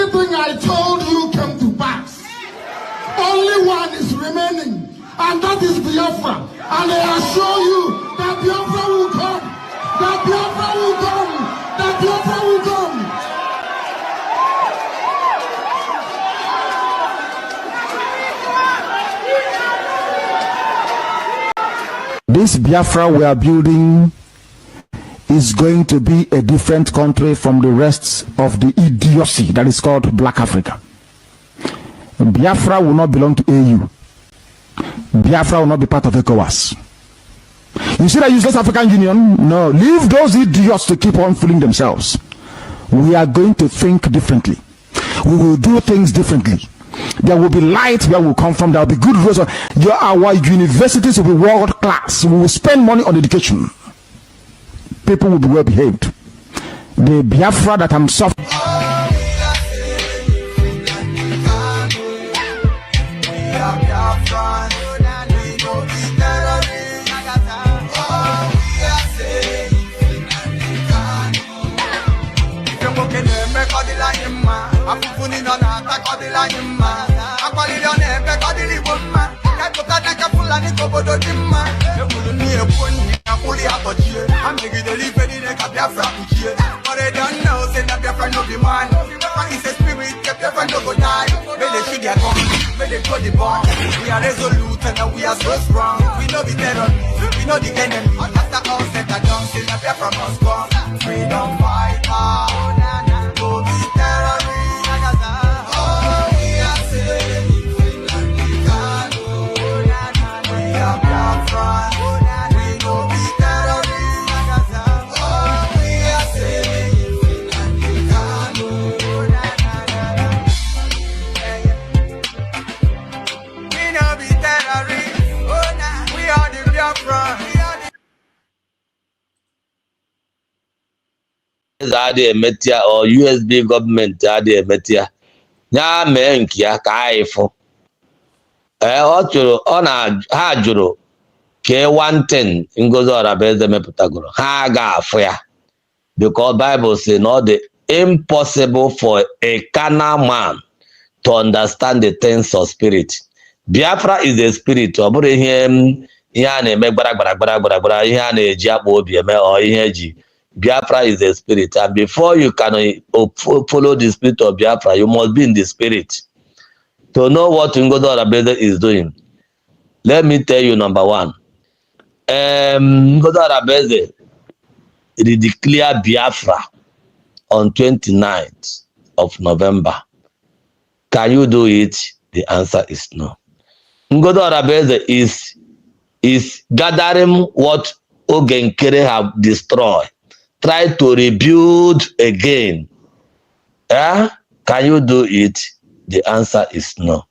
everything I told you came to pass. Only one is remaining, and that is Biafra. And I assure you that Biafra will come. That Biafra will come. That Biafra will come. This Biafra we are building is going to be a different country from the rest of the idiocy that is called Black Africa. Biafra will not belong to AU. Biafra will not be part of ECOWAS. You see that useless African Union? No, leave those idiots to keep on fooling themselves. We are going to think differently. We will do things differently. There will be light where we come from. There will be good roads. Our universities will be world class. We will spend money on education. People will be well behaved. The Biafra that I'm suffering. We are resolute and we are so strong. We know the terrorists, we know the enemy. After all said and done, still not there from us gone. Freedom fighter, go be terrorists. Oh, we are safe in Africa. We are Biafra. We go be terrorists. Oh, we are safe in Africa. Ade metia or USB government ade metia nya me nkia ka ifo o churu ona ha juru ke one thing ngozo Arabeze meputagoro ha ga afu ya because Bible say no the impossible for a carnal man to understand the things of spirit. Biafra is the spirit. Oburu ihe na-eme gbara ihe a na-eji akpa obi eme o ihe ji. Biafra is the spirit, and before you can follow the spirit of Biafra, you must be in the spirit to know what Ngozi Arabeze is doing. Let me tell you, number one, Ngozi Arabeze declared Biafra on 29th of November. Can you do it? The answer is no. Ngozi Arabeze is gathering what Ogenkere have destroyed. Try to rebuild again. Can you do it? The answer is no.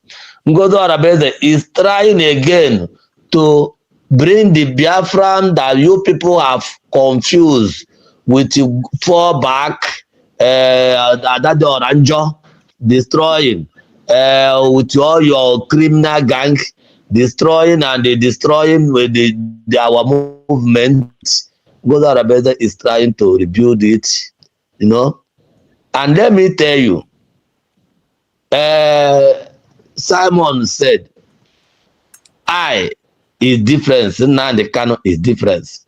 Ngozi Arabeze is trying again to bring the Biafran that you people have confused with fall back, that Oranjo destroying, with all your criminal gang destroying and destroying with our movement. Ngozi Arabeze is trying to rebuild it, you know. And let me tell you, Simon said, I is different, Nnamdi Kanu is different.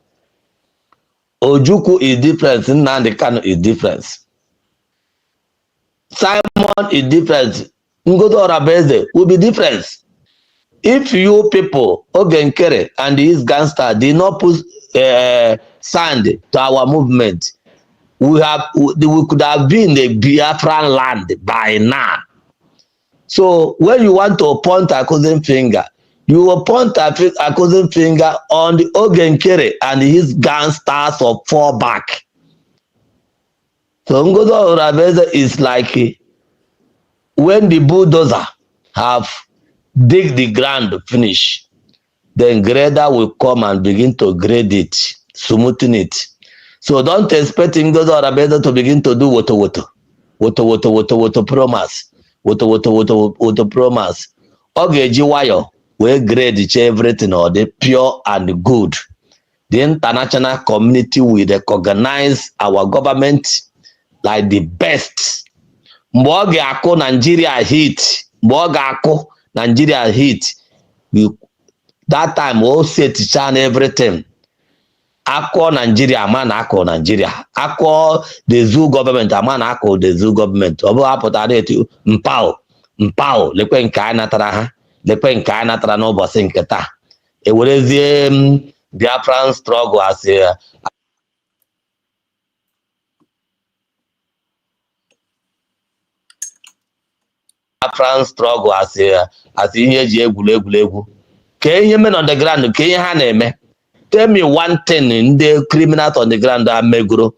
Ojukwu is different, Nnamdi Kanu is different. Simon is different, Ngozi Arabeze will be different. If you people, Ogenkere and his gangster, did not put sand to our movement, we could have been the Biafran land by now. So when you want to point a accusing finger, you will point a accusing finger on the Ogenkere and his gangsters of fallback. So Ngozi Arabeze is like when the bulldozer have dig the ground to finish, then grader will come and begin to grade it, smoothing it. So don't expect Ngozi Arabeze to begin to do woto promise. Woto promise. Ogeji wayo we grade everything or the pure and good. The international community will recognize our government like the best. mgbe ọ ga-akụ Nigeria hit, mgbe ọ ga-akụ Nigeria hit, that time o seticha na everything. Akọ Nigeria ama na akọ Nigeria, akọ the zoo government ama na akọ the zoo government. Ọ bụ apụtara etu mpao lekwe nke anyị natara ha, lekwe nke anyị natara n'ụbọchị nke taa. Ewerezie Biafran struggle as ihe eji egwuregwu. Ka ihe men on the ground, ka ihe ha na-eme. Tell me one thing ndị criminals on the ground are megoro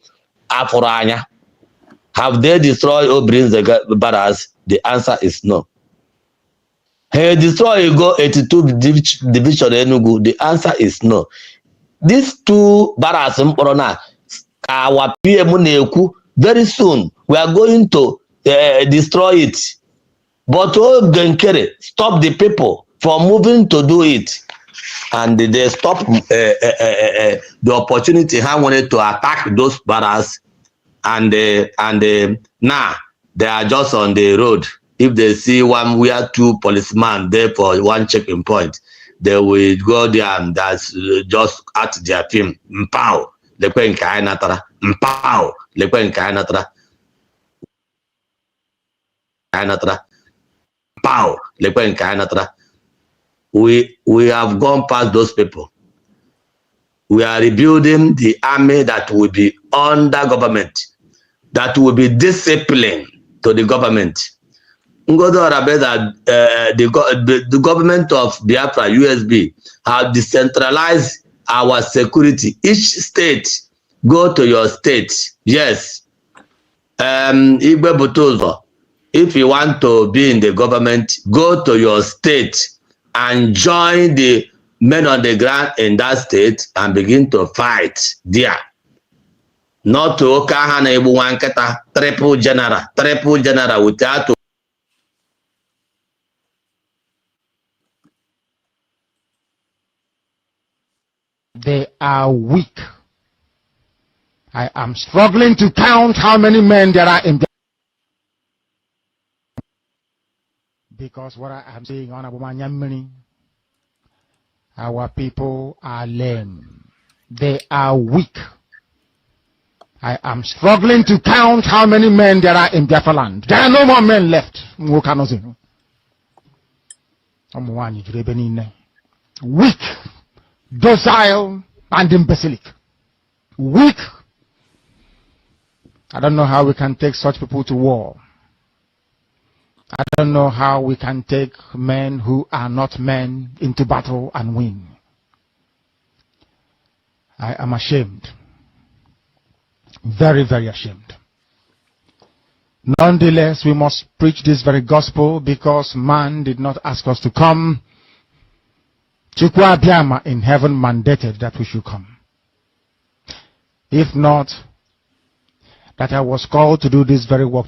afọrọ anya. Have they destroyed Obrin's barracks? The answer is no. Have destroyed Ego 82 division Enugu? The answer is no. These two barracks mkpọrọ na our PM na-ekwu very soon we are going to destroy it. But Genkere stop the people from moving to do it. And they stop the opportunity how wanted to attack those barracks, and now they are just on the road. If they see one, we are two policemen there for one checking point, they will go there and that's just at their film. Mpao, lekwen kai natara. Mpao, lekwen kai natara. Mpao, lekwen kai natara. We have gone past those people. We are rebuilding the army that will be under government, that will be disciplined to the government. The government of Biafra, USB, have decentralized our security. Each state, go to your state. Yes. If you want to be in the government, go to your state and join the men on the ground in that state and begin to fight there. Not to Okahana Ebuwanketa, triple general without to. They are weak. I am struggling to count how many men there are in. Because what I am saying on Abumanyamini, our people are lame. They are weak. I am struggling to count how many men there are in Biafra land. There are no more men left. Weak, docile, and imbecilic. Weak. I don't know how we can take such people to war. I don't know how we can take men who are not men into battle and win. I am ashamed. Very, very ashamed. Nonetheless, we must preach this very gospel because man did not ask us to come. Chukwa Biama in heaven mandated that we should come. If not, that I was called to do this very work,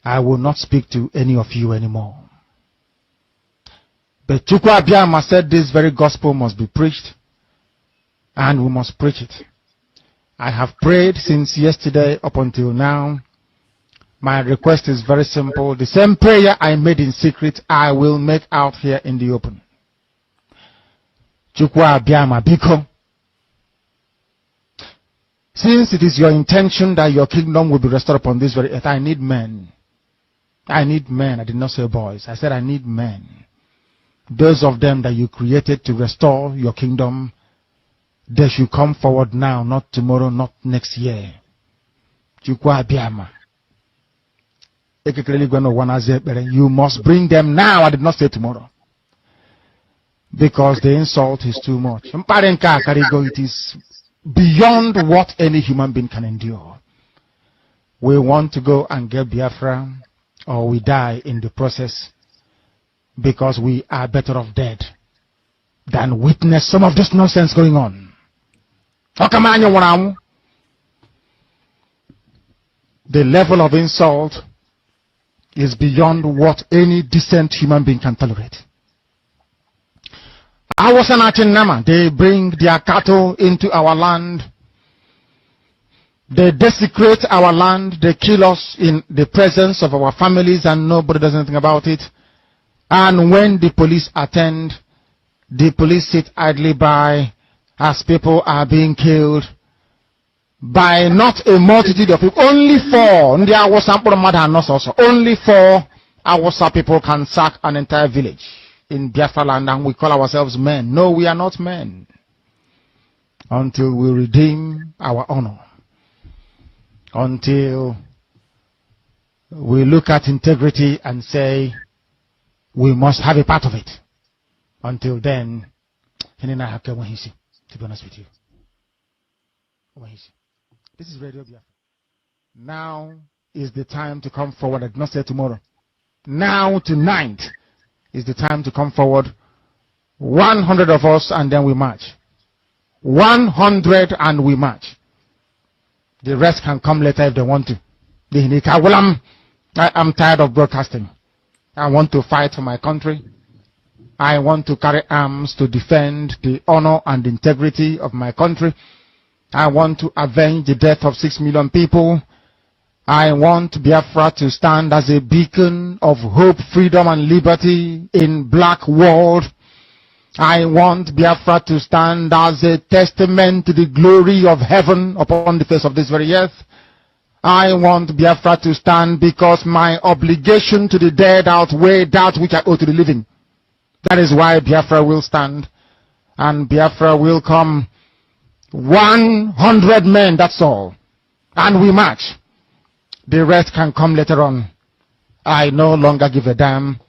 I will not speak to any of you anymore. But Chukwa Biama said this very gospel must be preached, and we must preach it. I have prayed since yesterday up until now. My request is very simple. The same prayer I made in secret, I will make out here in the open. Chukwa Biama Biko, since it is your intention that your kingdom will be restored upon this very earth, I need men. I need men. I did not say boys. I said I need men. Those of them that you created to restore your kingdom, they should come forward now, not tomorrow, not next year. Chukwa Biama. You must bring them now. I did not say tomorrow. Because the insult is too much. It is beyond what any human being can endure. We want to go and get Biafra, or we die in the process, because we are better off dead than witness some of this nonsense going on. The level of insult is beyond what any decent human being can tolerate. I was an Nama. They bring their cattle into our land. They desecrate our land, they kill us in the presence of our families and nobody does anything about it. And when the police attend, the police sit idly by as people are being killed by not a multitude of people. Only four. Only four Awasa people can sack an entire village in Biafra land, and we call ourselves men. No, we are not men until we redeem our honor. Until we look at integrity and say we must have a part of it. Until then, to be honest with you. This is Radio Biafra. Now is the time to come forward. I did not say tomorrow. Now, tonight, is the time to come forward. 100 of us, and then we march. 100 and we march. The rest can come later if they want to. I'm tired of broadcasting. I want to fight for my country. I want to carry arms to defend the honor and integrity of my country. I want to avenge the death of 6 million people. I want Biafra to stand as a beacon of hope, freedom, and liberty in black world. I want Biafra to stand as a testament to the glory of heaven upon the face of this very earth. I want Biafra to stand because my obligation to the dead outweigh that which I owe to the living. That is why Biafra will stand, and Biafra will come. 100 men, that's all. And we march. The rest can come later on. I no longer give a damn.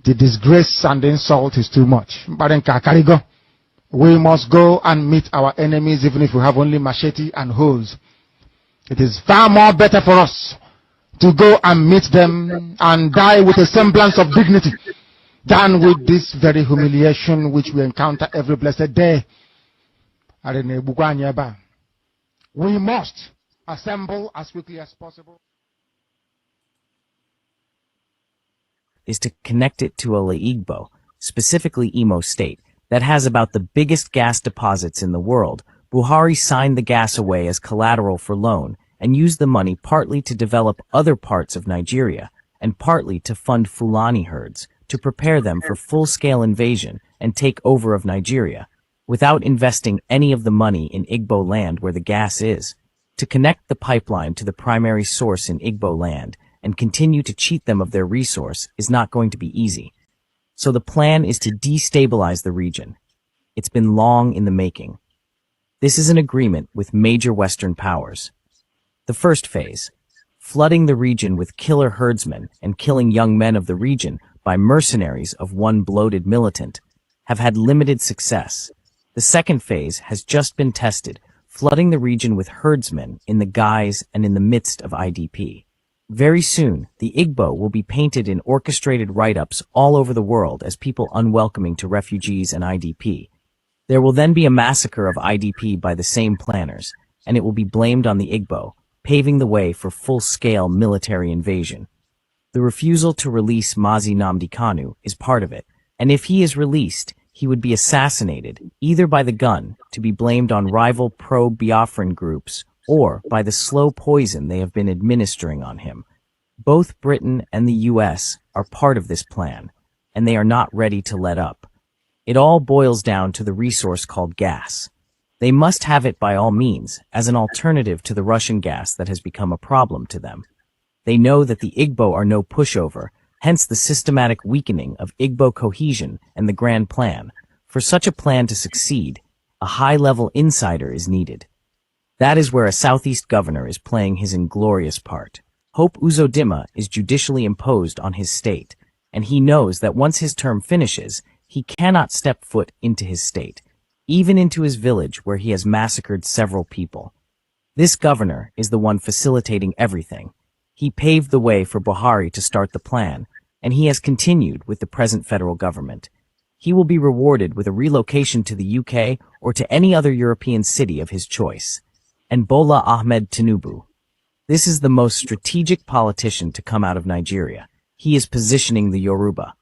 The disgrace and the insult is too much. We must go and meet our enemies even if we have only machete and hoes. It is far more better for us to go and meet them and die with a semblance of dignity than with this very humiliation which we encounter every blessed day. We must assemble as quickly as possible. Is to connect it to a Igbo, specifically Imo State, that has about the biggest gas deposits in the world. Buhari signed the gas away as collateral for loan and used the money partly to develop other parts of Nigeria and partly to fund Fulani herds to prepare them for full-scale invasion and take over of Nigeria, without investing any of the money in Igbo land where the gas is. To connect the pipeline to the primary source in Igbo land and continue to cheat them of their resource is not going to be easy. So the plan is to destabilize the region. It's been long in the making. This is an agreement with major Western powers. The first phase, flooding the region with killer herdsmen and killing young men of the region by mercenaries of one bloated militant, have had limited success. The second phase has just been tested, flooding the region with herdsmen in the guise and in the midst of IDP. Very soon, the Igbo will be painted in orchestrated write-ups all over the world as people unwelcoming to refugees and IDP. There will then be a massacre of IDP by the same planners, and it will be blamed on the Igbo, paving the way for full-scale military invasion. The refusal to release Mazi Nnamdi Kanu is part of it, and if he is released, he would be assassinated, either by the gun, to be blamed on rival pro-Biafran groups, or by the slow poison they have been administering on him. Both Britain and the US are part of this plan, and they are not ready to let up. It all boils down to the resource called gas. They must have it by all means, as an alternative to the Russian gas that has become a problem to them. They know that the Igbo are no pushover, hence the systematic weakening of Igbo cohesion and the grand plan. For such a plan to succeed, a high-level insider is needed. That is where a Southeast governor is playing his inglorious part. Hope Uzodimma is judicially imposed on his state, and he knows that once his term finishes, he cannot step foot into his state, even into his village where he has massacred several people. This governor is the one facilitating everything. He paved the way for Buhari to start the plan, and he has continued with the present federal government. He will be rewarded with a relocation to the UK or to any other European city of his choice. And Bola Ahmed Tinubu. This is the most strategic politician to come out of Nigeria. He is positioning the Yoruba.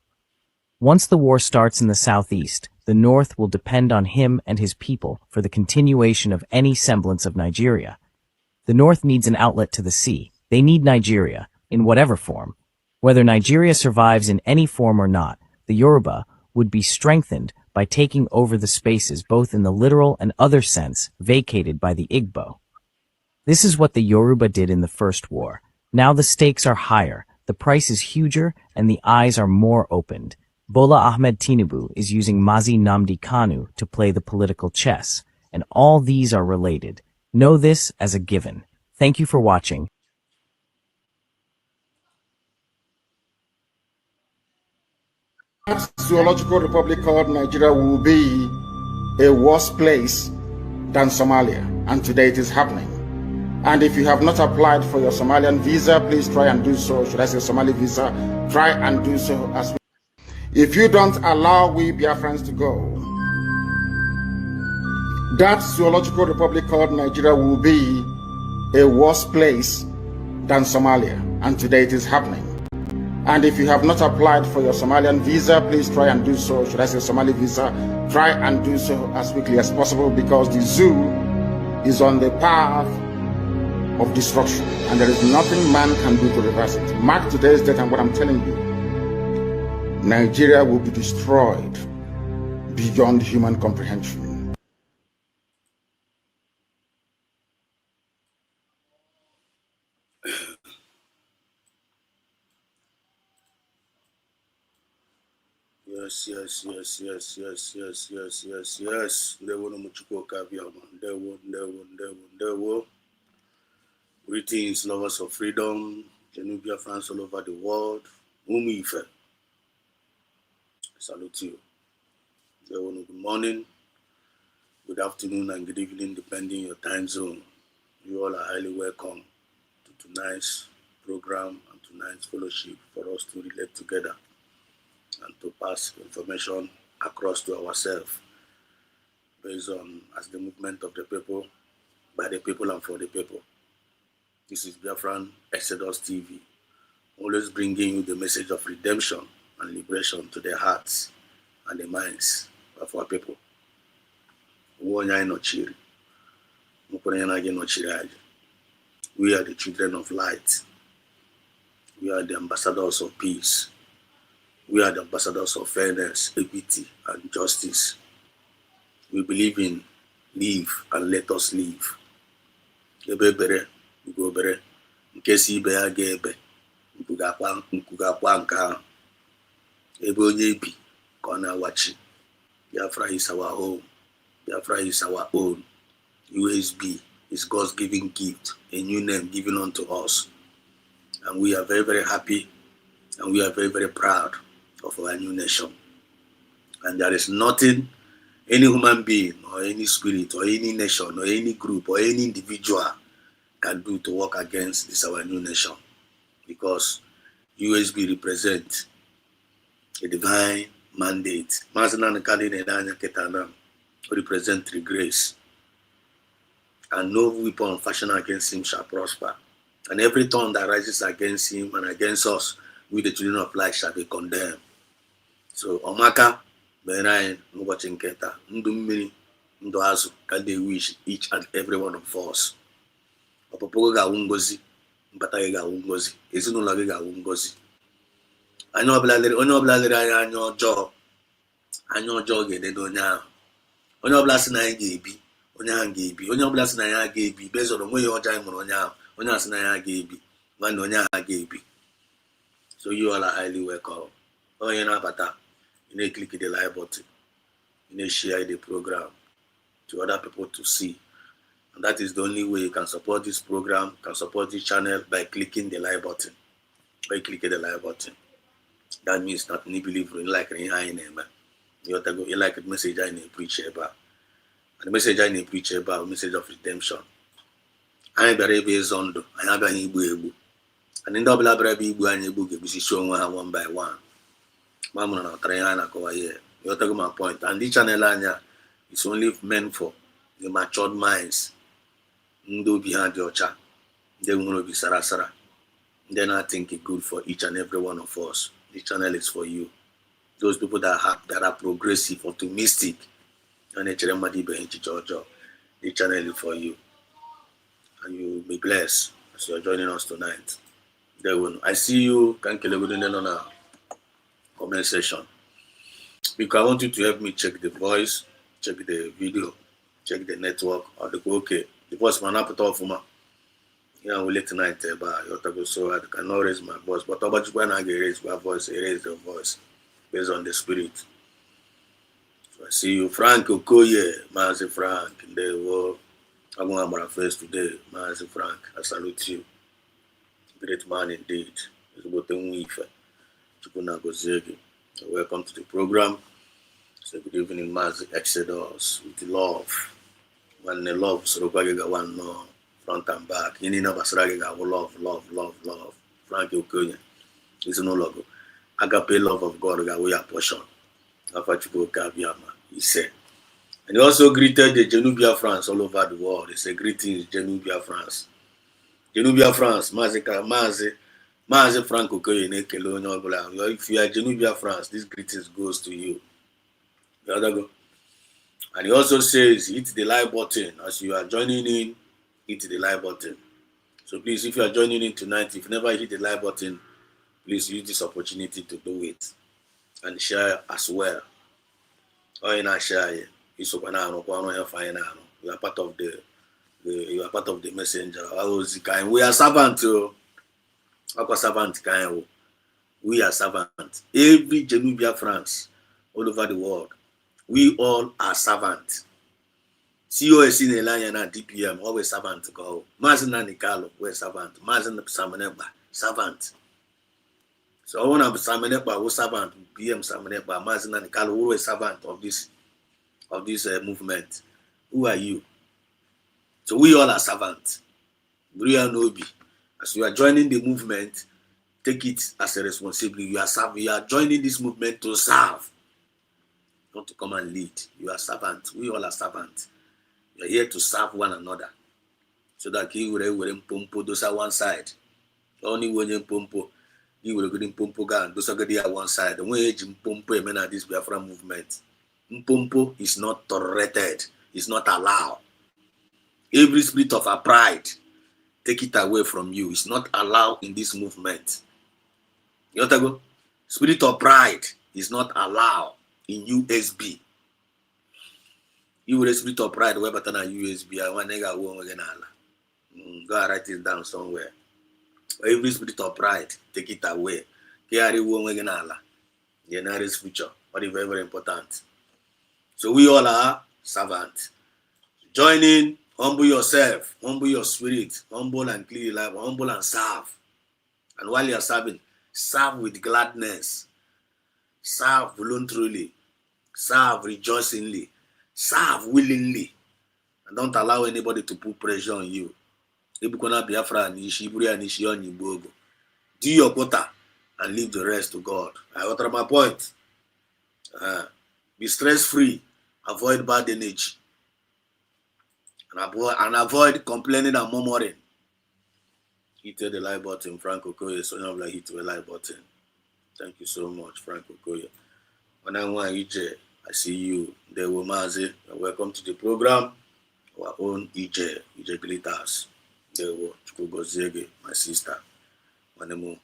Once the war starts in the southeast, the north will depend on him and his people for the continuation of any semblance of Nigeria. The North needs an outlet to the sea. They need Nigeria, in whatever form. Whether Nigeria survives in any form or not, the Yoruba would be strengthened by taking over the spaces both in the literal and other sense vacated by the Igbo. This is what the Yoruba did in the First War. Now the stakes are higher, the price is huger, and the eyes are more opened. Bola Ahmed Tinubu is using Mazi Nnamdi Kanu to play the political chess, and all these are related. Know this as a given. Thank you for watching. That zoological republic called Nigeria will be a worse place than Somalia, and today it is happening. And if you have not applied for your Somalian visa, please try and do so. Should I say Somali visa? Try and do so as well. If you don't allow we Biafrans to go, that zoological republic called Nigeria will be a worse place than Somalia, and today it is happening. And if you have not applied for your Somalian visa, please try and do so. Should I say Somali visa? Try and do so as quickly as possible, because the zoo is on the path of destruction, and there is nothing man can do to reverse it. Mark today's date and what I'm telling you. Nigeria will be destroyed beyond human comprehension. Yes. Ndewo no Muchukwuka Abiyama. Ndewo. Greetings, lovers of freedom, Genubia fans all over the world. Ife. Salute you. Ndewo no, good morning, good afternoon, and good evening, depending your time zone. You all are highly welcome to tonight's program and tonight's fellowship for us to relate together and to pass information across to ourselves based on as the movement of the people, by the people and for the people. This is Biafran Exodus TV, always bringing you the message of redemption and liberation to their hearts and the minds of our people. We are the children of light. We are the ambassadors of peace. We are the ambassadors of fairness, equity, and justice. We believe in live and let us live. Ebe bere, ugo bere, nke si ibe ya ga-ebe, nkugakwa nke ahụ. Ebe onye bi ka ọ na-awachi. Biafra is our home. Biafra is our own. USB is God's given gift, a new name given unto us. And we are very, very happy and we are very, very proud of our new nation. And there is nothing any human being or any spirit or any nation or any group or any individual can do to work against this our new nation, because USB represents a divine mandate. Represent the grace, and no weapon fashioned against him shall prosper, and every tongue that rises against him and against us, we the children of light, shall be condemned. So Omaka Benain watching Keta Ndu Mini Ndu Azu can they wish each and every one of us. Opopoga Ungozi, Bataga Ungozi, Isunulaga Ungozi. I know Bladder, I know Jog, they don't know. Onye ọbụla sị na anyị ga-ebi, onye ahụ ga-ebi. Onye ọbụla sị na ya ga-ebi, based on onwe ya ọcha anyị mụrụ onye ahụ, onye ahụ sị na ya ga-ebi, nwanne onye ahụ ga-ebi. So you all are highly welcome. Onye na-abata, you need to click the like button, you need to share the program to other people to see. And that is the only way you can support this program, can support this channel, by clicking the like button. By clicking the like button. That means that you believe in like in high name. You like a message I need preach about. And the message I need preach about, message of redemption. I am very based on the I have an Igbo. And in double Igbo and Igbo, we see show one by one. Mamma and Triana go here. You're talking my point. And this channel is only meant for the matured minds. Ndo behind your chat. They want to be Sarasara. Then I think it's good for each and every one of us. This channel is for you. Those people that are progressive, optimistic, and the channel is for you. and you will be blessed as you are joining us tonight. There will, I see you. Can on our comment section. Because I want you to help me check the voice, check the video, check the network, or the okay. The voice man up for me. Yeah, we late tonight, but so I cannot raise my voice. But about when I get raise my voice, raise the voice based on the spirit. So I see you, Frank Okoye, Mazi Frank. There were I'm going to face today, Mazi Frank. I salute you, great man indeed. It's about a week. Welcome to the program. So good evening, Mazi Exodus with love. When the love, so one no. Front and back. You need love, love. Frank Okoye. It's no logo. Agape love of God, we are portion. He said. And he also greeted the Genubia France all over the world. He said, greetings, Genubia France. Genubia France, Mazi Frank Okoye. If you are Genubia France, this greetings goes to you. The other go. And he also says, hit the like button as you are joining in. Hit the like button. So please, if you are joining in tonight, if you never hit the like button, please use this opportunity to do it and share as well. Or in a share, you are part of the messenger. We are servant to servant. We are servant. Every Genubia France, all over the world, we all are servant. COS in Elanya DPM, always servant to go. Mazina Nikalo, we're servant. Mazina Samaneba, servant. So I want to be Samaneba, who servant, PM Samaneba, Mazina Nikalo, who is servant of this movement. Who are you? So we all are servant. Bria Nobi. As you are joining the movement, take it as a responsibility. You are joining this movement to serve, not to come and lead. You are servant. We all are servant. We are here to serve one another. So that he will pompo, those are one side. Only when you pompo, he will go in pompo gun, those are good one side. The way you pompo, men at this Biafra movement. Pompo is not tolerated, it's not allowed. Every spirit of our pride, take it away from you. It's not allowed in this movement. You know what I go? Spirit of pride is not allowed in USB. You will spirit of pride, where better than USB. I want to go again. Go and write it down somewhere. Every spirit of pride, take it away. Carry one again. The nearest future. What is very, very important. So we all are servants. Join in, humble yourself, humble your spirit, humble and clean life, humble and serve. And while you are serving, serve with gladness, serve voluntarily, serve rejoicingly, serve willingly, and don't allow anybody to put pressure on you. Do your quota and leave the rest to God. I utter my point. Be stress-free, avoid bad energy, and avoid complaining and murmuring. Hit the like button, Frank Okoye. So now like hit the like button. Thank you so much, Frank Okoye. When I want EJ, I see you. There were Mazi. Welcome to the program. Our own EJ Glitters. There were Chukugozege, my sister. Manemu.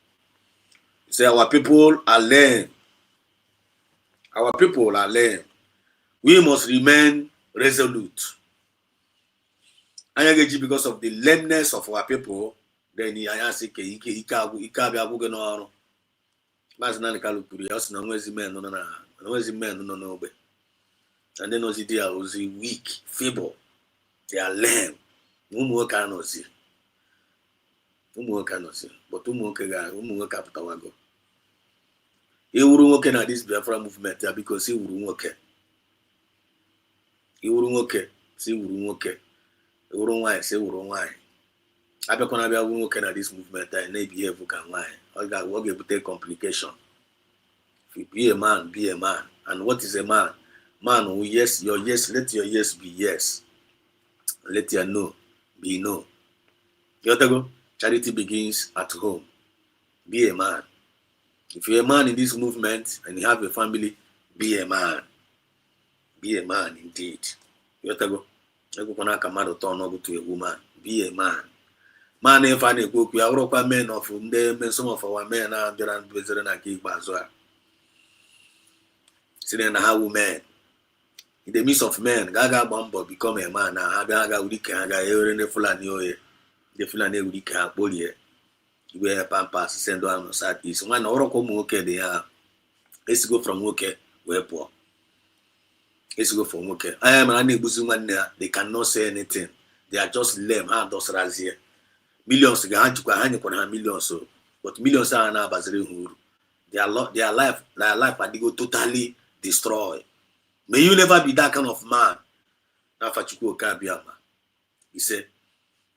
He said, our people are lame. Our people are lame. We must remain resolute. Because of the lameness of our people, then I say, no. And then they are weak, feeble. They are lame. But he wouldn't work at this Biafra movement because he wouldn't work. He wouldn't work. See, wouldn't work. He wouldn't why. Say, wouldn't why. I be gonna be working at this movement and maybe able can why. All that work able take complication. If you be a man, be a man. And what is a man? Man who yes, your yes, let your yes be yes. Let your no be no. You have to go. Charity begins at home. Be a man. If you're a man in this movement and you have a family, be a man. Be a man indeed. You have to go. You go to a woman. Be a man. man if I go we are men of them, some of our men are there and visiting a keep as well. Sitting how women. In the midst of men, Gaga Bumbo become a man. Gaga Udika, the Fulani, the Fulani Udika, Bolie. You wear pampas, send on the side is one oracle moke they are. Let's go from Woke, where poor. Let's go from Woke. I am an unable one there. They cannot say anything. They are just lame, those razier. Millions, millions, so but millions are now Basri. Their life, are they go totally destroyed. May you never be that kind of man. He said,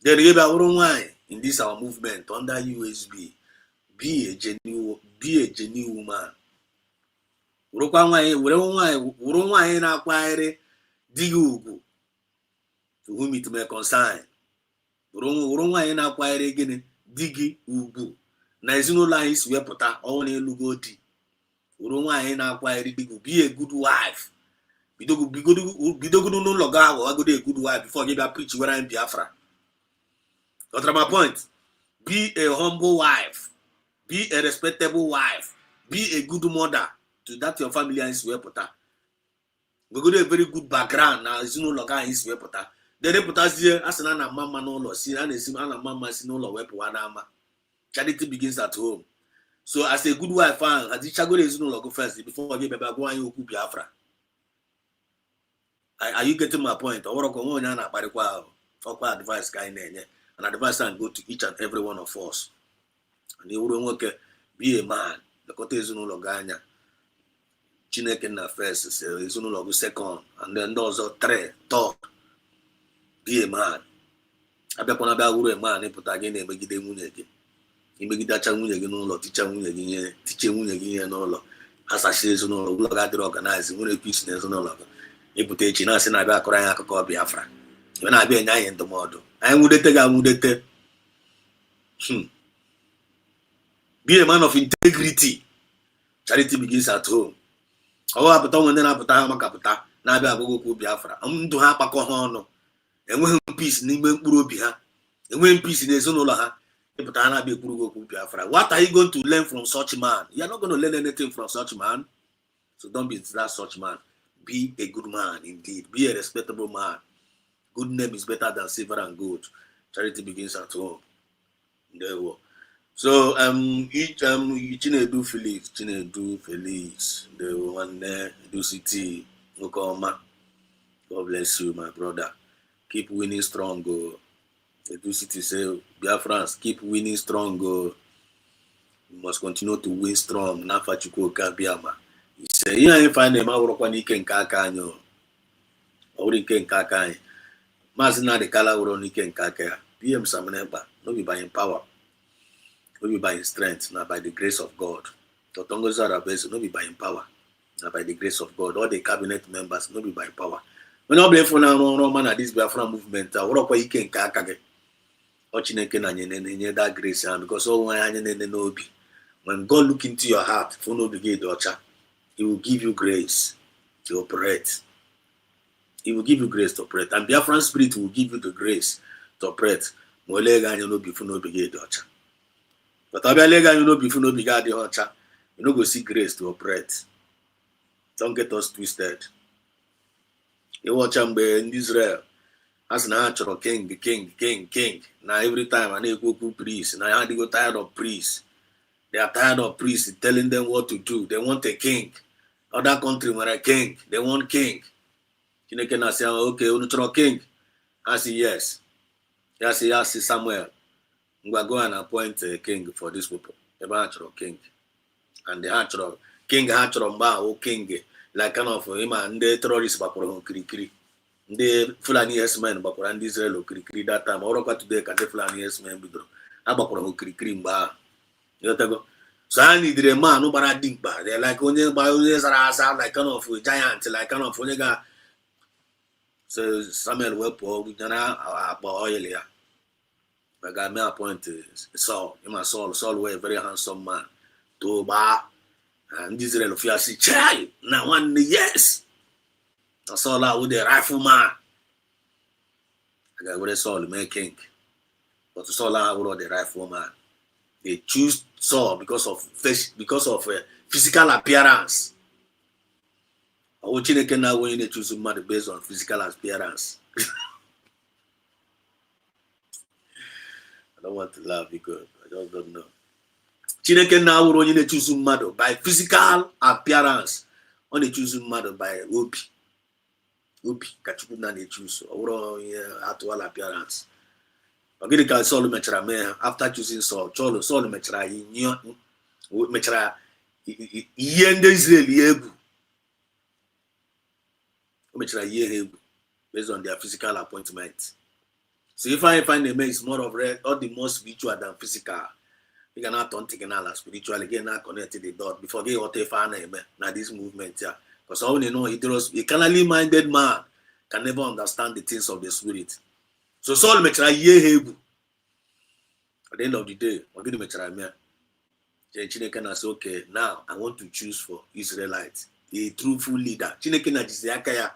there is a wine in this our movement under USB. Be a genuine man. Wrong wine acquire Digu to whom it may consign. Wrong wine acquire again Digi Ubu. Naizino lines wepota only lugodi. Wrong wine acquire Digu. Be a good wife. Be good no longer or go a good wife before you preach when I'm Biafra. That's my point. Be a humble wife. Be a respectable wife. Be a good mother to that your family is wepota. We go to a very good background now. It's no longer is wepota. The reporters here as an mama no law. See, and it's an mama is no law weponama. Charity begins at home. So as a good wife, as the chago is no longer first before I get back one you could Biafra. Are you getting my point? Or go on and advice guy and advice and go to each and every one of us. And you wouldn't work be a man. The Kote is no longer Chineke na first is no longer second, and then those are third. Be a man. I bet when I be a man, they put again a begide munegi. You make that chamunegi no law, teacher munegi no law. As I say, no law, got organized, when a business no longer. You put a chinas and I got crying a copy Biafra. When I be a nine in the model, I would take. Be a man of integrity. Charity begins at home. Oh, I put on then I put on Macapita. Now I go Biafra. I'm to have a cohono. And when peace, Nimen Burubia. And when peace in the Zonola, Epatana be Burugo Biafra. What are you going to learn from such a man? You're not going to learn anything from such a man. So don't be that such man. Be a good man indeed. Be a respectable man. Good name is better than silver and gold. Charity begins at home. There we go. So Chinedu Felix, the one there, do city, Okoma. God bless you, my brother. Keep winning strong, go. The do city say, Biafrans, keep winning strong, go. You must continue to win strong. Nafachuko Kabiama. He said, you ain't find them out when he can kakanyo. Or he can kakan. Mazina the color or he can kaka. PM Samaneba, no be by power. No be by strength, not by the grace of God. Totongos are best, no be by power, not by the grace of God. All the cabinet members, no be by power. When I blame for now, no man at this Biafra movement, what up you can kakage. Ochineke na nye that grace, because all no be. When God look into your heart, for no be daughter, He will give you grace to operate. He will give you grace to operate, and Biafran spirit will give you the grace to operate. Molega no be for no be daughter. But I believe you know before no began the hunter, you know go see grace to operate. Don't get us twisted. You watch them in Israel as an natural king. Now every time I need go priest, now they go tired of priests. They are tired of priests telling them what to do. They want a king. Other country where a king, they want king. You can say, okay, you king. I say yes. Yes, Samuel. We are going to appoint a king for this people, a natural king. And the natural king, or king, like kind of him and the terrorists, Bakoro Krikri. The Fulani yes men, Bakor and Israel Krikri that time, or today, can the Fulani yes men be drawn. Abakoro Krikri Mba. You know, so I need a man, no but I think bad. They're like only by sound like kind of a giant, like kind of Onega. So Samuel Wepo, we don't have oil here. I got me appointed Saul. Saul was a very handsome man. Toba and Israel of Yasi Chai. Now one yes. I saw that with the rifleman. I got with Saul, man king. but Saul were the rightful man. They choose Saul because of physical appearance. Or Chineke now when they choose somebody based on physical appearance. I don't want to laugh because I just don't know. Chineke now when they choose somebody by physical appearance, on they choose somebody by obi. Obi, kachuku na they choose or actual appearance. Again, can Saul mechara after choosing Saul, Saul mechara mechara yende Israel yebu. Mechara yebu based on their physical appointment. So if I find a man is more of all the more spiritual than physical, you cannot turn taking all spiritual again, not connected the dot before they what they find now this movement here. Because all you know, a carnally minded man can never understand the things of the spirit. So Saul mechara yebu. At the end of the day, we're going to make sure Chineke na say, okay, now I want to choose for Israelites, a truthful leader. Chineke na jisiakaya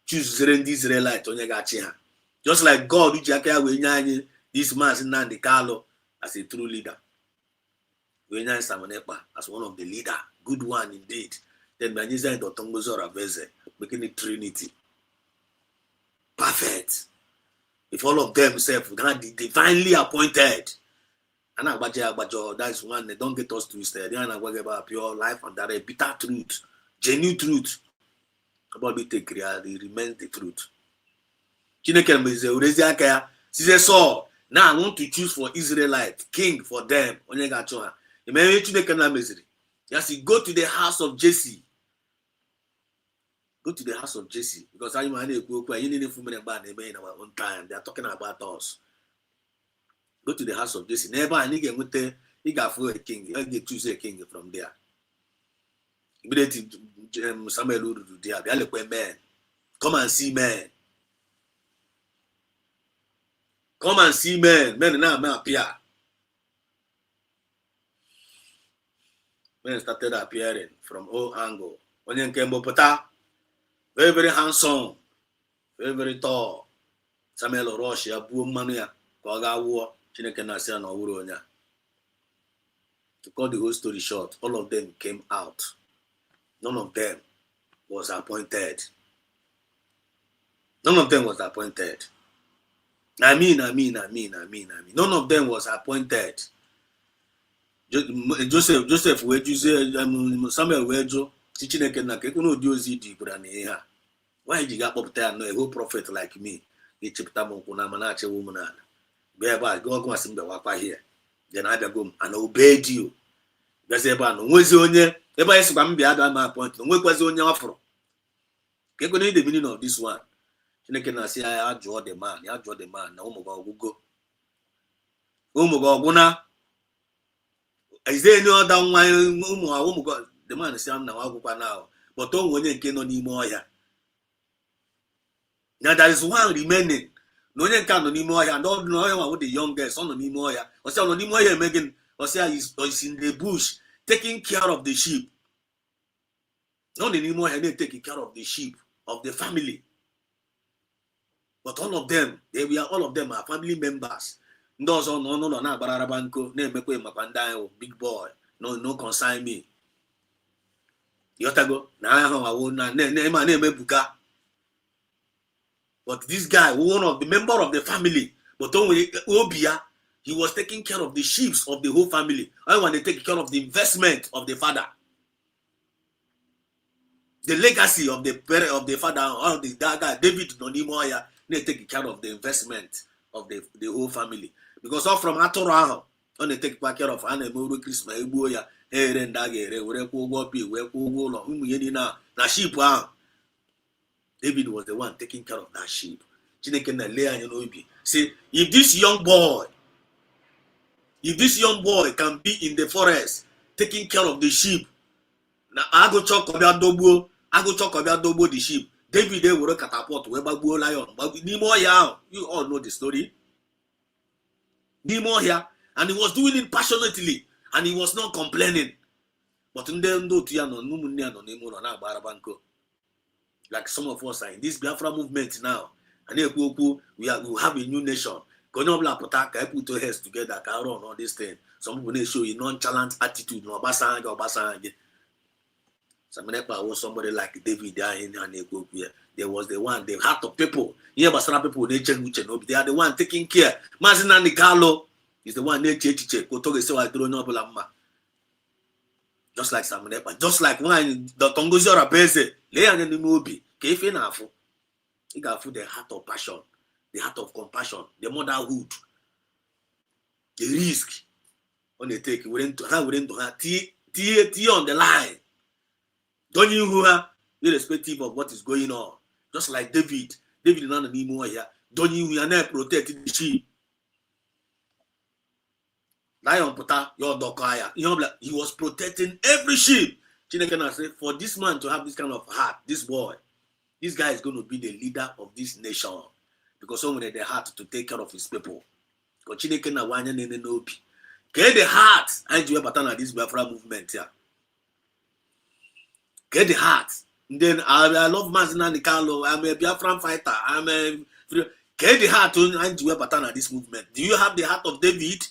choose the Israelites onye gachi ha. Just like God, jisiakaya we nyanye this man Nnamdi Kanu as a true leader. We nyanye Samonepa as one of the leader, good one indeed. Then Manyiza and Otongozo Raveze, making it Trinity. Perfect. If all of them gonna be divinely appointed. And that is one, they don't get us twisted. They are not working about pure life and that is bitter truth, genuine truth. About it, it remains the truth. Saul, now I want to choose for Israelite, king for them. Yes, go to the house of Jesse. Go to the house of Jesse. Because I in our own time. They are talking about us. Go to the house of Jesse. Never and again with the got a king. You choose a king from there. Immediately Samuel do there. Man. Come and see men. Come and see men. Men now appear. Men started appearing from all angles. When you came up, very, very handsome, very, very tall. Samuel Russia, boom mania, Koga war. To cut the whole story short, all of them came out. None of them was appointed. None of them was appointed. I mean. None of them was appointed. Joseph, where you say, Samuel, where you teaching a can no do ZD, why did you get up there? No, a whole prophet like me. He chipped up on Kunamanache woman. Whereby God was in the wapa here. Then I go and obeyed you. That's about no was on you. Everybody is going to be at my point. No was on your offer. Get the meaning of this one. You can say, I draw the man. I draw the man. No more go. Guna. Is there any other one? The man is now. I'll go now. But don't when you can anymore. Now there is one remaining. No one can anymore. I don't know what the young girls on anymore. Or say on anymore Megan. Or say he's in the bush taking care of the sheep. Not anymore. He taking care of the sheep of the family. But all of them, all of them are family members. Those on no Barabanko, name Mapandai, big boy. No consign me. Yotago, now I won't name my name Buka. But this guy, one of the member of the family, but only Obia, he was taking care of the sheep of the whole family. I want to take care of the investment of the father. The legacy of the parent of the father, or the guy, David Nonimoya, they take care of the investment of the whole family. Because all from Atorah, when they take care of Anne Christmas, Ebuya, Erendagere, na sheep. David was the one taking care of that sheep. Say, if this young boy can be in the forest taking care of the sheep, now I go talk about the sheep. David they will catapult where Babu lion. But you all know the story. Nemo here, and he was doing it passionately, and he was not complaining. But in them do like some of us are in this Biafra movement now, and we have a new nation Konobla Potaka, I put your heads together, can run all this thing. Some people they show you nonchalant attitude, no Basanga or Basanga. Samenepa was somebody like David there in Ethiopia. There was the one, the heart of people. Yeah, but some people they are the one taking care. Mazina Nicalo is the one they check. Just like Samenepa, just like one the Tongozora Bese, Leon and the movie, Kefinafu. He got for the heart of passion, the heart of compassion, the motherhood, the risk. When they take, we didn't have tea on the line. Don't you hear, irrespective of what is going on? Just like David is not anymore here. Don't you not protecting the sheep? Lion Pota, your Dokaya. He was protecting every sheep. Chineke say, for this man to have this kind of heart, this boy, this guy is going to be the leader of this nation. Because someone had the heart to take care of his people. Because Chineke na wanya nene nobi. Get the heart, and you have this Biafra movement here. Get the heart. And then I love Mazina Nikalo. I'm a Biafran fighter. Get the heart and you have this movement. Do you have the heart of David?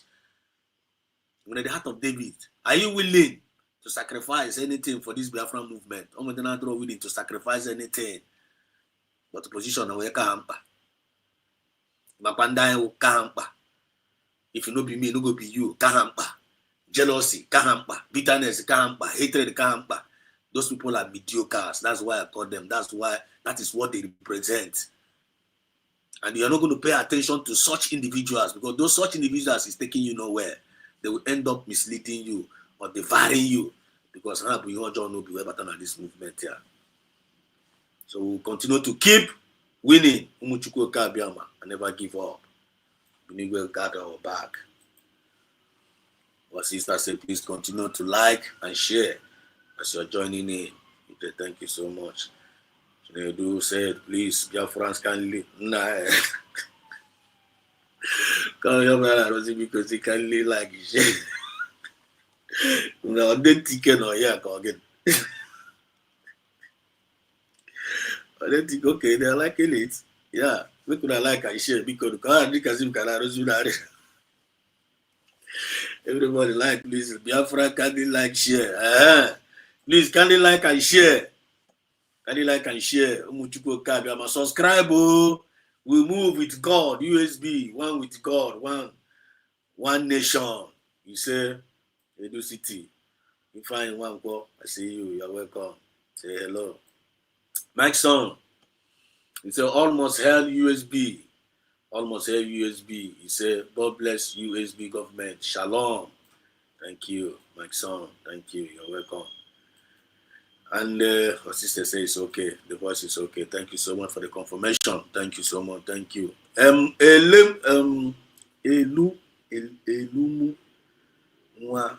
When the heart of David, are you willing to sacrifice anything for this Biafran movement? I'm not willing to sacrifice anything. But the position of Kampa. Mapandai Kampa. If you no be me, no go be you. Kahampa. Jealousy, Kahampa. Bitterness, Kahampa. Hatred, Kahampa. Those people are mediocres. That's why I call them. That is what they represent. And you're not going to pay attention to such individuals because those such individuals is taking you nowhere. They will end up misleading you or devouring you because we don't know this movement here. So we'll continue to keep winning. And never give up. We will gather our back. Our sister said, please continue to like and share as you're joining in. Thank you so much. Chinedu said, please, Biafrans can live. Nah. Come here, man, because he can live like shit. No, they ticket or yeah, again. They think, okay, they're liking it. Yeah, we could like and share because everybody like, please, Biafra can like share. Please, can they like and share? Can you like and share? Subscribe. We move with God. USB. One with God. One nation. You say, Edo City. You find one go. I see you. You're welcome. Say hello. Mike son. He said, almost hell USB. Almost hell USB. He said, God bless USB government. Shalom. Thank you, Mike son. Thank you. You're welcome. And her sister says it's okay. The voice is okay. Thank you so much for the confirmation. Thank you so much. Thank you. Elumu nwa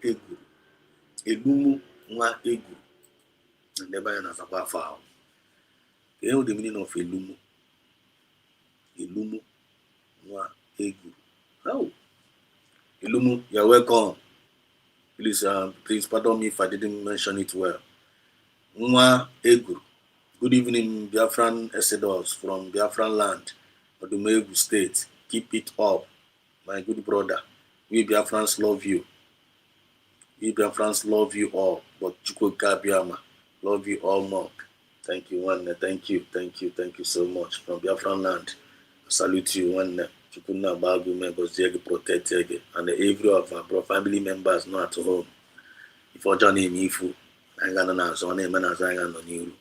egu. Elumu nwa egu. Never na zakwa fa. You know the meaning of elumu? Elumu nwa egu. Oh. Elumu, you're welcome. Please pardon me if I didn't mention it well. Nwa Egu. Good evening, Biafran Exodus from Biafran land, Odumegu State. Keep it up, my good brother. We Biafrans love you. We Biafrans love you all, but Chukwuka Biama love you all more. Thank you, one. Thank you so much from Biafran land. I salute you, one. Chukuna Bagu members protected and every of our family members not at home. If your journey Mifu, I'm gonna know so name and as I am on you.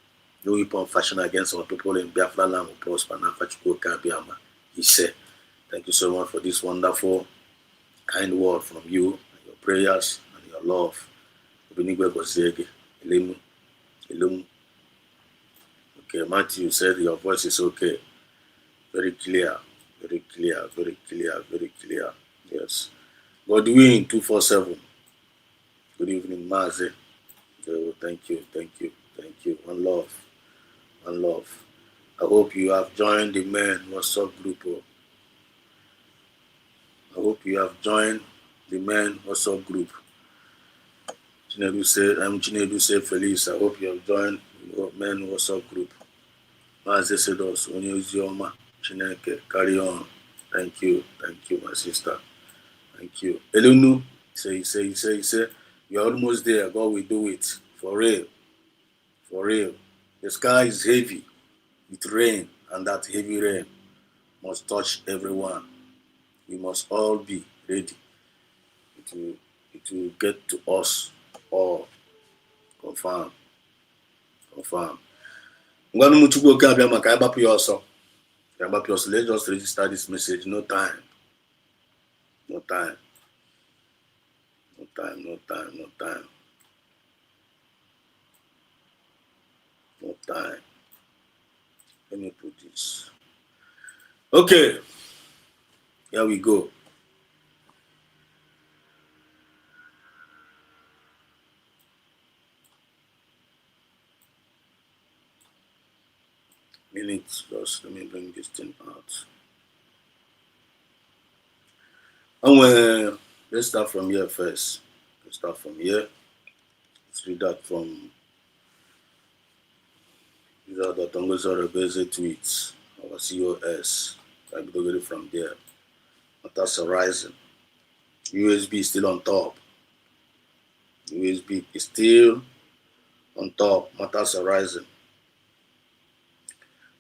No weapon fashion against our people in Biafra land will prosper. He said, thank you so much for this wonderful, kind word from you, and your prayers and your love. Okay, Matthew said your voice is okay. Very clear. Very clear. Yes. Godwin 247. Good evening, Mazi. Thank you. One love. I hope you have joined the men WhatsApp group. Chinedu say Felice. I hope you have joined the men WhatsApp group. Mazi said us, Onye Uzioma. Chineke, carry on. Thank you, my sister. Thank you. Elunu, say, you're almost there. God will do it. For real. For real. The sky is heavy with rain, and that heavy rain must touch everyone. We must all be ready. It will get to us all. Confirm. Ngwanu Muchukwu oke abịa maka agbapụ ya ọsọ. Let's just register this message. No time. No time. Let me put this. Okay. Here we go. Minutes, just let me bring this thing out. And let's start from here first. Let's start from here. Let's read that from these are the Tongoza Rebeze tweets, our COS. I will get it from there. Matters arising. USB is still on top. USB is still on top. Matters arising.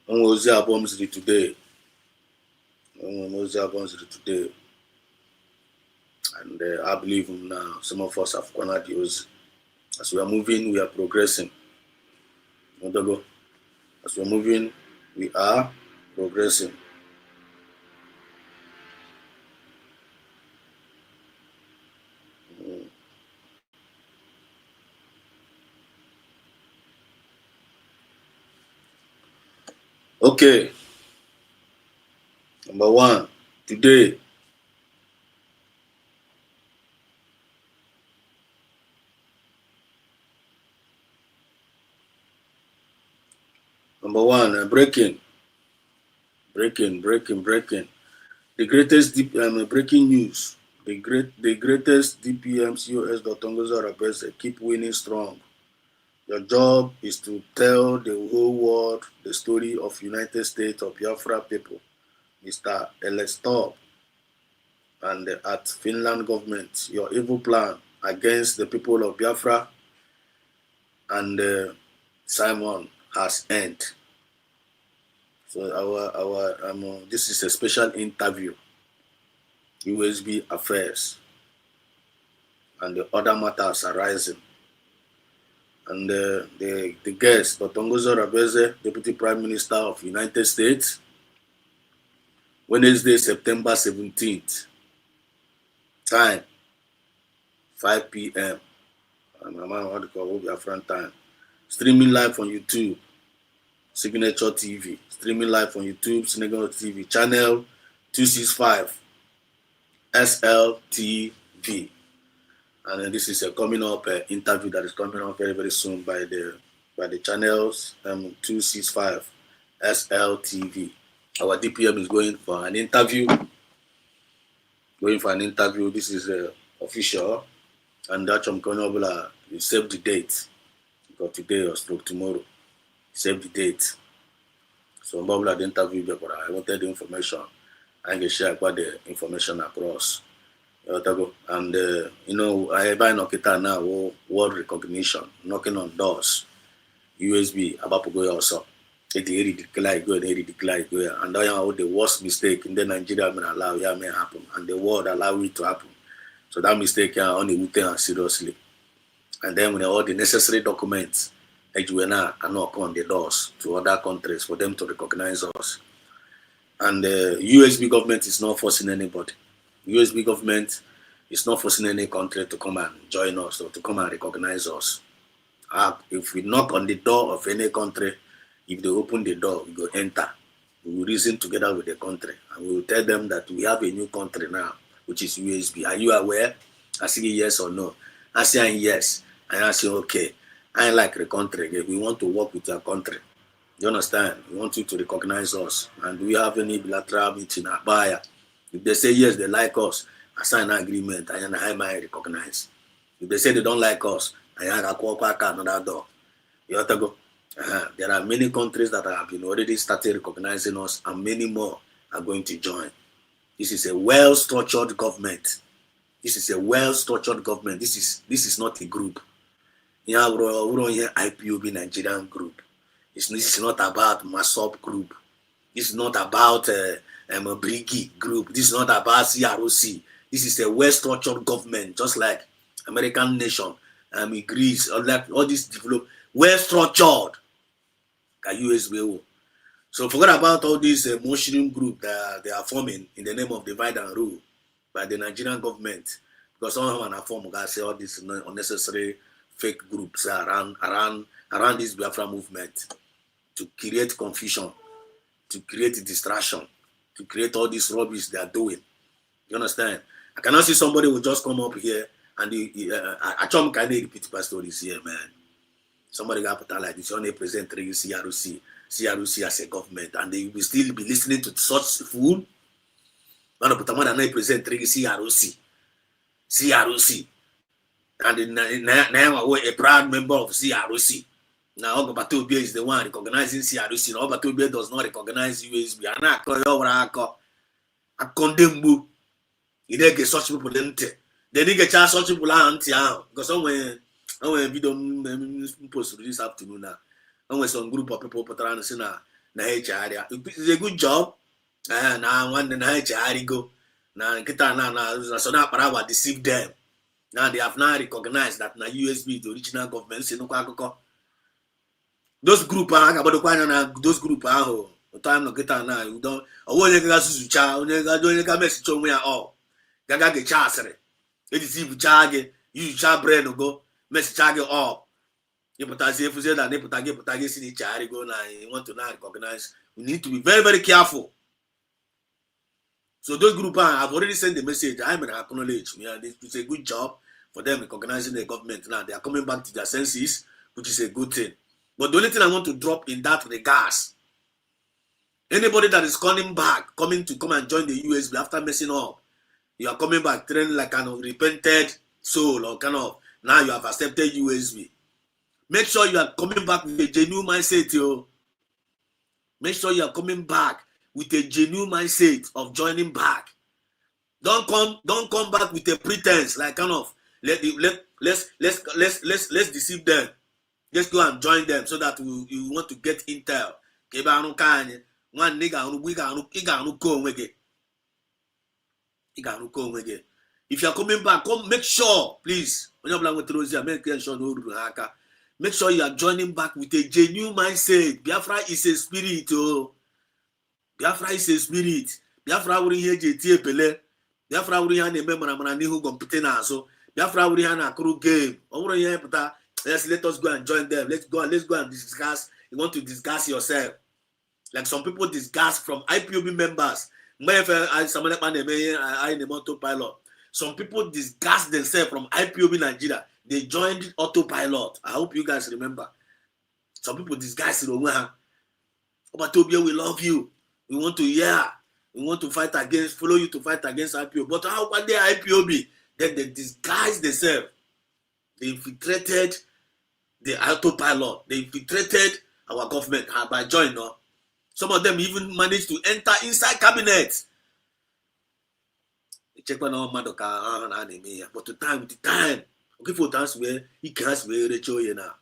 And was the albums today? And I believe now some of us have cornered those. As we are moving, we are progressing. As we are moving, we are progressing. Okay. Number one, today. Number one, breaking. The greatest breaking news. The greatest DPMs US.Tongoza Rabese keep winning strong. Your job is to tell the whole world the story of United States of Biafra people, Mr. Elestop, and at Finland government. Your evil plan against the people of Biafra and Simon has ended. So this is a special interview, USB affairs, and the other matters arising. And the guest, Tongoza Rabese, Deputy Prime Minister of United States, Wednesday, September 17th, time 5 p.m. And I'm what to call Biafran time. Streaming live on YouTube, Signature TV. Streaming live on YouTube, Signature TV, channel 265, SLTV. And this is a coming up interview that is coming up very, very soon by the channels 265, SLTV. Our DPM is going for an interview. This is official. And that's you save the date. Because today or stroke tomorrow. Save the date. So Babla the interview, I wanted the information. I can share about the information across. And I buy Nokita now, world recognition, knocking on doors. USB about to go also. And the worst mistake in the Nigeria may allow may happen, and the world allow it to happen. So that mistake only we take seriously. And then when all the necessary documents, are knock on the doors to other countries for them to recognize us. And the USB government is not forcing anybody. USB government is not forcing any country to come and join us or to come and recognize us. If we knock on the door of any country, if they open the door, we go enter. We will reason together with the country, and we will tell them that we have a new country now, which is USB. Are you aware? I say yes or no. I say yes, and I say okay. I like the country. We want to work with your country. You understand? We want you to recognize us, and do we have any bilateral meeting? Buyer. If they say yes, they like us, I sign an agreement, and I might recognize. If they say they don't like us, I walk back another door. You have to go. There are many countries that have been already started recognizing us, and many more are going to join. This is a well-structured government. This is a well-structured government. This is not a group. Yeah, we're here IPOB Nigerian group. This is not about Masop group. This is not about a Brigi group. This is not about CROC. This is a well-structured government, just like American nation, Greece, all these developed, well-structured. USB. So forget about all these Muslim group that they are forming in the name of divide and rule by the Nigerian government. Because some of them are formed, say all these unnecessary fake groups around this Biafra movement to create confusion, to create distraction, to create all this rubbish they are doing. You understand? I cannot see somebody will just come up here and I can't repeat my stories here, man. Somebody got put like this, you only present CROC as a government, and they will still be listening to such fool. Man, put a man present CROC, and now a proud member of CROC. Now, Obatobia is the one recognizing CROC. Now, Obatobia does not recognize USB. I condemn you. You don't get such people. Then you get such people because somewhere. We don't post this afternoon now. And some group of people put around the na HR. It's a good job. Now one the HR go. Now kita na so now para deceive them. Now they have now recognized that na USB the original government say no kwa. Those group those group time no kita na you don't onye ga susucha onye ga message onwe ya all. Gaga ge chasere. E deceive charge you cha brain go. Message up. You put as if you say that they put in the go now. You want to now recognize. We need to be very, very careful. So those groups have already sent the message. I'm gonna acknowledge. Yeah, it's a good job for them recognizing the government now. They are coming back to their senses, which is a good thing. But the only thing I want to drop in that regards, anybody that is coming to come and join the USB after messing up, you are coming back training like kind of repented soul or kind of. Now you have accepted USB. Make sure you are coming back with a genuine mindset, yo. Make sure you are coming back with a genuine mindset of joining back. Don't come back with a pretense, like kind of let's deceive them. Let's go and join them so that you want to get intel. One nigga we if you are coming back, come make sure, please. Make sure you are joining back with a genuine mindset. Biafra is a spirit. Oh. Biafra is a spirit. Biafra will hear JT. Biafra will hear the member who compete so. Biafra will hear a crew game. Yes, let us go and join them. Let's go and discuss. You want to discuss yourself. Like some people discuss from IPOB members. Some people disgust themselves from IPOB Nigeria. They joined autopilot. I hope you guys remember. Some people disgust it. Obatobia, we love you. We want to hear. We want to follow you to fight against IPOB. But how about the IPOB? Then they disguise themselves. They infiltrated the autopilot. They infiltrated our government by joining. Some of them even managed to enter inside cabinets. Check on all Madoka but to time with the time. Okay, for times where he can't wear now.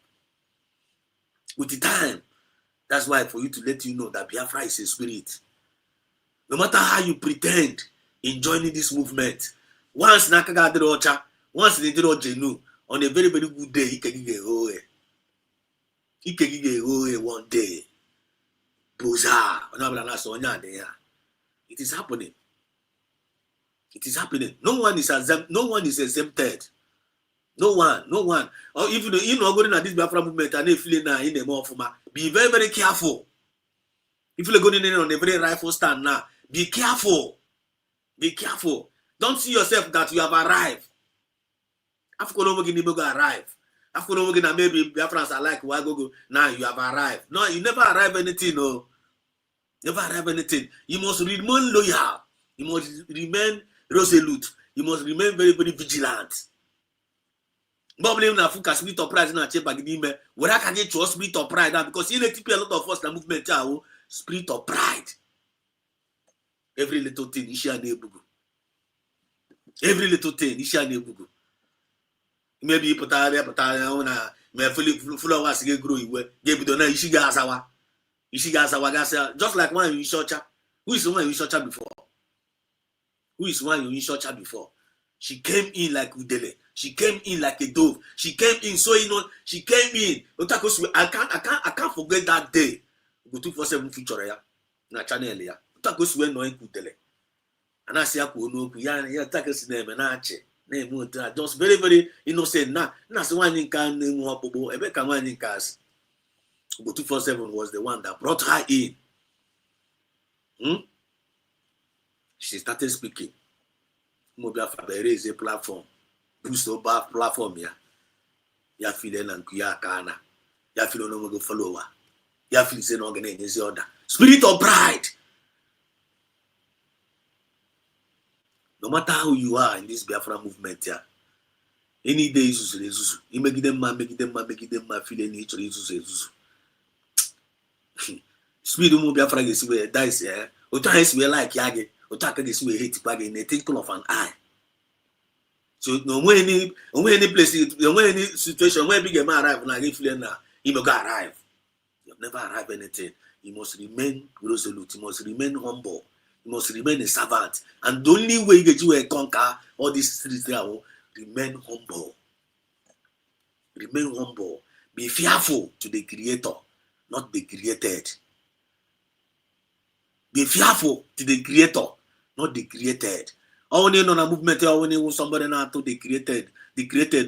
With the time. That's why for you to let you know that Biafra is a spirit. No matter how you pretend in joining this movement, once Nakaga Rocha, once they did Jenu, on a very, very good day, he can get away. He can get away one day. It is happening. It is happening. No one is exempted. No one. Or even you know going at this Biafra movement and they feeling now in the more be very, very careful. If you're going in on a very rifle stand now, be careful. Be careful. Don't see yourself that you have arrived. After arrive. After maybe Biafrans are like why go now you have arrived. No, you never arrive anything, no. Never arrive anything. You must remain loyal. You must remain resolute. You must remain very, very vigilant. Probably na fuka spirit of pride na check bagidi me. Where can get your spirit of pride now? Because in a lot of us na movement spirit of pride. Every little thing isha nebugu. Every little thing isha nebugu. Maybe potare una me full of us get grow iwe. Get do na ishiga asawa. Ishiga asawa gasa just like one in Shocha. Who is the one in Shocha before? Who is one in Shocha before? She came in like Udele. She came in like a dove. She came in so she came in. I can't forget that day. Go 247 feature ya na channel ya. Utakosi no Udele. And I say no ya takesi na na ache. Na just very very innocent na so one in can name obobo ebe kan one in cars. Go 247 was the one that brought her in. She started speaking. Biafra raise a platform. Boost over platform ya feel na nkuya kana. Ya feel no go follower. Ya feel say no organize order. Spirit of pride. No matter how you are in this Biafra movement here, any day Izuzu. You make them ma feel any each Izuzu. Spirit of Biafra is where dice here. Otahes we like yage. Otaka is we hate bag in a tinkle of an eye. So no any place, no any situation where big man arrive now, if you now, he will arrive. You have never arrived anything. You must remain resolute. You must remain humble. You must remain a servant. And the only way you get you a conquer all these streets there, remain humble. Remain humble. Be fearful to the Creator, not be created. Be fearful to the Creator, not the created. Only no movement, only somebody not to the created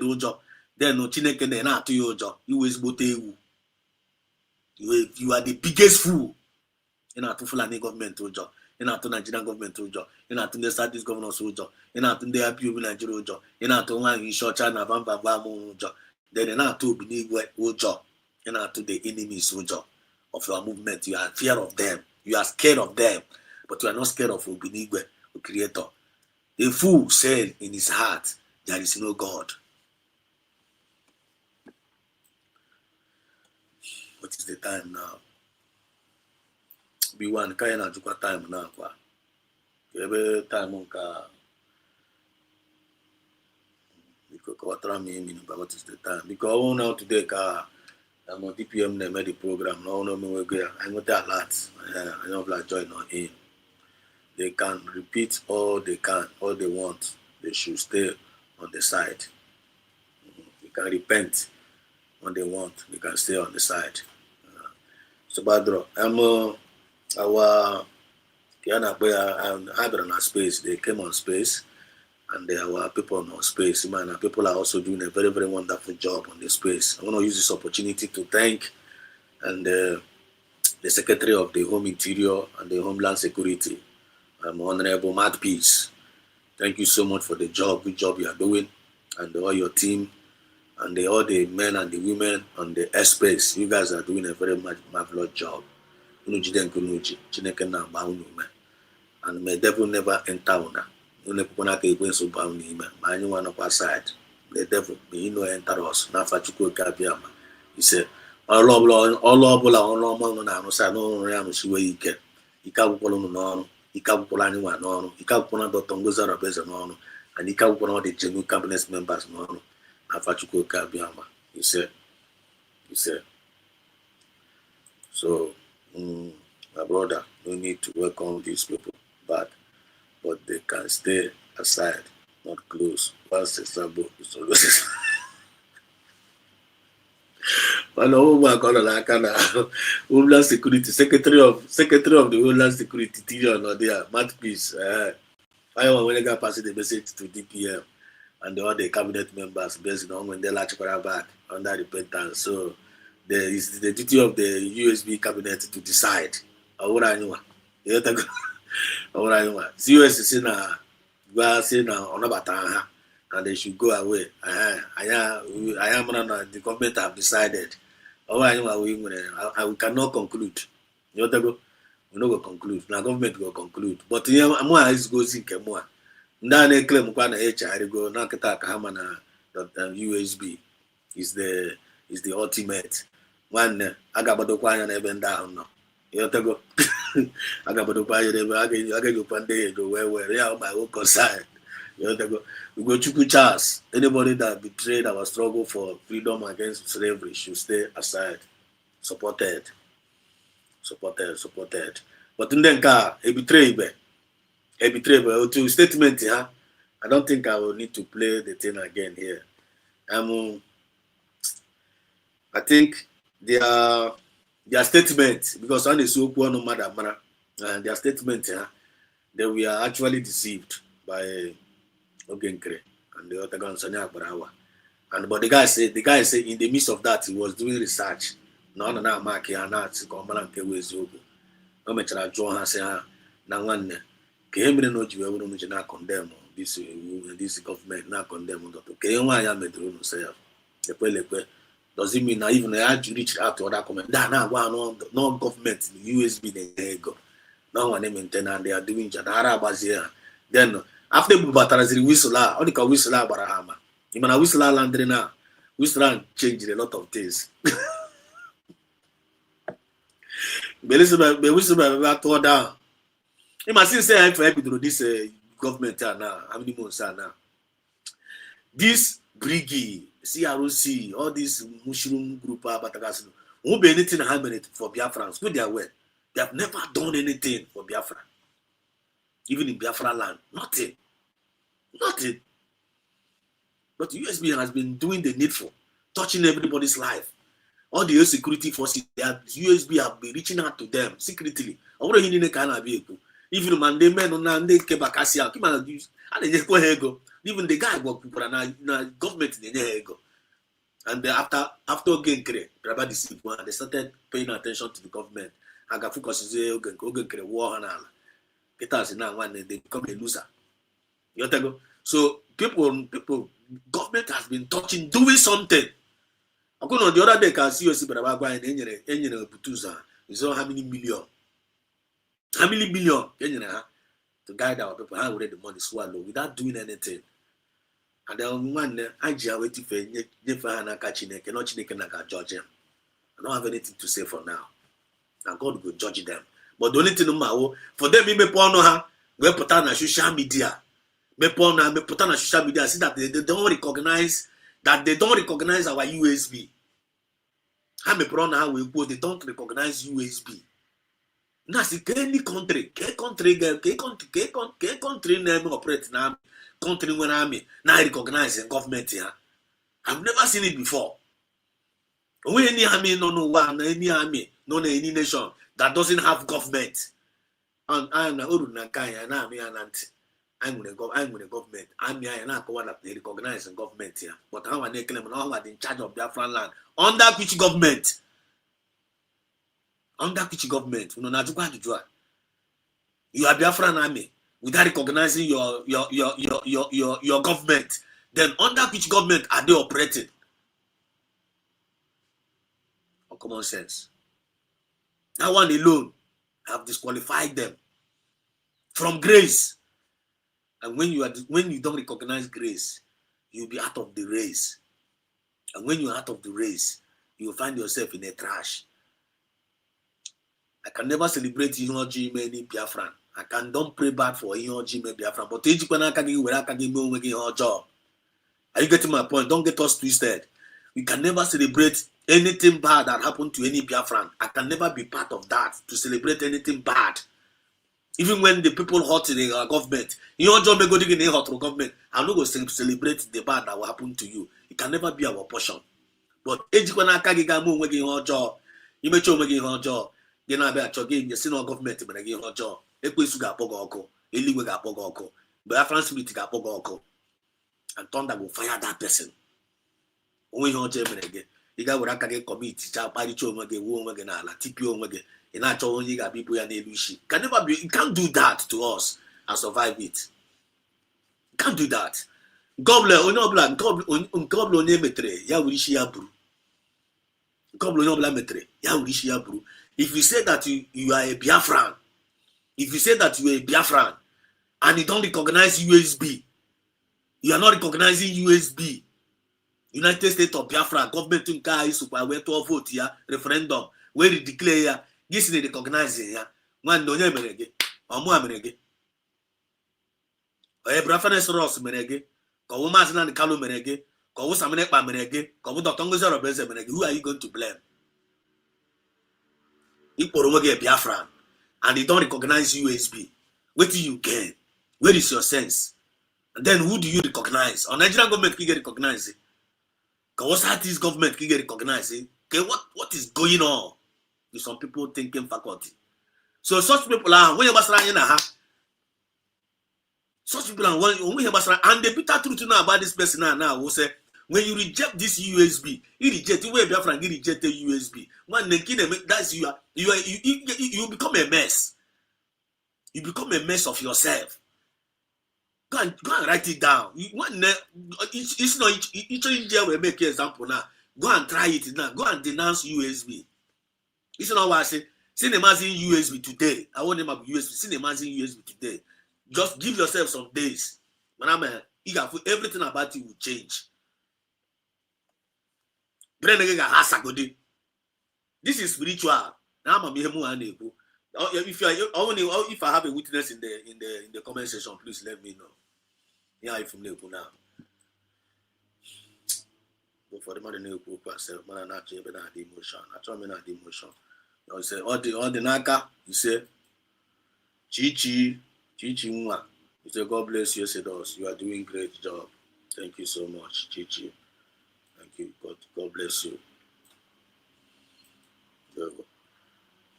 ojo. Then no chineke na to your job. You is bote you. You are the biggest fool. You know to Fulani government ojo. You know to Nigerian government ojo. You know to the Southeast governors ojo. You know to the IPOB Nigeria ojo. You know to one in short China Bamba ojo. Then you know to Benigwe ojo. You know to the enemies ojo of your movement. You are fear of them. You are scared of them, but you are not scared of Obinigwe, the Creator. The fool said in his heart, there is no God. What is the time now? Be one kind of time now. Every time on car. What is the time? Because now today car. I'm on DPM. They made the program. No, I'm not that lot. I don't like join on in. They can repeat all they want. They should stay on the side. They can repent when they want. They can stay on the side. So Badro, I'm our hybrid on space. They came on space, and there were people on space. Man, people are also doing a very very wonderful job on the space. I want to use this opportunity to thank the Secretary of the Home Interior and the Homeland Security. Honorable Matt Peace. Thank you so much for the good job you are doing, and all your team, and all the men and the women on the airspace. You guys are doing a very marvelous job. And may devil never enter on. The devil may no enter us. He said, Ikabupula anyone no, Ikabupuna Dr. Ngozara Beza no, and Ikabupuna the genuine cabinet members no, Afachuko Kabiama. He said. So, my brother, no need to welcome these people back, but they can stay aside, not close. Once it's trouble, it's always. Homeland Security, Secretary of the Homeland Security, there, Matt Peace. I want to pass the message to DPM and all the cabinet members based on when they latch back under repentance. So there is the duty of the USB cabinet to decide. What I know. US is in a on a and they should go away. I am the government have decided. I cannot conclude. You know, we no go conclude. Now government will conclude. But more is goes in Kemua. Now they claim Kwana HR go na kita kahama USB is the ultimate. One agabadokwa anya n'ebe ndị ahụ nọ. Ịghọtago? Agabadokwa anya n'ebe a ga-ejikwa ndị ego were ya my own concern. Ịghọtago? Ugochukwu Charles, anybody that betrayed our struggle for freedom against slavery should stay aside. Supported. But ndị nke a betray to statement ha. I don't think I will need to play the thing again here. I think their statement, because on the so no matter and their statement that we are actually deceived by Ogenkere and the other guns on Barawa. And but the guy said in the midst of that he was doing research. No mark here not come and ways over. No matter John has na one came in no you not condemn this government not condemn okay why I am myself. Does it mean that even I had to reach out to other comment? No government USB they go. No one maintain and they are doing Jadara. Then after Bubatara whistle, all the whistle Barahama. Even a whistle landrina, whistle changed a lot of things. But whistle tore down. You must say I'm for happy to this government now. How many months are now? This Briggy, CROC, all these mushroom group, Batagas, won't be anything happening for Biafrans. Good, they are well. They have never done anything for Biafra. Even in Biafra land, nothing. But the USB has been doing the needful, touching everybody's life. All the security forces, USB have been reaching out to them secretly. Even man, they men on they came back as even the guy work people na government in the and after again Rabba deceived one, they started paying attention to the government. I got focus Ogen war and all. Get us now when they become a loser. You know, so people, government has been touching, doing something. I go on the other day, can see you see Brabagua and Engineer Butuza. You saw how many million to guide our people, how would the money swallow without doing anything. And then one I waiting for Jeffana Kachineke, not Chineke judge them. I don't have anything to say for now. And God will judge them. But the only thing for them, me porno ha, we put on a social media. Me put on a social media, see that they don't recognize our USB. How me porno how we go, they don't recognize USB. Now see any country name operate now. Country when army now recognizing government here. I've never seen it before. When any army any nation that doesn't have government. And I'm a Urunakaya and I'm with the government. I'm not one that they recognize in government here. But how are they claiming how are in charge of Biafran land? Under which government? You are Biafran army. Without recognizing your government, then under which government are they operating? Or common sense. That one alone have disqualified them from grace. And when you don't recognize grace, you'll be out of the race. And when you're out of the race, you'll find yourself in a trash. I can never celebrate many Biafran. Don't pray bad for Biafran. But are you getting my point? Don't get us twisted. We can never celebrate anything bad that happened to any Biafran. I can never be part of that to celebrate anything bad. Even when the people hurt the government, government, I'm not going to celebrate the bad that will happen to you. It can never be our portion. But government ekwesu ga-akpọ gị ọkụ, eluigwe ga-akpọ gị ọkụ, Biafran spirit ga-akpọ gị ọkụ, and thunder will fire that person. Onwe ihe ọjọọ mere gị, ị ga-were aka gị commit ja kparịcha onwe gị, wuo onwe gị n'ala, tipịa onwe gị, ị na-achọ onye ị ga-abịa ibu ya n'elu isi. Can never be, you can't do that to us and survive it. You can't do that. Nke ọbụla onye metere ya were isi ya buru. Nke ọbụla onye ọbụla metere ya were isi ya buru. If you say that you are a Biafran, if you say that you are a Biafran and you don't recognize USB, you are not recognizing USB, United States of Biafra, government in Kai super where to vote ya, referendum, where they declare ya, this is recognize ya. One no merege, or more merege. Or Brafanes Ross merege, Ko Mazan and Kalu merege, Ko Samanepa merege, Ko Dr. Tongoza Robeza merege. Who are you going to blame? Iporomoge Biafra, and they don't recognize USB. What do you gain? Where is your sense? And then who do you recognize? Or Nigerian government can get recognized. Because what this government can get recognized. Okay, what is going on with some people thinking faculty? So such people are when you're such people are when you're and the bitter truth now about this person now will say when you reject this USB, you reject where Biafra you reject the USB. One that's you become a mess. You become a mess of yourself. Go and write it down. It's not each India will make an example now. Go and try it now. Go and denounce USB. It's not what I say. Cinemas in USB today. I want them up USB. Cinemas in USB today. Just give yourself some days. When I'm everything about you will change. This is spiritual. Now I'm if I have a witness in the comment section, please let me know. Yeah, if I'm now. But for the man in the man not the emotion. I try me not the emotion. You say all the naka. You say Chichi Mwa. You say God bless you. Say those you are doing great job. Thank you so much, Chichi. Thank you. God bless you.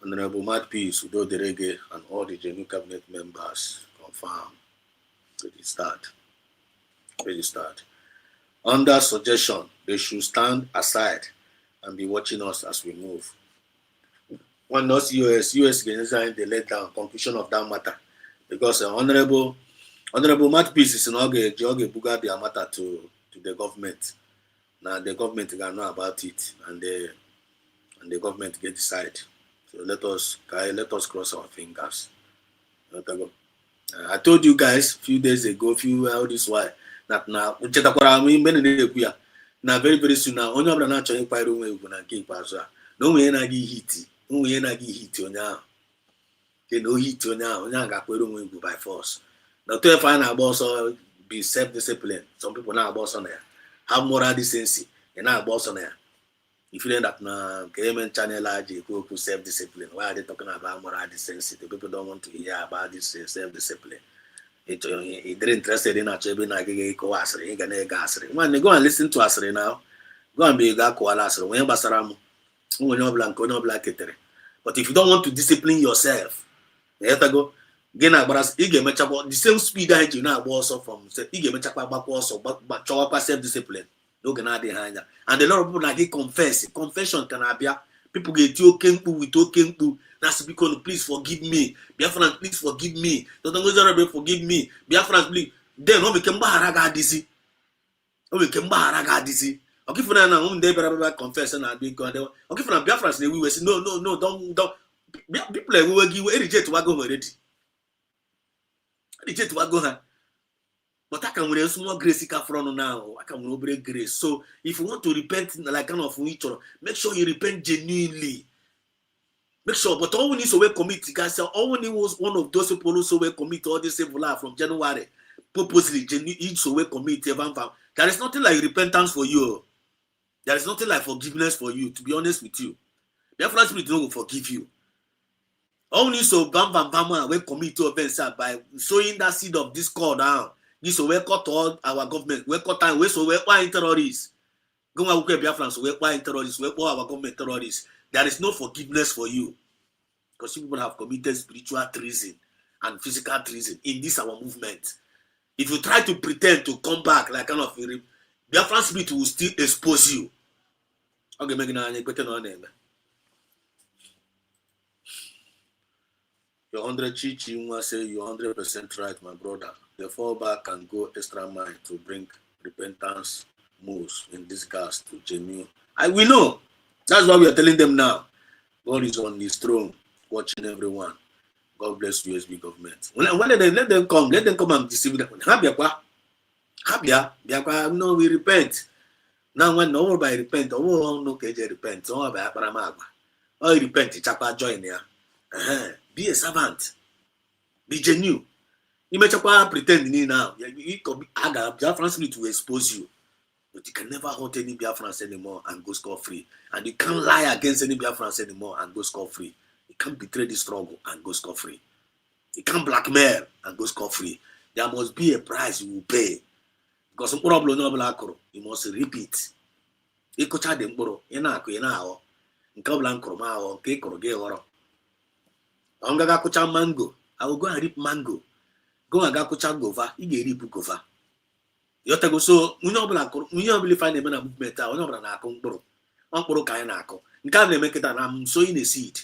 Honorable Matt Peace, Udo Derege, and all the genuine cabinet members confirm. Ready start. Under suggestion, they should stand aside and be watching us as we move. One knows US can sign the letter conclusion of that matter because Honorable Matt Peace is not a Buga their matter to the government. Now the government can know about it and the government can decide. So let us cross our fingers. I told you guys a few days ago, this why that now now very soon now only na achọ ịkwara onwe ugwu na nke ikpeazụ a na onwe na-aga hit onye onye ahụ ke na ohit onye ahụ ga-akwere onwe ugwu by force na to if I na-agba ọsọ be self discipline. Some people na-agba ọsọ na ya have moral decency na-agba ọsọ na ya. If you know that now, Cayman channel go self-discipline. Why are they talking about moral decency? The people don't want to hear about this self-discipline. They're interested in achieving a go asri. When they go and listen to asri now, go and be a gako asri. When basaram, no blanco, no black. But if you don't want to discipline yourself, you have to go. The same speed that you now also from but self-discipline. And a lot of people like confess. Confession can appear. People get you with okempu. That's because please forgive me. Biafran, please forgive me. Don't forgive me. Biafran, please. Then we can dizzy. We can dizzy. Okay, for now, they confess and I'll be God. Okay, for now, Biafran, we will say no, don't. People will give you reject what go already. Reject what go. But I can with a small grace from now. I can with grace. So if you want to repent like kind of each other, make sure you repent genuinely. Make sure, but all we need to commit, guys. All we need was one of those people who commit all this evil life from January. Purposely, genuinely, so commit. There is nothing like repentance for you. There is nothing like forgiveness for you. To be honest with you, the Holy Spirit will forgive you. Only so bam we commit to offense by sowing that seed of discord down. This will cut all our government. We cut time. We so we why terrorists. Go and look at Biafran. So we why terrorists. We why our government terrorists. There is no forgiveness for you because people have committed spiritual treason and physical treason in this our movement. If you try to pretend to come back like kind of Biafran spirit will still expose you. Okay, make now better no name. Your 100 Chichi say you're 100% right, my brother. The fallback can go extra mile to bring repentance moves in disguise to genuine. We know. That's why we are telling them now. God is on his throne, watching everyone. God bless USB government. When they let them come and deceive them. No, we repent. Now when no by repent, no KJ repent, all by Paramagua. Or repent, chapa join here. Be a servant. Be genuine. You may pretend now. You could be Biafran spirit to expose you. But you can never hurt any Biafrans anymore and go score free. And you can't lie against any Biafrans anymore and go score free. You can't betray the struggle and go score free. You can't blackmail and go score free. There must be a price you will pay. Because some problem you must repeat. You could charge them, you know, nke ọbụla nkụrụ m ahụ nke ịkụrụ gị ghọrọ ọ gaga kụcha mango I will go and rip mango go aga kụcha gova ị ga-eripụ gova yọtago so onye ọbụla ife anyị na-eme na movement a onye ọbụla na-akụ mkpụrụ ka anyị na-akụ nke a na-eme kịta na m sowing a seed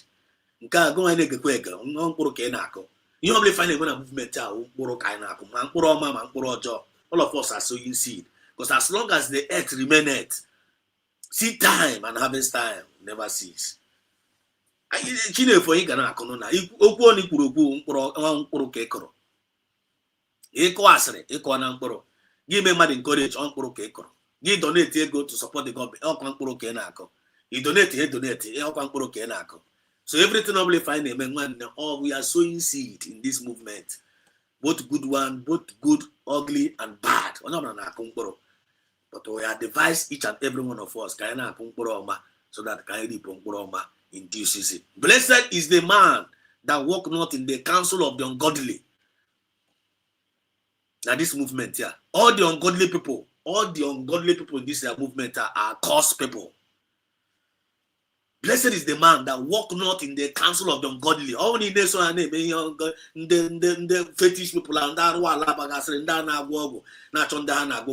nke a go anyị na-egekwa ege mkpụrụ ka ị na-akụ ihe ọbụla ife anyị na-eme na movement a mkpụrụ ka anyị na-akụ ma mkpụrụ ọma ma mkpụrụ ọjọọ all of us are sowing seed because as long as the earth remaineth seed time and harvest time never cease. Chinefo ị ga na-akụ na okwu oni kwuru okwu mkpụrụ ka ịkụrụ ịkụ asịrị ịkụ na mkpụrụ gị mee mmadụ encourage mkpụrụ ka ịkụrụ gị donate ego to support the government ọkwa mkpụrụ ka ị na-akụ ị donate ọkwa mkpụrụ ka ị na-akụ so everything ọbụla ife anyị na-eme nwanne all we are sowing seed in this movement both good one both good ugly and bad onye ọbụla na-akụ mkpụrụ but we are devised each and every one of us ka anyị na-akụ mkpụrụ ọma so that can reap mkpụrụ ọma in due season. Blessed is the man that walk not in the counsel of the ungodly. Now this movement here, all the ungodly people in this movement are cursed people. Blessed is the man that walk not in the counsel of the ungodly. All in this one, the fetish people and that and that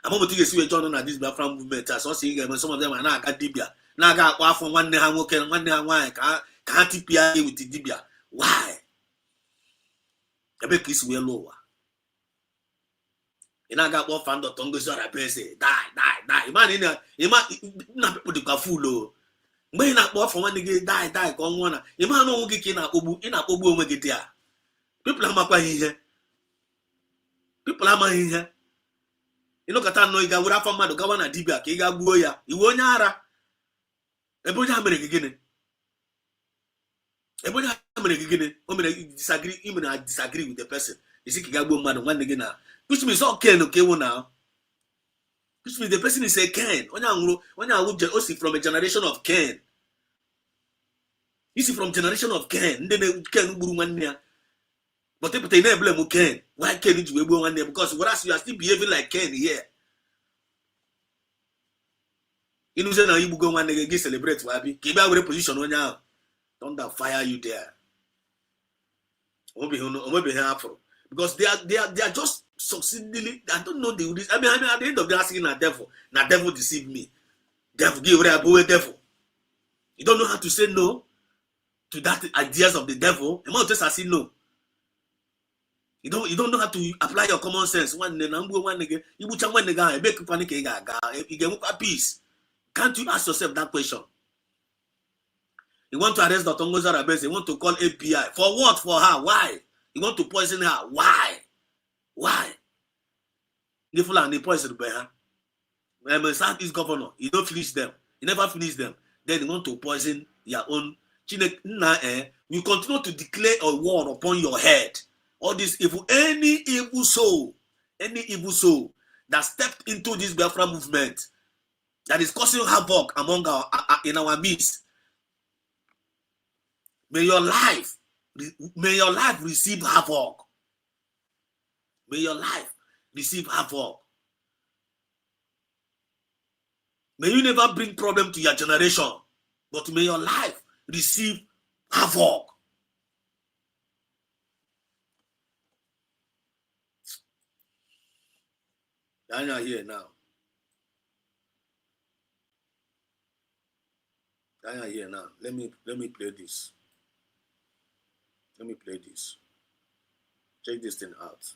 I'm going to see a journal at this Biafra movement. As also, some of them are not Dibia. Now, got one from 1 day, I'm working 1 day, why can't TPI with the Dibia? Why? I bet this way lower. And I got one found the Tongo Zara Pese. Die. Man, not people to Kafulo. May not walk from 1 day, die, go on one. You man no get in a Obu make it. People are my here. People are my here. You know, Katan no, you got what I'm go on a dibia, Kiga Buya, you won't ara. Everybody American. Everybody American. Disagree, even I disagree with the person. You see, Kigabu man, one again now. Which means all Ken, okay, one now. Which means the person is a Ken. When I would also from a generation of Ken. You see, from generation of Ken, then they can do one year. But they never blame Ken. Why can't you be one day? Because whereas you are still behaving like Ken here. You know, now you go one day get celebrate Wabi. Keep out with a position on now. Don't fire you there. Won't be helpful. Because they are just succeedingly. I don't know this. I mean, at the end of the asking a devil. Now devil deceive me. Devil give a devil. You don't know how to say no to that ideas of the devil. The more just say no. You don't know how to apply your common sense. One again, you put one again, make panic, you get peace. Can't you ask yourself that question? You want to arrest Dr. Ngozi Arabese, you want to call API. For what? For her? Why? You want to poison her? Why? The Fulani poison by her. I'm a Southeast governor. You don't finish them. You never finish them. Then you want to poison your own. You continue to declare a war upon your head. All this evil, any evil soul that stepped into this Biafra movement that is causing havoc among in our midst. May your life receive havoc. May your life receive havoc. May you never bring problem to your generation, but may your life receive havoc. I'm not here now. Let me play this. Check this thing out.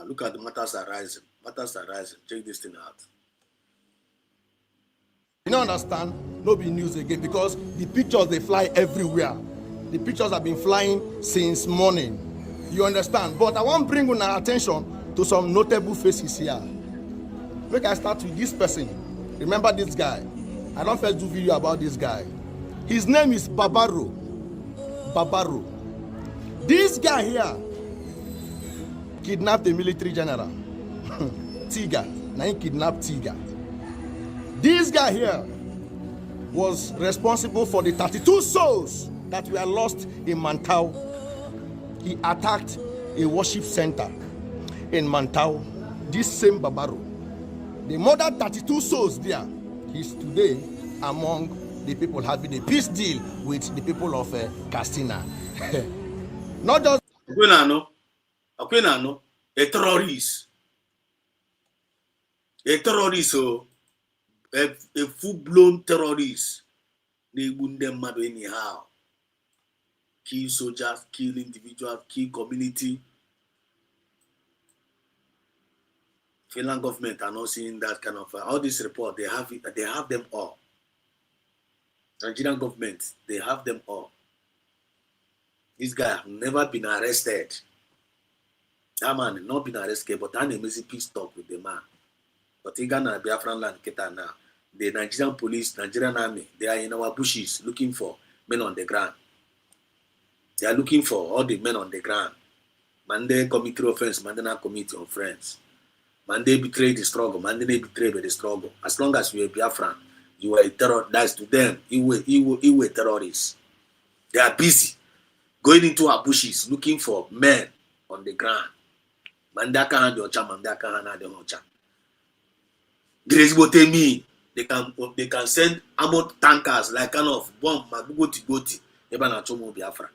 Look at the matters are rising. Check this thing out. You don't understand? No be news again because the pictures they fly everywhere. The pictures have been flying since morning. You understand? But I want to bring your attention to some notable faces here. Make I start with this person. Remember this guy? I don't first do video about this guy. His name is Babaro. Babaro. This guy here kidnapped a military general. Tiga. Now he kidnapped Tiga. This guy here was responsible for the 32 souls that were lost in Mantau. He attacked a worship center in Mantau. This same Babaro. The murdered 32 souls there. He's today among the people having a peace deal with the people of Castina. Not just a terrorist. A terrorist, a full-blown terrorist. They wound them mad anyhow. Kill soldiers, kill individuals, kill community. Finland government are not seeing that kind of all these reports. They have it. They have them all. Nigerian government, they have them all. This guy have never been arrested. That man has not been arrested, but I'm amazing peace talk with the man. But in Ghana, Biafra land, now, the Nigerian police, Nigerian army, they are in our bushes looking for men on the ground. They are looking for all the men on the ground. Man, they commit offense, man, they not commit offense. Man, they betray the struggle, man, they betray the struggle. As long as you are Biafran, you are a terror. That's to them. You were terrorists. They are busy going into our bushes looking for men on the ground. Man, they can't do a man, they can't do a cham. Grace me. They can send armored tankers like kind of bomb, Magugoti, Ebana Chomo Biafra.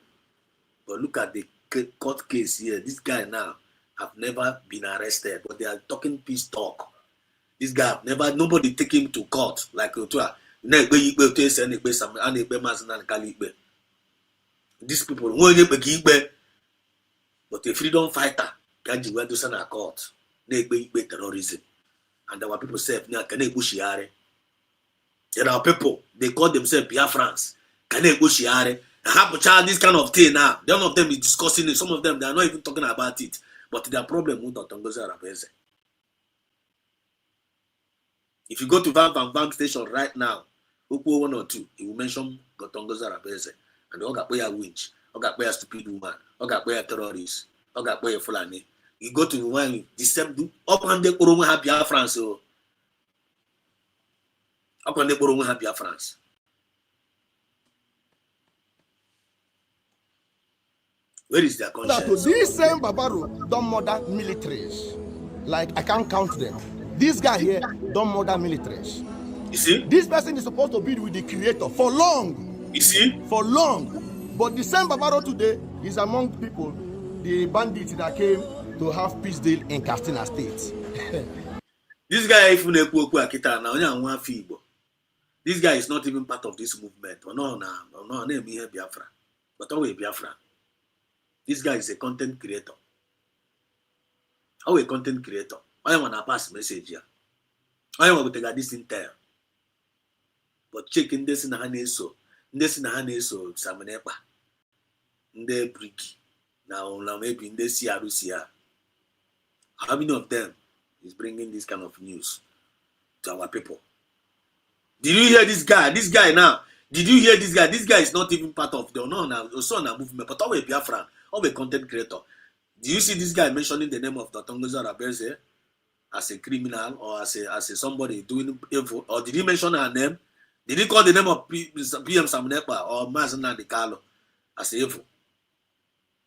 But look at the court case here. This guy now have never been arrested, but they are talking peace talk. This guy nobody take him to court like these people, but a freedom fighter, can't went to send a court, terrorism. And our people say, there are people, they call themselves Biafrans, I have a child, this kind of thing now. None of them is discussing it, some of them they are not even talking about it, but their problem with Tongoza Rabeze. If you go to Van station right now, Upo 1 or 2, he will mention Gotongoza Rabeze. And they all got a winch, all got a stupid woman, all got a terrorist, all got a Fulani. You go to one, the same, up on the Oromo Happy France. Up on the Oromo Happy France. Where is their conscience? This same Babaro don't murder militaries. Like, I can't count them. This guy here don't murder militaries. You see? This person is supposed to be with the creator for long. You see? For long. But the same Babaro today is among people, the bandits that came to have peace deal in Castina State. This guy, this guy is not even part of this movement. No, Biafra. But always Biafra. This guy is a content creator. How a content creator? I want to pass message here. I want to take this intel. But checking this in the Haneso, Samanepa, the brick. Now maybe in the Rusia. How many of them is bringing this kind of news to our people? Did you hear this guy? This guy now. Did you hear this guy? This guy is not even part of the movement, but always Biafra, always content creator. Do you see this guy mentioning the name of Tongoza Rabeze as a criminal or as a somebody doing evil? Or did he mention her name? Did he call the name of PM Samunepa or Mazana De Carlo as evil?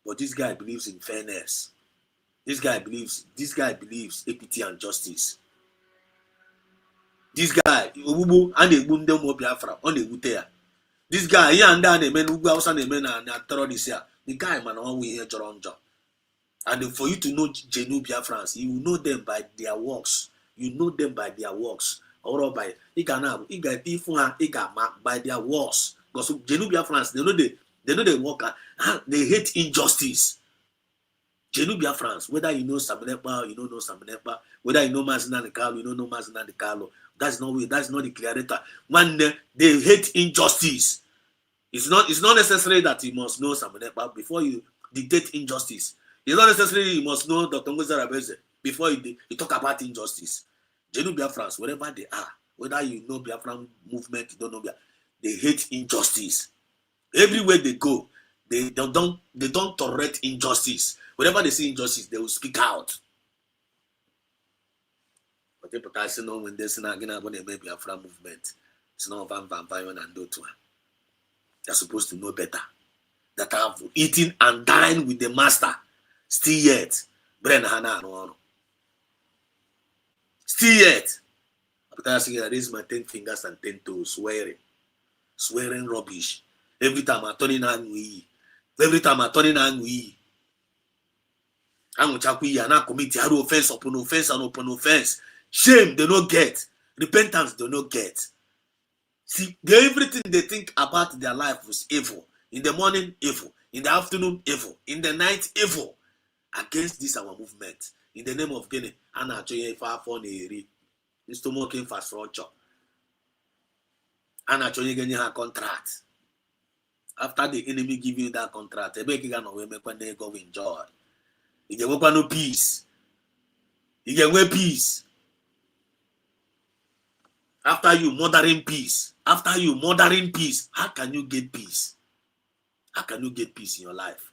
But this guy believes in fairness. This guy believes equity and justice. This guy, Biafra, on the Gutea. This guy, and the men who goes and the men and terrorists here. The guy, man, all we hear John. And for you to know Genu Biafrans, you know them by their works. You know them by their works. Or by by their works. Because Genu Biafrans, they know they work. They hate injustice. Genu Biafrans, whether you know Samunepa, you don't know Samunepa, whether you know Mazina De Carlo, you don't know Mazina De Carlo. That's not the creator. Man, they hate injustice. It's not necessary that you must know Samunepa before you dictate injustice. It's not necessary you must know Dr. Ngoza Rabeze before you talk about injustice. Genu Biafrans, wherever they are, whether you know Biafran movement, you don't know they hate injustice. Everywhere they go, they don't tolerate injustice. Whenever they see injustice, they will speak out. But people can say no when they say again about the Biafran movement. It's not vampire and do to her. They're supposed to know better. That have eaten and dined with the master. Still yet. Bren Hana no. Still yet. After I say I raise my 10 fingers and 10 toes, swearing rubbish. Every time I turn in angry. I'm not committing offense upon offense and upon offense. Shame they don't get. Repentance they don't get. See, everything they think about their life was evil. In the morning, evil. In the afternoon, evil. In the night, evil. Against this our movement. In the name of Guinea, Anna Choye far for Neri. Stomach infrastructure. Anna Choye getting her contract. After the enemy give you that contract, they make no way make they go enjoy. You get no peace. You get no peace. After you murdering peace, how can you get peace? How can you get peace in your life?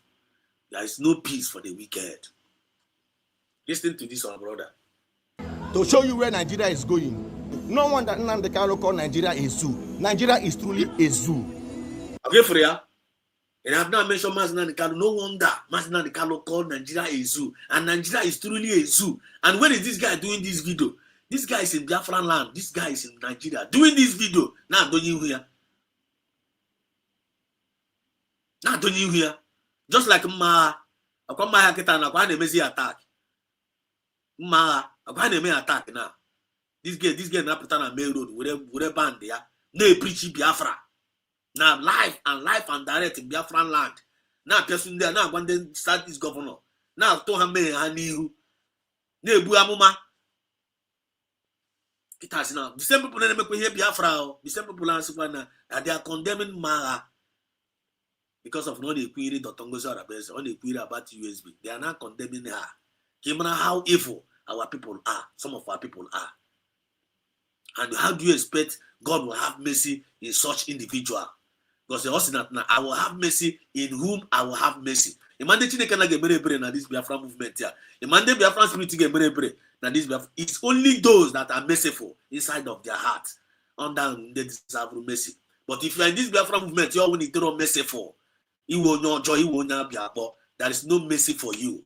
There is no peace for the wicked. Listen to this, our brother. To show you where Nigeria is going. No one that Nnamdi Kanu call Nigeria a zoo. Nigeria is truly a zoo. Okay, for ya. And I have not mentioned Nnamdi Kanu. No wonder Nnamdi Kanu called Nigeria a zoo. And Nigeria is truly a zoo. And when is this guy doing this video? This guy is in Biafra land. This guy is in Nigeria doing this video. Now, don't you hear? Just like Ma, I come my hacketa now. Why they may attack? Ma, why they may attack now? This guy now put on a main road. Whatever band there. No preach Biafra. Now live and direct in Biafra land. Now person there. Now when they start this governor. Now to him me hanihu. Ne bu amuma. It has now. The same people that make we hear Biafra. The same people that they are condemning Mara because of no the query Dotongozo Arabes, on the query about USB. They are not condemning her. Given how evil our people are, some of our people are. And how do you expect God will have mercy in such individual? Because they also that I will have mercy in whom I will have mercy. Imagine Chineke na get mere na this Biafra movement here. Imagine Biafra spirit get mere na this Biafra. It's only those that are merciful inside of their heart. Under they deserve mercy. But if you are in this Biafra movement, you are only merciful. You will not joy, you will not be about. There is no mercy for you.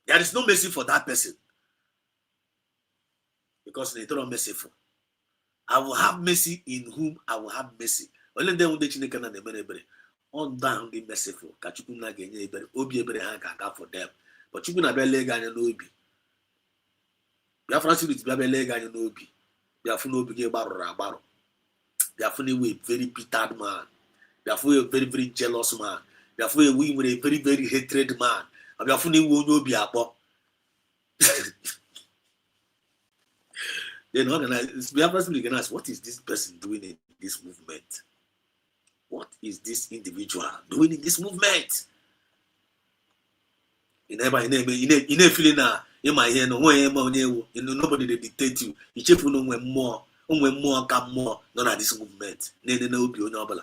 There is no mercy for that person. Because they are merciful. I will have mercy in whom I will have mercy. Only then when they Chineke na the mere on down the merciful. Kachuku na genye ebere obi ebere ha ka for them. But you na be leg anya no obi. Biafra spirit be leg anya no obi. Biafra no obi ge gbaro. Biafra a very bitter man. Biafra a very very jealous man. Biafra a very very hatred man. Biafra no obi akpo. Then organize Biafra spirit can ask, what is this person doing in this movement? What is this individual doing in this movement? You never feeling in my hand, nobody they dictate you. You check for no more, come more, none of this movement. No be on.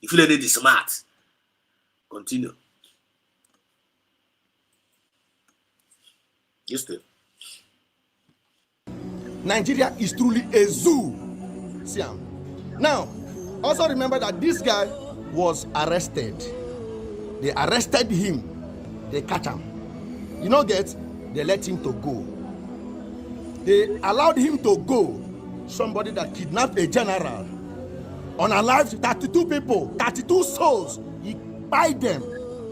If you let smart, continue. Yes, sir. Nigeria is truly a zoo. See, now, also remember that this guy was arrested. They arrested him. They catch him. You know, they let him to go. They allowed him to go. Somebody that kidnapped a general, unalived 32 people, 32 souls. He buy them.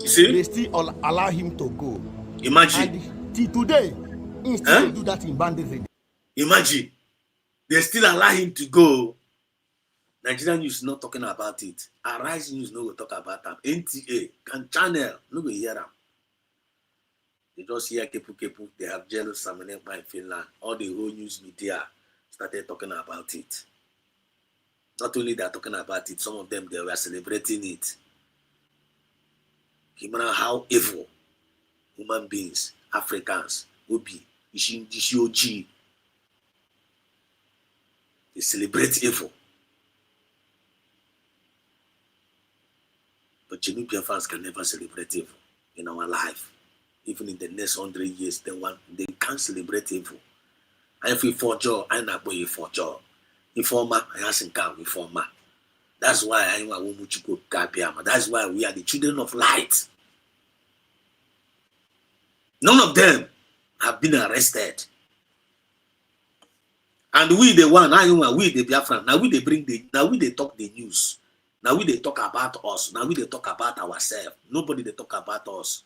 You see? They still allow him to go. Imagine. And till today, he still do that in banditry. Imagine. They still allow him to go. Nigerian news is not talking about it. Arise news no will talk about them. NTA can channel no will hear them. They just hear kepu. They have jealous Samanekpa in Finland. All the whole news media started talking about it. Not only they are talking about it, some of them they were celebrating it. Remember how evil human beings, Africans, Obi, Ishioji, they celebrate evil. But Genuine Biafrans can never celebrate evil in our life. Even in the next 100 years, they can't celebrate evil. And if we forjure, I not boy forjure. Informer, I ask him informer. That's why I want to go Gabiama. That's why we are the children of light. None of them have been arrested. And we the one, we the Biafran. Now we they talk the news. Now we they talk about us. Now we they talk about ourselves. Nobody they talk about us.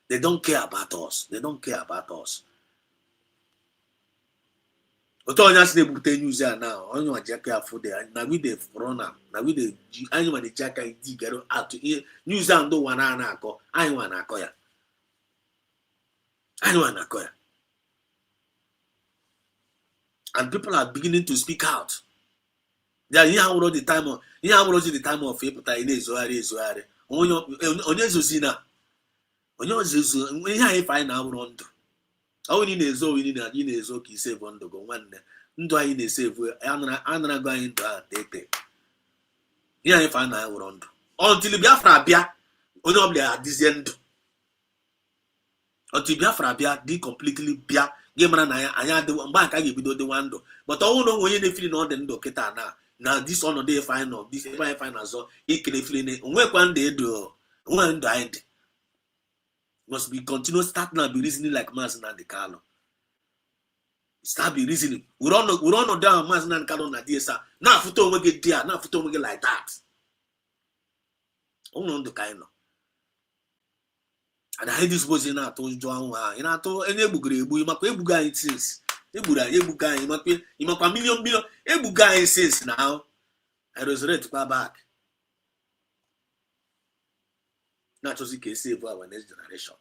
They don't care about us. They don't care about us. Otonya say they news now. Onyo ajaka for there. Now we the runner. Now we the anyone the jaka di get out to hear news and do one na ako. Anyone na akoya. Anyone na akoya. And people are beginning to speak out. Yeah, you have already the time of people that in Zoare. Onye zozina. Onye zozo. When you find out rondo. All we need is all we need is okay save on the go one. Ndo I need save another going into take. Yeah, if I know rondo. Until Biafra bia, only at this end. Until Biafra bia, de completely bia. Game na anya the back I give you the window. But all know when you feel on the ndo kita na. Now this one day final, this final so he can feel it. One day do one died. Must be continuous start now be reasoning like Mazen and the Carlo. Start be reasoning. We don't know down Mazen and Carlo na dear sir. Now photo we get there, now photo we get like that. On the kind of. And I had this was in our told John, in our told any bugre, you might be buga it since. Ebuga, you might be a million billion. Ebuga since now. I was ready to go back. Not just in case save our next generation.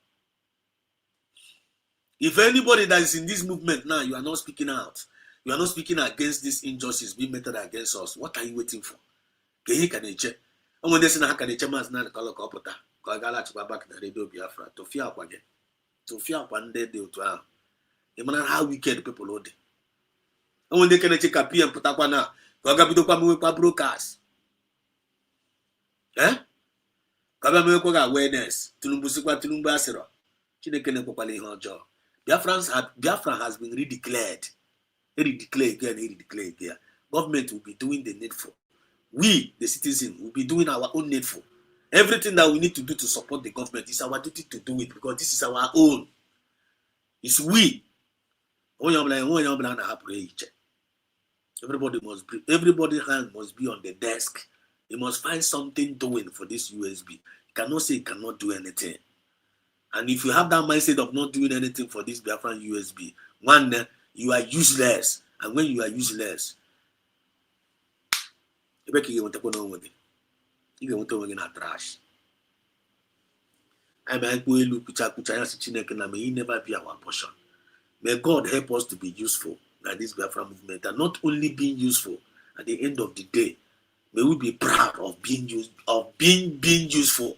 If anybody that is in this movement now, you are not speaking out. You are not speaking against this injustice being meted against us. What are you waiting for? Can you check? And when they say, how can you check? Man, not call a copota. Call Gala to go back to the radio Biafra to fear up again. To fear up one day to have. No matter how wicked people are. And when they can check a PM, put up one now. Go to Pamu broadcast. Eh? Kabame ko awareness. Tulumbusikwa tulumbasiro. Chinekene popale honjo. Biafra has been redeclared. Redeclared again. Government will be doing the needful. We, the citizens, will be doing our own needful. Everything that we need to do to support the government is our duty to do it because this is our own. It's we. Everybody's hand must be on the desk. You must find something doing for this USB. You cannot say you cannot do anything. And if you have that mindset of not doing anything for this Biafran USB, one, you are useless. And when you are useless, you want to go with it. You want to go trash. I may never be our portion. May God help us to be useful like this Biafran movement, and not only being useful at the end of the day. May we be proud of being useful.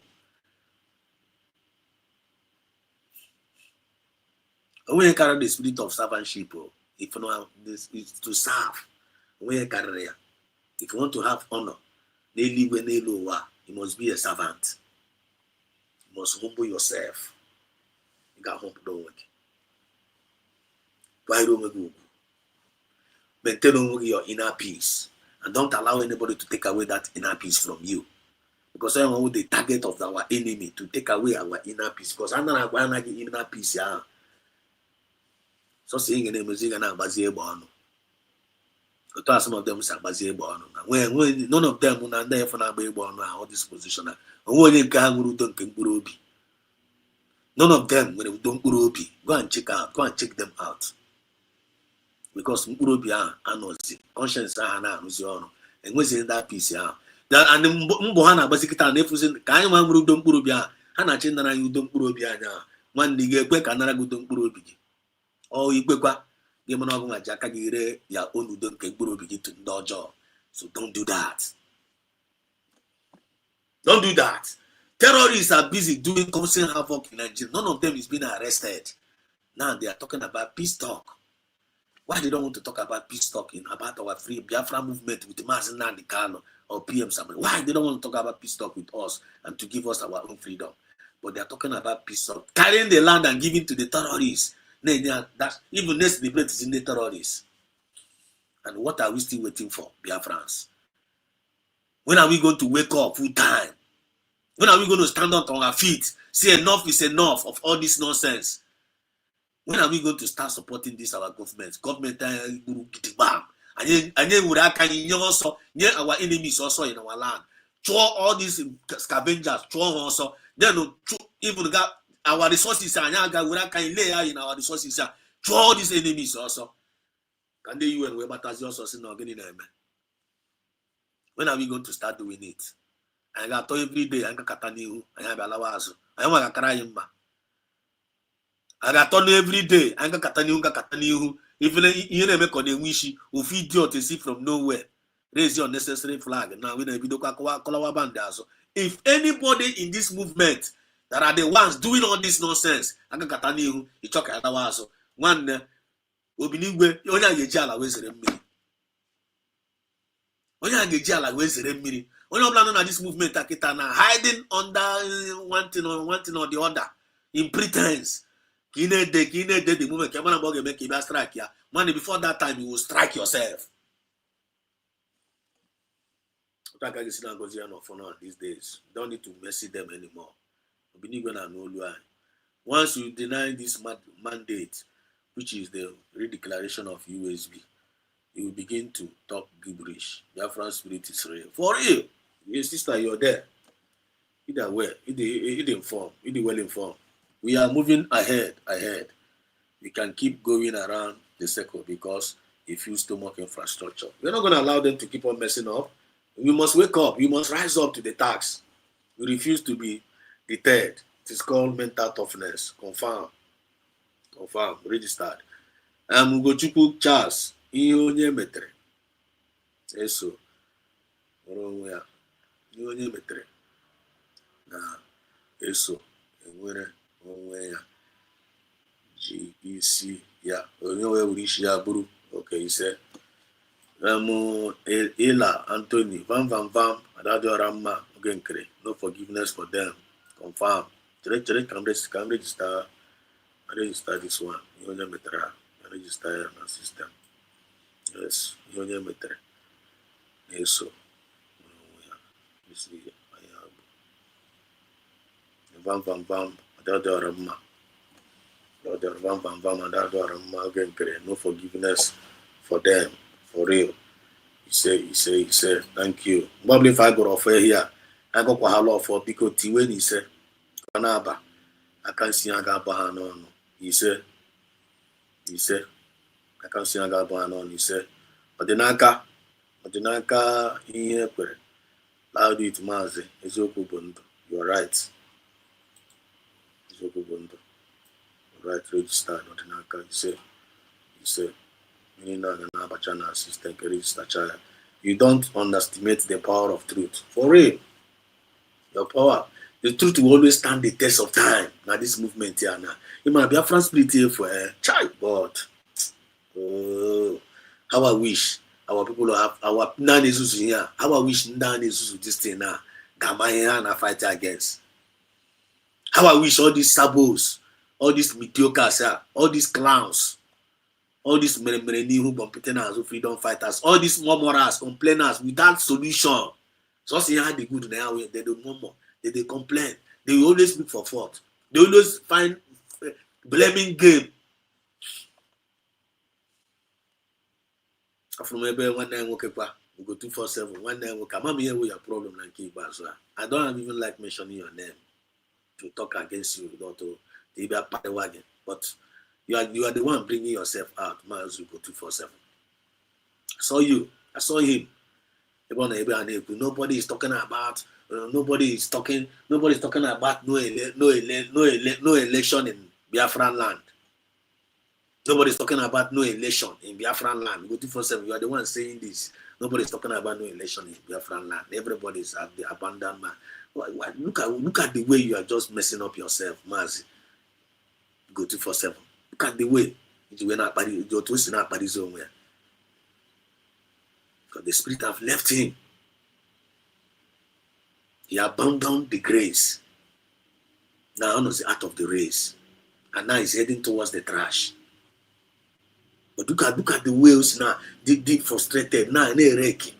When you carry the spirit of servantship, if you know this is to serve, when you carry it, if you want to have honor, you must be a servant. You must humble yourself. You got humble don't work. Why don't we go? Maintain your inner peace. And don't allow anybody to take away that inner peace from you. Because I want the target of our enemy to take away our inner peace. Because I'm not going to get inner peace. Yeah. So saying in the music and I'm Baziebono. Some of them say Baziebono. When none of them will there for all this position. None of them when don't go and check out. Go and check them out. Because Murobia and conscience and when that piece, and Mbohana Basicata Nefusin, Kayama Murudum Purubia, Hana Chinana, you don't Purubia, one nigga quick another good don't Purubi. Oh, you quick, Yamanogma Jakagire, ya own don't get Purubi to Dojo. So don't do that. Don't do that. Terrorists are busy doing causing havoc in Nigeria. None of them is being arrested. Now they are talking about peace talk. Why they don't want to talk about peace talk about our free Biafra movement with Mazi Nnamdi Kanu or PM Samuel? Why they don't want to talk about peace talk with us and to give us our own freedom? But they are talking about peace talk, carrying the land and giving to the terrorists. Even next debate is in the terrorists. And what are we still waiting for, Biafrans? When are we going to wake up full time? When are we going to stand up on our feet? Say enough is enough of all this nonsense. When are we going to start supporting this our government? Government and our enemies also in our land. Throw all these scavengers, throw also. Then even got our resources in our resources. Throw all these enemies also. Can they you and we also when are we going to start doing it? I got to every day. I got katanihu. I have alawazo. I want to cry him. I got to every day. I got katanihu. Even you never make on the wishy who feed you to see from nowhere. Raise your necessary flag. Now we know if anybody in this movement that are the ones doing all this nonsense, I got katanihu. You talk alawazo. One obinigwe. You only get jala ways in me. Only get jala ways in me. When you're planning on this movement, hiding under one thing or the other, in pretense. The movement, make strike ya. Money before that time, you will strike yourself. These days, don't need to messy them anymore. Once you deny this mandate, which is the redeclaration of USB, you will begin to talk gibberish. Biafran spirit is real. For real. Your sister, you're there. Either way, either informed, either well informed. We are moving ahead. We can keep going around the circle because if you stomach infrastructure, we're not going to allow them to keep on messing up. We must wake up. We must rise up to the task. We refuse to be deterred. It is called mental toughness. Confirm, registered. Ugochukwu Charles, ihe onye metere. Eso. Ihe onye metere na eso enwere onwe ya ji isi ya onye wee were isi ya bụrụ oke ise Ila Anthony vam adadịọra mma oge nkere no forgiveness for them confirm chere ka m register this one ihe onye metere ha register ya na system yes ihe onye metere na eso Vam adadịọra mma no forgiveness for them for real. He said thank you. Probably if I go off here I go kwa halo for because tiwe ni say kanaba I can see aga ba no. He said I can see aga ba no. He said odinaka ihe kwere loud it mazi eziokwu bụ ndụ. You are right. Eziokwu bụ ndụ. Right, registered odinaka. He said you don't underestimate the power of truth. For real. Your power. The truth will always stand the test of time. Now this movement here now. It might be a France spirit here for a child, but how I wish our people have our nan-ezuzu here. How I wish nan-ezuzu this thing now. Gamaya and fight against. How I wish all these sabos, all these mediocres, all these clowns, all these who competitors, who freedom fighters, all these murmurers, complainers without solution. So see how the good now, they don't murmur, they complain, they always look for fault, they always find blaming game. From maybe one night we go 247, one night we come. I'm here with your problem like I don't even like mentioning your name to talk against you, not to be a party wagon, but you are the one bringing yourself out. Miles will go 247. I saw him. Nobody is talking about. Nobody's talking about no election in Biafran land. Nobody's talking about no election in Biafran land. Go 247. You are the one saying this. Nobody's talking about no election in Biafran land. Everybody's at the abandoned Look at the way you are just messing up yourself, Mazi. Go 247. Look at the way you are not you're twisting up Paris somewhere. Because the spirit have left him. He abandoned the grace. Now on the out of the race. And now he's heading towards the trash. But look at the whales now. They frustrated. Now they're raking.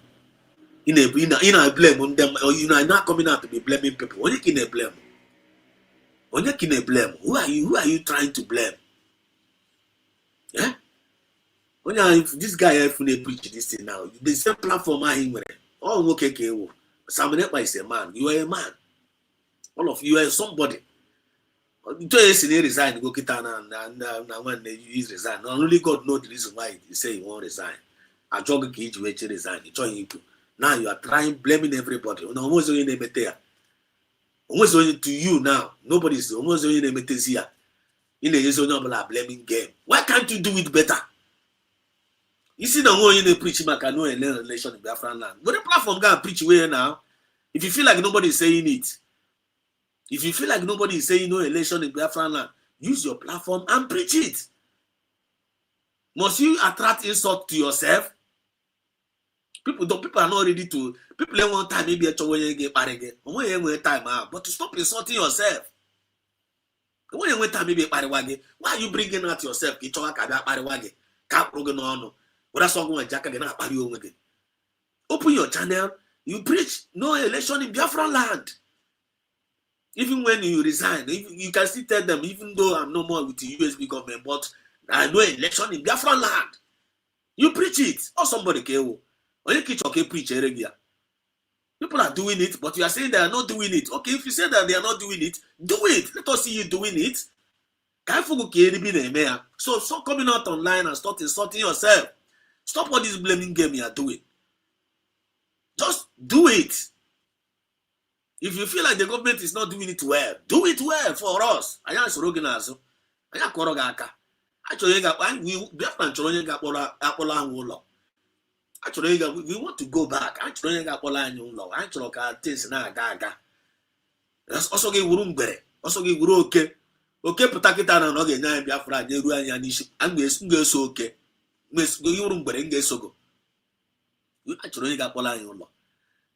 You know, blame on them, or you know, not coming out to be blaming people. When you can blame, who are you trying to blame? Yeah. When if this guy if they preach this thing now, the same platform I him with. Oh, okay. Simon is a man. You are a man. All of you are somebody. You resign, go Kitana, and when you resign, only God knows the reason why he say he won't resign. I jog a kid you resign, you join you. Now you are trying blaming everybody. Almost only name it there. Almost only to you now. Nobody's almost only name it here. In a reasonable blaming game. Why can't you do it better? You see the one in the preaching I can know and learn relation in Biafra land. But the platform guy preach where now. If you feel like nobody is saying it, if you feel like nobody is saying no election in Biafra land, use your platform and preach it. Must you attract insult to yourself? People are not ready to. People don't want time maybe get time but to stop insulting yourself. When you want time maybe why are you bringing out yourself? Open your channel. You preach no election in Biafra land. Even when you resign, you can still tell them, even though I'm no more with the USB government, but I know election in Biafra land. You preach it. Or somebody can. Or you can preach it. People are doing it, but you are saying they are not doing it. Okay, if you say that they are not doing it, do it. Let us see you doing it. So stop coming out online and start insulting yourself. Stop all this blaming game you are doing. Just do it. If you feel like the government is not doing it well, do it well for us. I am Soroginazo. I am Korogaka. Actually, we want to go back. Actually, that's also give Wurumbere. Also give Wuru okay. Okay, Putakita and Oga Biafra, Neru and Yanish, and we so okay. Miss Wurumbere, and Gesogo. You actually got Pola in law.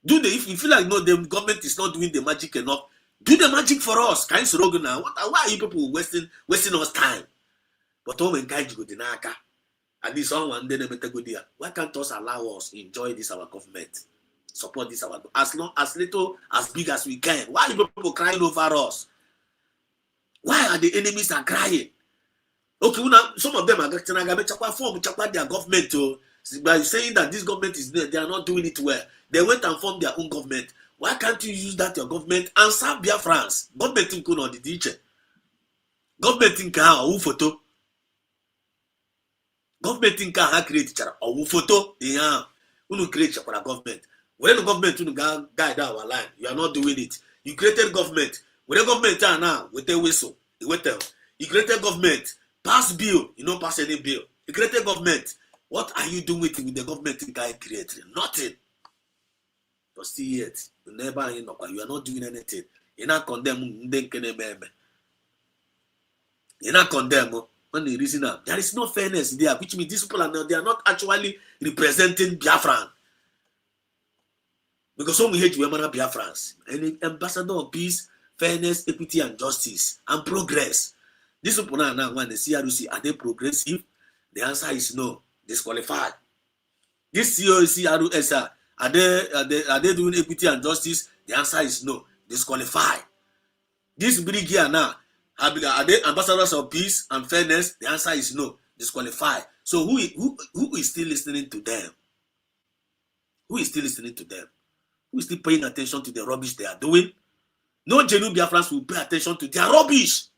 If you feel like no, the government is not doing the magic enough, do the magic for us. Kind of now. Why are you people wasting us time? But home and guide you go to Naka. At least someone then why can't us allow us enjoy this our government? Support this our as long as little as big as we can. Why are you people crying over us? Why are the enemies are crying? Okay, some of them are form their government by saying that this government is there, they are not doing it well. They went and formed their own government. Why can't you use that your government and serve Biafrans? Government in Kuno the teacher. Government in Kaha photo. Government in Kaha create or photo. Yeah, who create for a government. When the government to guide our line, you are not doing it. You created government. When the government are now with a whistle, you created government. Pass bill, you don't pass any bill. You created government. What are you doing with the government guy created? Nothing. But still yet, you are not doing anything. You're not condemning. You're not condemning. When the reason there is no fairness there, which means these people they are not actually representing Biafran. Because some we hate women are Biafrans. And ambassador of peace, fairness, equity, and justice, and progress. These people now when the CRUC are they progressive? The answer is no. Disqualified. This CRUS are they doing equity and justice? The answer is no. Disqualified. This big here now are they ambassadors of peace and fairness? The answer is no. Disqualified. So who is still listening to them? Who is still listening to them? Who is still paying attention to the rubbish they are doing? No genuine Biafrans will pay attention to their rubbish.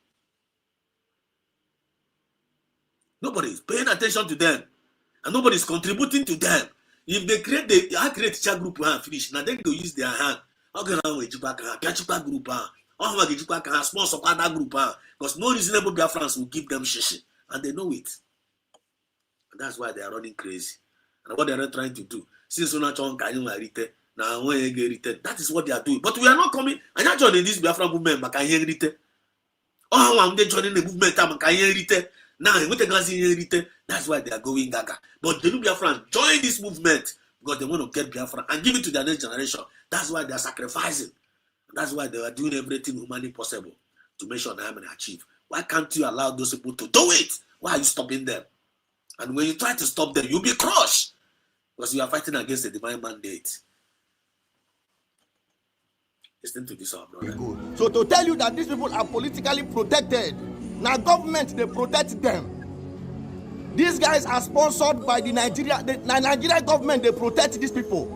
Nobody is paying attention to them. And nobody is contributing to them. If they create the teacher group and finish, now they go use their hand. How can I wait to group? How small support that group? Because no reasonable Biafrans will give them shishi. And they know it. And that's why they are running crazy. And what they are trying to do. Since so much on Now when you get written, that is what they are doing. But we are not coming. I'm not joining this Biafra movement, but I hear written. Oh, I'm joining the movement, but I hear written. Now, with the guys in written, that's why they are going gaga. But the new Biafrans join this movement because they want to get Biafra and give it to their next generation. That's why they are sacrificing. That's why they are doing everything humanly possible to make sure they can achieve. Why can't you allow those people to do it? Why are you stopping them? And when you try to stop them, you'll be crushed because you are fighting against the divine mandate. Listen to this, our brother. Good. So to tell you that these people are politically protected, now government, they protect them. These guys are sponsored by the Nigeria government. They protect these people.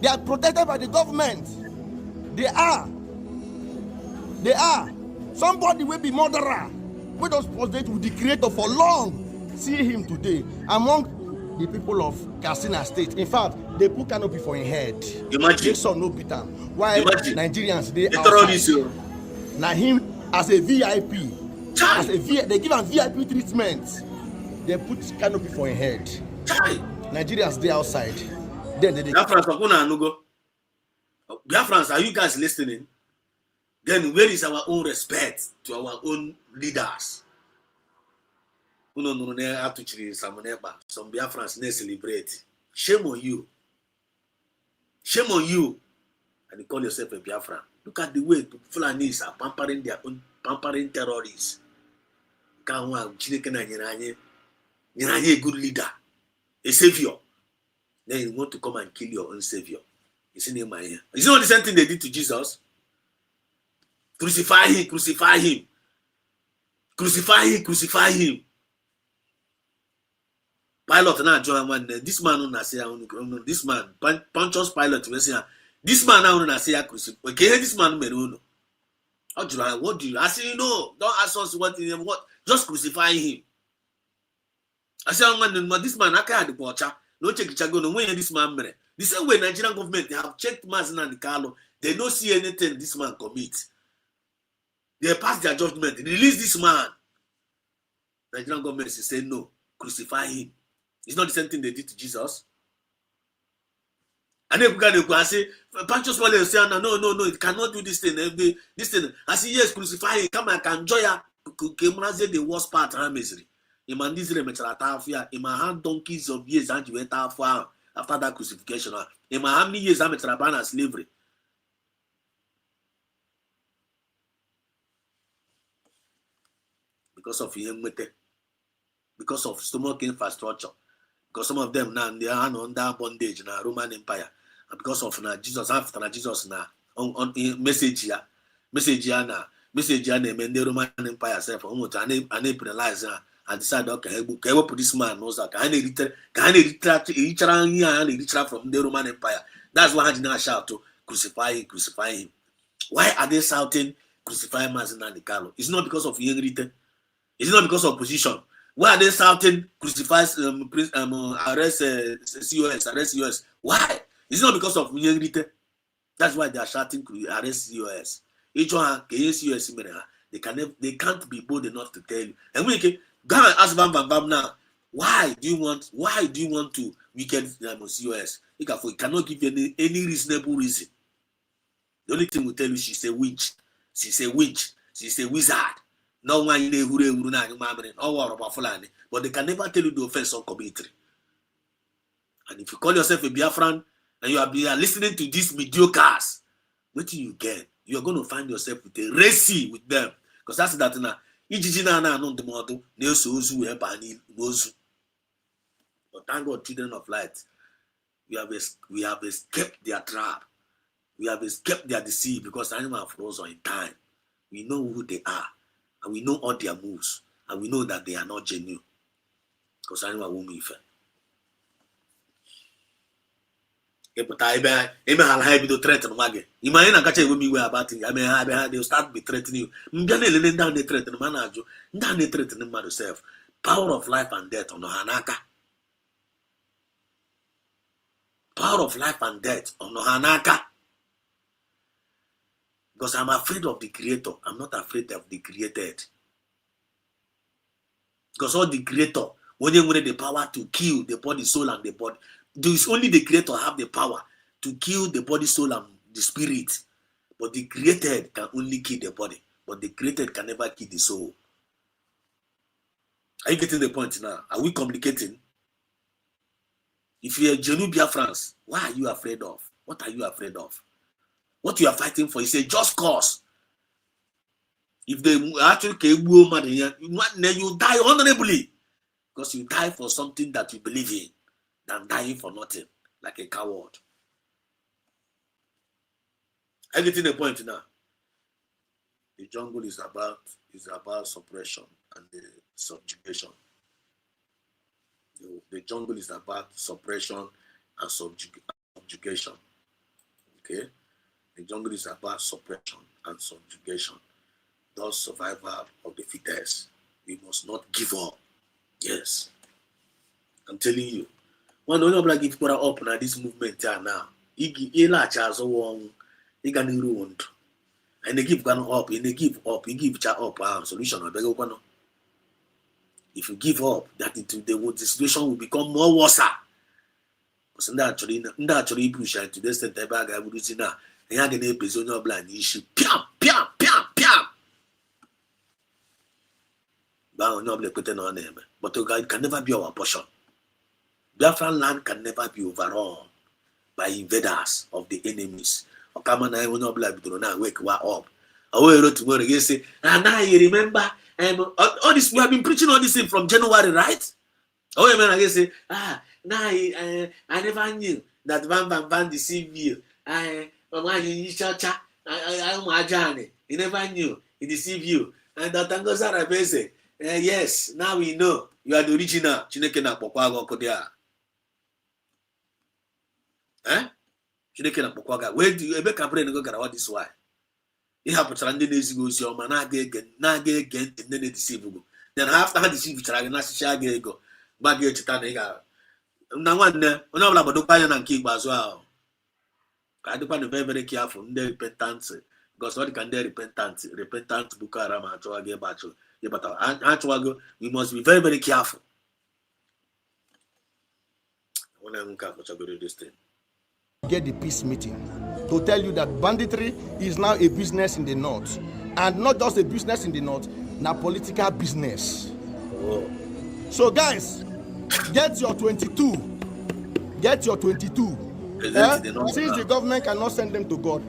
They are protected by the government. They are. Somebody will be murderer. We don't suppose with the creator for long. See him today among the people of Katsina State. In fact, they put canopy for his head. Imagine. They saw no beat him. Why Nigerians they outside. Now him as a VIP, they give him VIP treatment. They put canopy for his head. Nigerians they outside. Then they Biafrans, are you guys listening? Then where is our own respect to our own leaders? Some Biafrans they celebrate. Shame on you. Shame on you. And you call yourself a Biafran. Look at the way Fulanis are pampering their own terrorists. You're a good leader, a savior. Then you want to come and kill your own savior. It's in my ear. It's not the same thing they did to Jesus. Crucify him, crucify him. Crucify him, crucify him. Pilate now join one. This man on say this man, Pontius Pilate will say, this man now say crucify. Okay, this man meruno. What do you? I say no. Don't ask us what. Just crucify him. I say, this man I can't the watcher. No check chago no when this man mere. The same way Nigerian government they have checked Mazin and Carlo, they don't see anything this man commit. They pass their judgment, they release this man. Nigerian government is saying no, crucify him. It's not the same thing they did to Jesus. And then I say, Panchos Wale say, no, it cannot do this thing. This thing. I say, yes, crucify him. Come and can enjoy the worst part of misery. Iman this metrata Iman had donkeys of years and you went after that crucifixion. Iman how many years I'm a slavery. Because of humility, because of stomach infrastructure, because some of them now they are under bondage in the Roman Empire, and because of Jesus after Jesus now on message here now and the Roman Empire self almost and penalize and decide okay put this man knows that can retract from the Roman Empire. That's why I did not shout to crucify him. Why are they shouting crucify Mazin and Carlo? It's not because of humility. It's not because of position. Why are they shouting crucify arrest COS? Why? It's not because of humility. That's why they are shouting arrest COS. Each one COS they can't be bold enough to tell you. And we can go and ask Bam now. Why do you want to weaken COS? It cannot give you any reasonable reason. The only thing we tell you she's a witch. She's a wizard. No one but they can never tell you the offense on commentary. And if you call yourself a Biafran and you are listening to these mediocres, what do you get? You're going to find yourself with a racy with them. Because that's that now. But thank God, children of light, we have escaped their trap. We have escaped their deceit because animal froze on in time. We know who they are. And we know all their moves. And we know that they are not genuine. Because I know a woman if they'll threaten Maggie. Imagine I catch a woman where about it. I mean, they'll start be threatening you. Down they threaten the manager. Down they threaten the man yourself. Power of life and death on Hanaka. Power of life and death on Hanaka. Because I'm afraid of the creator. I'm not afraid of the created. Because all the creator, when you want the power to kill the body, soul, and the body, it's only the creator have the power to kill the body, soul, and the spirit. But the created can only kill the body, but the created can never kill the soul. Are you getting the point now? Are we communicating? If you're a genuine Biafrans, what are you afraid of? What are you afraid of? What you are fighting for is a just cause. If they actually kill woman, you die honorably because you die for something that you believe in than dying for nothing like a coward. Are you getting the point now? The jungle is about suppression and the subjugation. The jungle is about suppression and subjugation. Okay? The jungle is about suppression and subjugation. Thus, survival of the fittest. We must not give up. Yes. I'm telling you. When only like give up now this movement now. And they give one up, and they give up, you give up solution. If you give up, the situation will become more worse. Because naturally push to this extent I would see now. And you get a prisoner blind issue. Piam. But God can never be our portion. Biafra land can never be overrun by invaders of the enemies. Or come on, I will not be now wake up. I will tomorrow again say, and now you remember, all this we have been preaching all this thing from January, right? Oh, man, I say, now I never knew that Van deceived you. He never knew he deceived you. And that Tangosara say, yes, now we know you are the original. Chineke na pokwago kodia. Chineke na pokwaga. Where do you ever campaign go gara what this why? He happens to ndị na-ezigo ozi ọma na-aga ege ntị ndị na-edisive go. Then after ha deceive chara gị na-asịsị aga ego gba gị echeta na ị ga na nwanne onye ọbụla gbadokwa anya na nke ikpeazụ ahụ ka adịkwa na very very careful ndị repentant because ọ dị ka ndị repentant Boko Haram achọwa gị ịbata achọwago. We must be very very careful. This thing. Get the peace meeting to tell you that banditry is now a business in the north, and not just a business in the north, now political business. Oh. So guys, get your 22. Since the government cannot send them to God,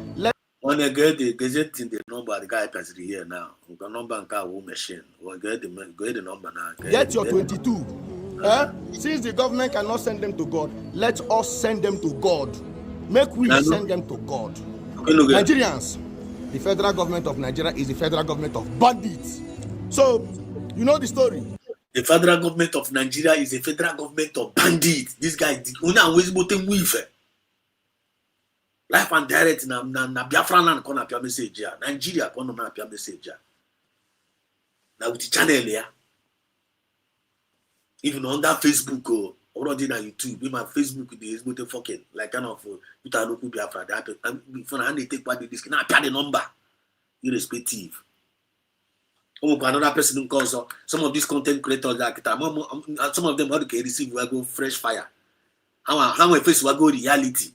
when I get the number, the guy can see here now. The number and car machine. Or get the number now. Get your 22. Since the government cannot send them to God, let us send them to God. Make we send them to God. Nigerians, the federal government of Nigeria is the federal government of bandits. So, you know the story. The federal government of Nigeria is the federal government of bandits. This guy is life and direct na Biafra land kona pia message ya. Nigeria kona na pia message ya. Na with channel ya. Even on that Facebook already na YouTube, in my Facebook is fucking like kind of put a local Biafra. They take part in this. Now pia the number, irrespective. Another person calls some of these content creators that some of them how they receive will go fresh fire. How my face will go reality.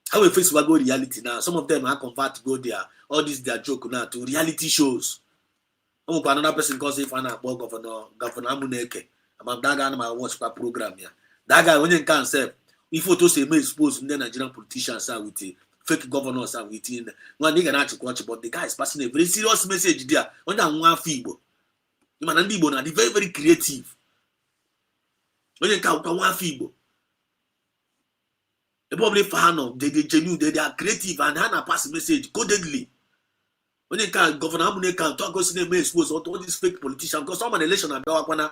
How a face will go reality now. Some of them are convert to go there. All this their joke now to reality shows. Another person calls if I'm a governor Amuneke. I'm that guy I watch that program here. That guy when you can say if photos say may expose the Nigerian politicians are with the fake governors are within one nigga not to watch, but the guy is passing a very serious message there. When that one feeble. You man and the very, very creative. When you can one feeble. They probably fan of they genuine, they are creative and have a pass message codedly. When they can Governor Amune can talk us in the expose all these fake politicians because some an election at Biawakwana,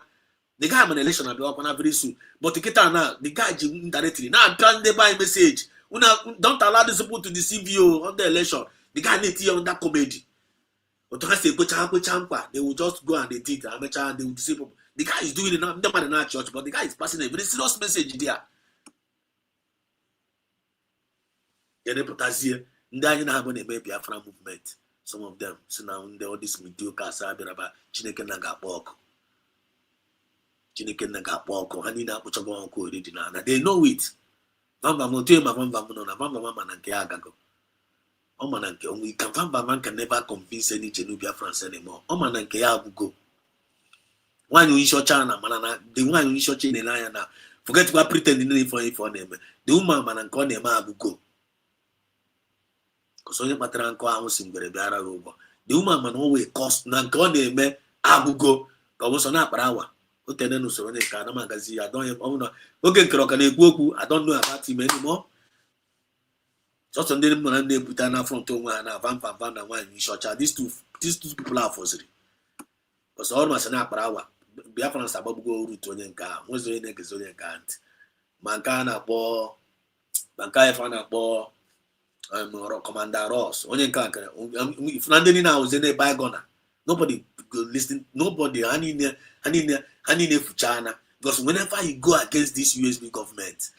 the guy have an election at Biawakwana very soon. But the kita now, the guy indirectly now trying to buy message. Don't allow these people to deceive you on the election. The guy need to on that comedy. But to say they will just go and they did and they will deceive people. The guy is doing it now, never in our church, but the guy is passing a very serious message there. Biafra movement. Some of them, so now all this mediocre about Chineke naga pork. Chineke naga pork, and they know it. can never convince any Biafrans anymore. One you issue China, manana, the one you issue China now. Forget what pretending for name. The woman man and call name Abugo. Because only Matranko house in Berebiara Robo. The woman man always cost Nankon name Abugo. But was on upper hour. Utenu Sorone Kana magazine. I don't know. Okay, Krokane Goku. I don't know about him anymore. Just on the man they put an front to one and Van and one in short. These two people are for city. Because almost an upper hour. Biafra sababu route onye nka nwezo onye na-egezi onye nka ntị ma nke a na-akpọ ma nke a na-akpọ Commander Ross onye nka akara if na ndị niile ahụzi na bygone nobody go listen, nobody ha niile fuchana because whenever you go against this USB government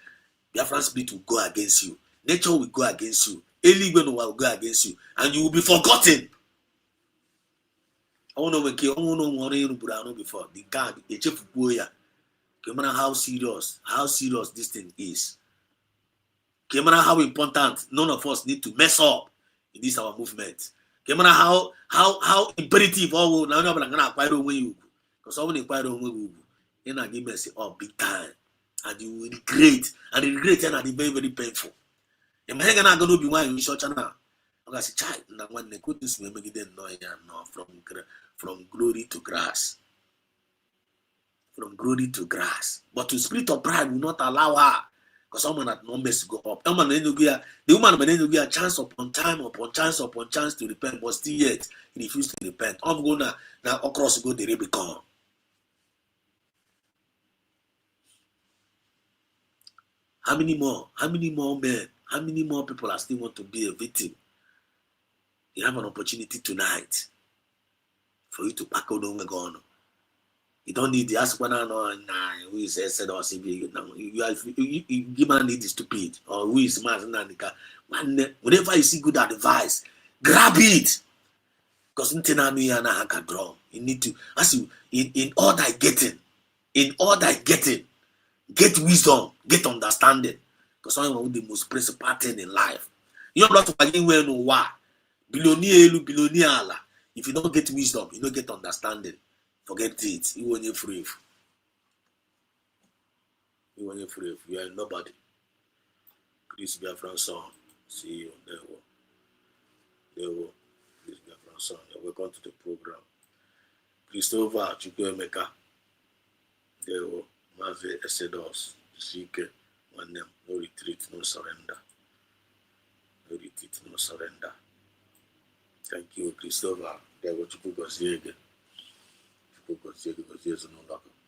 Biafran spirit will go against you, nature will go against you, eluigwe will go against you, and you will be forgotten. I want to know before the guy, the chief boya. Camera how serious this thing is. Camera how important none of us need to mess up in this our movement. Camera how imperative all now gonna acquire you because someone acquire you and give mercy up big time and you will regret and be very very painful. And my gonna go be one in short now. I say child now when they could this make them know from glory to grass. From glory to grass. But the spirit of pride will not allow her. Because someone had no mess to go up. The woman may get a chance upon chance to repent, but still yet he refused to repent. I'm going now across go the Rubicon. How many more men? How many more people are still want to be a victim? You have an opportunity tonight for you to pack on the gun. You don't need the ask one who is said or CB. You man need stupid or who is smart. Whenever you see good advice, grab it. Because you need to as you in all thy getting, get wisdom, get understanding. Because someone the most principal thing in life. You don't have to begin where no why. Billionaire. If you don't get wisdom, you don't get understanding. Forget it. You want your free. You are nobody. Please be a friend, son. See you. There will. Please be a friend, son. Welcome to the program. Christopher Chukwuemeka. There will. Mave Esedos. Zike. One name. No retreat, no surrender. No retreat, no surrender. Thank you, Christopher. There will Chukwugozie again.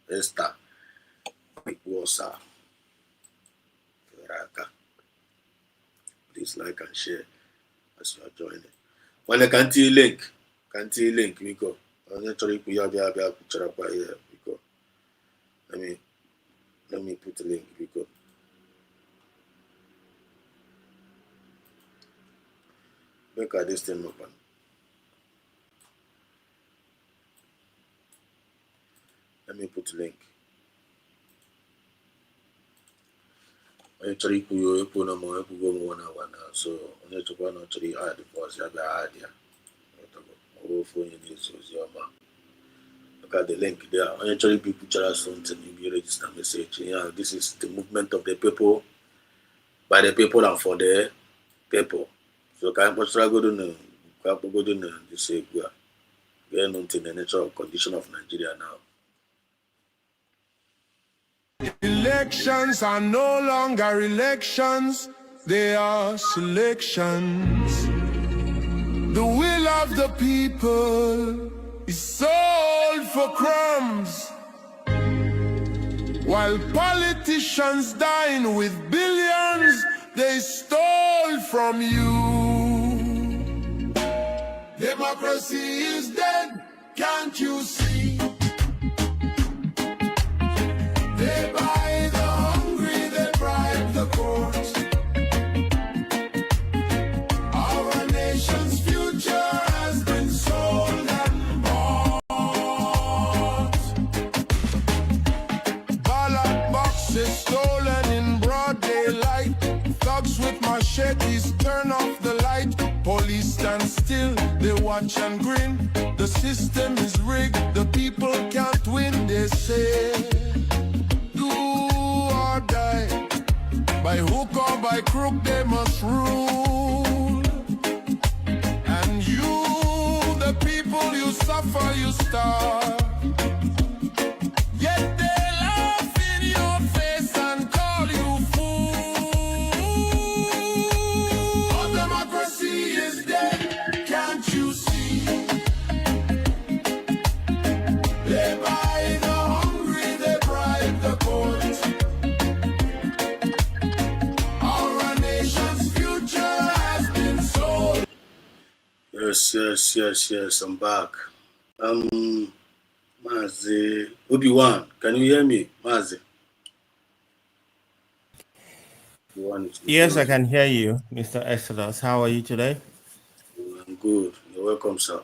Esther, please like and share as you are joining. When I can't link, we go. I'm not sure if we have a picture up here. We go. Let me put the link. We go. Make this thing open. Let me put the link. I actually put you up on a more one hour now. So I need to go on actually add the voice. I have an idea. I'll phone you this was your man. Look at the link there. I actually picture something. You register message. Yeah, this is the movement of the people, by the people and for the people. So can I go to this say we are not in the natural condition of Nigeria now. Elections are no longer elections, they are selections. The will of the people is sold for crumbs, while politicians dine with billions they stole from you. Democracy is dead, can't you see? They buy the hungry, they bribe the court. Our nation's future has been sold and bought. Ballot boxes stolen in broad daylight. punch and grin. The system is rigged, the people can't win. They say, do or die. By hook or by crook, they must rule. And you, the people, you suffer, you starve. Yet they laugh in your face and call you fool. Our democracy is dead, can't you see? They buy the hungry, they bribe the poor. Our nation's future has been sold. Yes, I'm back. Mazi, Obi-Wan, can you hear me? Mazi. Yes, I can hear you, Mr. Exodus. How are you today? I'm good. You're welcome, sir.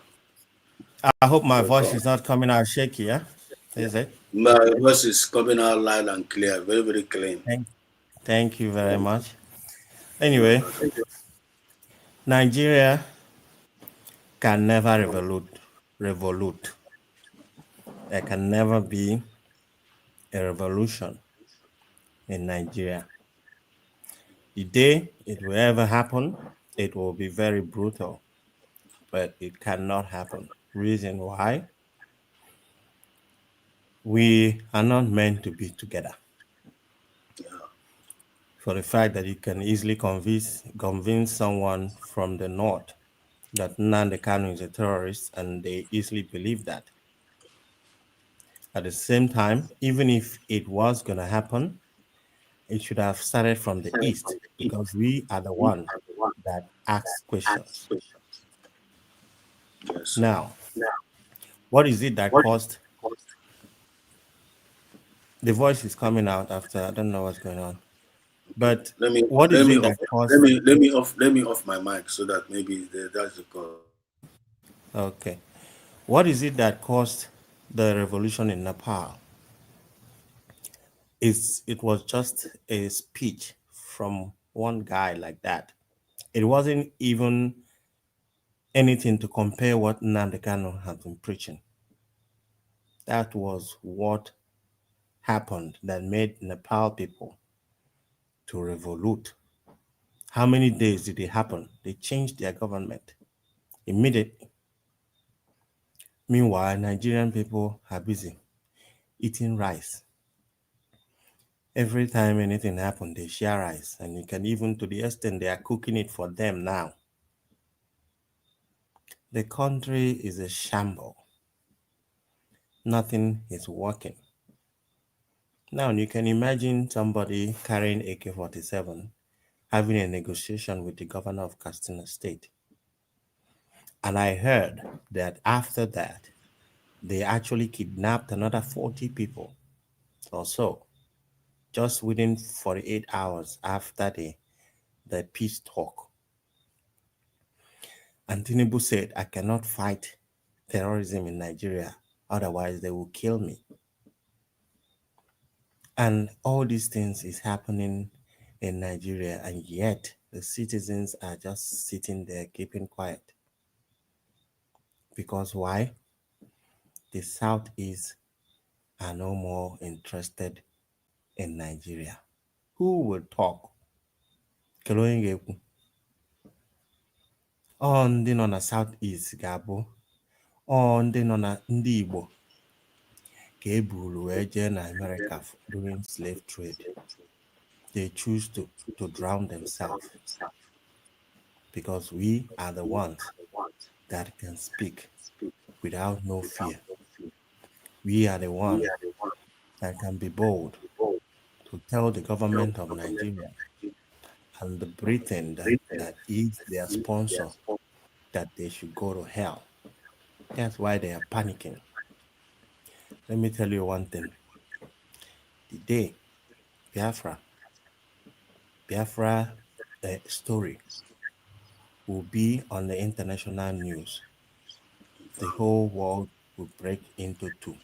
I hope my voice Welcome. is not coming out shaky, yeah? Is it? My voice is coming out loud and clear, very, very clean. Thank you very much. You're Anyway, welcome. Nigeria can never revolute. There can never be a revolution in Nigeria. The day it will ever happen, it will be very brutal, but it cannot happen. Reason why? We are not meant to be together. For the fact that you can easily convince someone from the north that Nnamdi Kanu is a terrorist, and they easily believe that. At the same time, even if it was going to happen, it should have started from the east because we are the one that asks questions. Yes, sir. Now, what is it that caused the voice is coming out after? I don't know what's going on, but Let me what let is me it off that caused? let me off my mic so that maybe that's the cause. Okay, what is it that caused the revolution in Nepal? It was just a speech from one guy like that. It wasn't even anything to compare what Nnamdi Kanu had been preaching. That was what happened that made Nepal people to revolute. How many days did it happen? They changed their government immediately. Meanwhile, Nigerian people are busy eating rice. Every time anything happens, they share rice, and you can even to the extent they are cooking it for them now. The country is a shamble. Nothing is working. Now you can imagine somebody carrying AK-47 having a negotiation with the governor of Katsina State. And I heard that after that, they actually kidnapped another 40 people or so, just within 48 hours after the peace talk. And Tinubu said, I cannot fight terrorism in Nigeria, otherwise they will kill me. And all these things is happening in Nigeria, and yet the citizens are just sitting there keeping quiet. Because why? The Southeast are no more interested in Nigeria. Who will talk? Kedu onye ga-ekwu? Ọ ndị nọ na Southeast ga-abụ ndị nọ na ndị Igbo ka e buru wee jee na America during slave trade. They choose to drown themselves because we are the ones that can speak without no fear. We are the one that can be bold to tell the government of Nigeria and the Britain that is their sponsor that they should go to hell. That's why they are panicking. Let me tell you one thing. The day Biafra story will be on the international news, the whole world will break into two.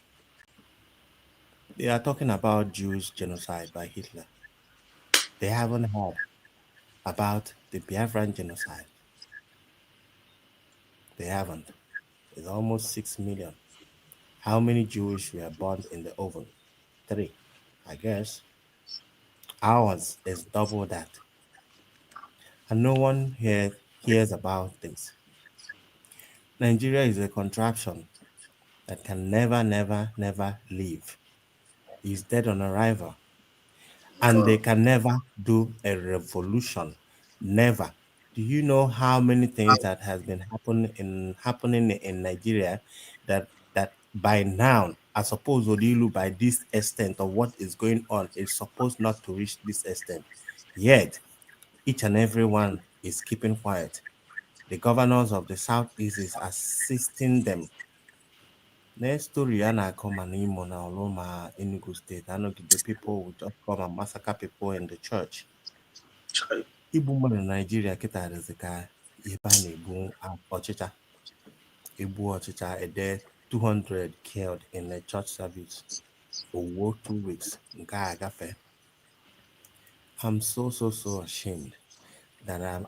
They are talking about Jews genocide by Hitler. They haven't heard about the Biafran genocide. They haven't. is almost 6 million. How many Jewish were born in the oven? Three. I guess ours is double that. And no one here hears about this. Nigeria is a contraption that can never, never, never leave. It's dead on arrival. And they Wow. can never do a revolution. Never. Do you know how many things that has been happening in Nigeria that by now, I suppose Odilu by this extent of what is going on is supposed not to reach this extent. Yet each and every one is keeping quiet. The governors of the southeast is assisting them. Next story a na-akọ ma n'Imo na Orlu ma Enugu State anọgide people will just come and massacre people in the church. Chai. Igbu mmadụ na Nigeria kịta dịzị ka ebe a na-egbu ọchịcha. Egbu ọchịcha ede 200 killed in a church service. Owuo 2 weeks nke a agafe. I'm so ashamed that I'm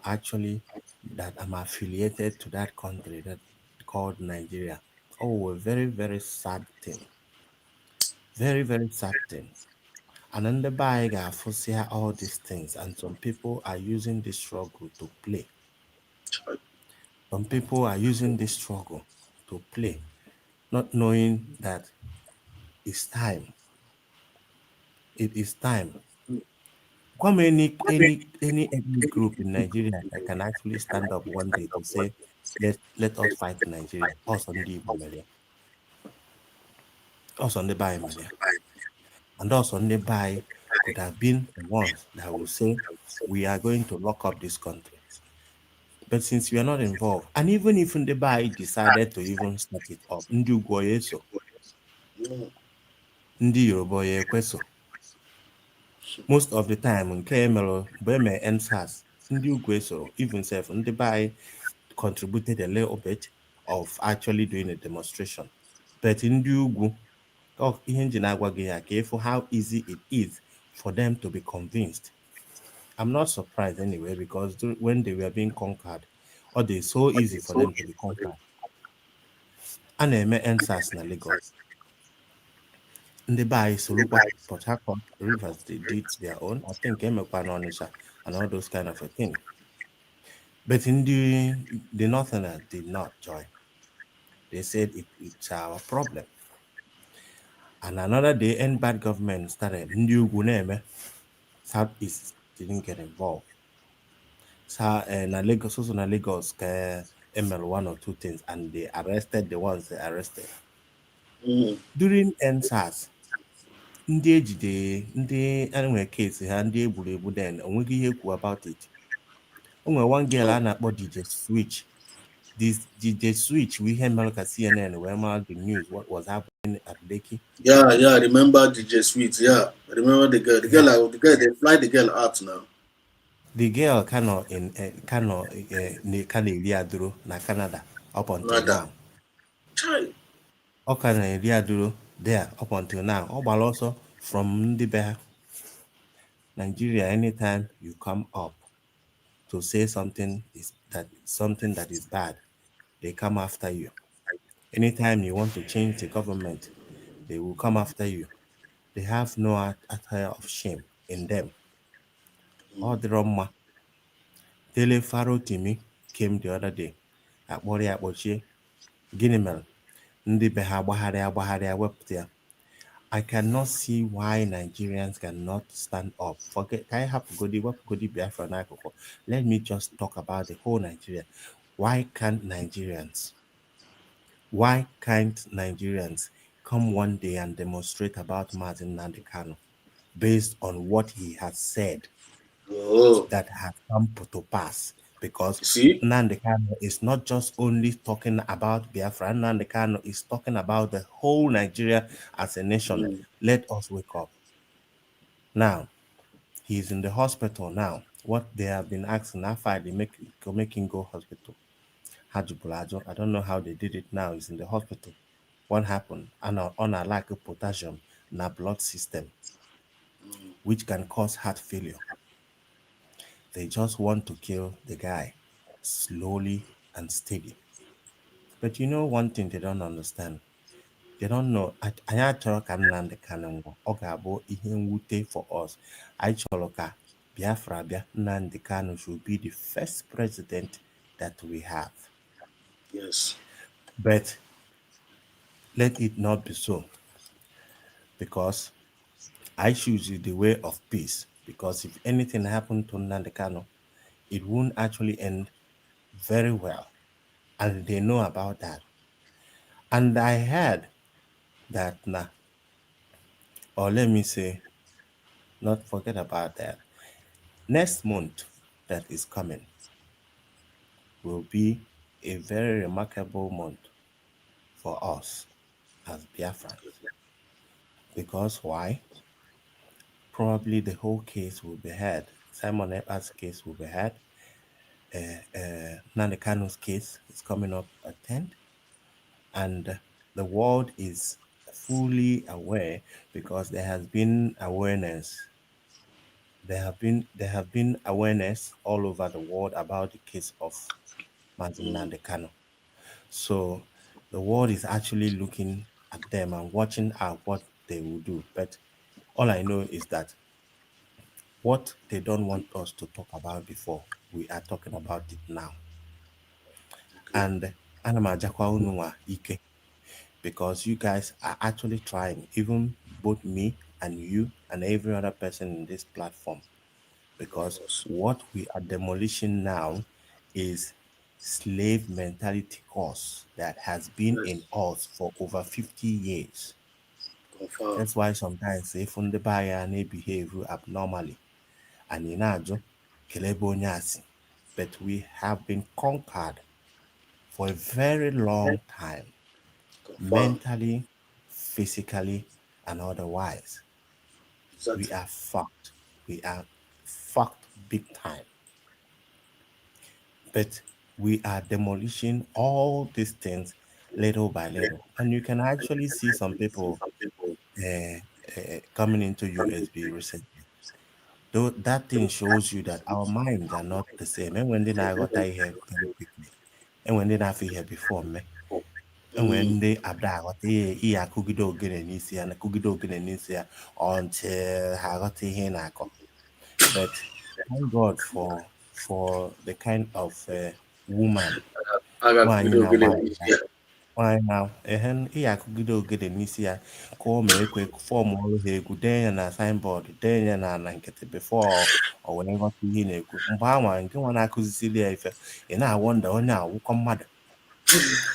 affiliated to that country that called Nigeria. Oh, a very sad thing. Very sad thing. And then the buy ga all these things, and some people are using this struggle to play. Chai. Some people are using this struggle to play, not knowing that it's time. It is time. Come any ethnic group in Nigeria that can actually stand up one day to say, let us fight Nigeria. Us on the Igbo mere ya. Us on the buy mere ya. And us on the buy could have been the ones that will say, we are going to lock up this country. But since we are not involved, and even if Ndebai decided to even start it up, ndị Ugwu ya eso, Mm. ndị Yoruba ya ekweso. Most of the time, nke emere mgbe eme EndSARS, ndị Ugwu esoro, even self, Ndebai contributed a little bit of actually doing a demonstration. But ndị Ugwu, ihe nji na-agwa gị ya ka ịfụ how easy it is for them to be convinced. I'm not surprised anyway, because when they were being conquered, or they so easy for them to be conquered. A na-eme EndSARS na Lagos. Ndị be anyị sorokwa Port Harcourt, Rivers, they did their own. I think emekwa na Onitsha and all those kind of a thing. But in the Northerners did not join. They said it's our problem. And another day, end bad government started. Ndị Ugwu na-eme. Southeast didn't get involved. So na Lagos, also na Lagos, ML one or two things, and they arrested the ones they arrested. Mm. During EndSARS, ndị ejide ndị enwere case ha ndị egburu egbu then onweghị ihe ekwu about it. O nwere one girl a na-akpọ DJ Switch. This DJ Switch we ihe mere ka CNN wee mara the news what was happening at Lekki. Yeah, I remember DJ Sweet. Yeah, I remember the girl. They fly the girl out now. The girl cannot eri aduro na Canada up until Nada. now. Chai. Ọ ka na-eri aduro there up until now. Ọ gbara ọsọ from ndị be ha. Nigeria, anytime you come up to say something that is bad, they come after you. Anytime you want to change the government, they will come after you. They have no attire of shame in them. Ọ dịrọ mma. Tele Farotimi came the other day. Akpọrọ ya akpọchie. Gịnị mere? Ndị be ha agbagharịa wepụta ya. I cannot see why Nigerians cannot stand up. Forget, I have to go to Biafra n'akụkụ. Let me just talk about the whole Nigeria. Why can't Nigerians come one day and demonstrate about Martin Nnamdi Kanu based on what he has said Oh, that has come to pass? Because you see? Nnamdi Kanu is not just only talking about Biafra. Nnamdi Kanu is talking about the whole Nigeria as a nation. Mm. Let us wake up. Now, he's in the hospital now. What they have been asking, after they make him go hospital. Hajubulajo, I don't know how they did it now. He's in the hospital. What happened? On a lack of potassium in our blood system, which can cause heart failure. They just want to kill the guy slowly and steady. But you know one thing they don't understand. They don't know. Anyị achọrọ ka Nnamdi Kanu nwụọ. Ọ ga-abụ ihe mwute for us. Anyị chọrọ ka Biafra bịa. Nnamdi Kanu should be the first president that we have. Yes. But let it not be so, because I choose the way of peace. Because if anything happened to Nnamdi Kanu, it won't actually end very well. And they know about that. And I heard that now, or let me say, not forget about that. Next month that is coming will be a very remarkable month for us as Biafrans. Because why? Probably the whole case will be heard. Simon Epa's case will be heard. Nnamdi Kanu's case is coming up at 10th. And the world is fully aware because there has been awareness. There have been awareness all over the world about the case of Mazin Nnamdi Kanu. So the world is actually looking at them and watching at what they will do. But all I know is that what they don't want us to talk about before, we are talking about it now. And Anamajakwa Unua Ike, because you guys are actually trying, even both me and you and every other person in this platform. Because what we are demolishing now is slave mentality cause that has been in us for over 50 years. Confirm. That's why sometimes if on the buyer they behave abnormally and in ajo kelebonyasi, but we have been conquered for a very long time, Confirm. mentally, physically, and otherwise. We Exactly. are fucked. We are fucked big time. But we are demolishing all these things little by little. And you can actually see some people uh, coming into USB recently. Though that thing shows you that our minds are not the same. And when they now got here very quickly, and when they not here before me, and when they abda got here, kugido ogene n'isi ya na kugido ogene n'isi ya until ha got here na ako. But thank God for the kind of woman. Aga Nwaanyị kugido gele na-agba n'isi ya. nwaanyị na ihe akụgide ogede n'isi ya ka ọ ma ekwe fọm ọrụ ha egwu dee ya na signboard dee ya na nkịtị before o were nghọta ihe ị na-ekwu mgbe anwa nke nwa na-akụzisili ya ife ị na-awọnda onye awụkọ mmadụ.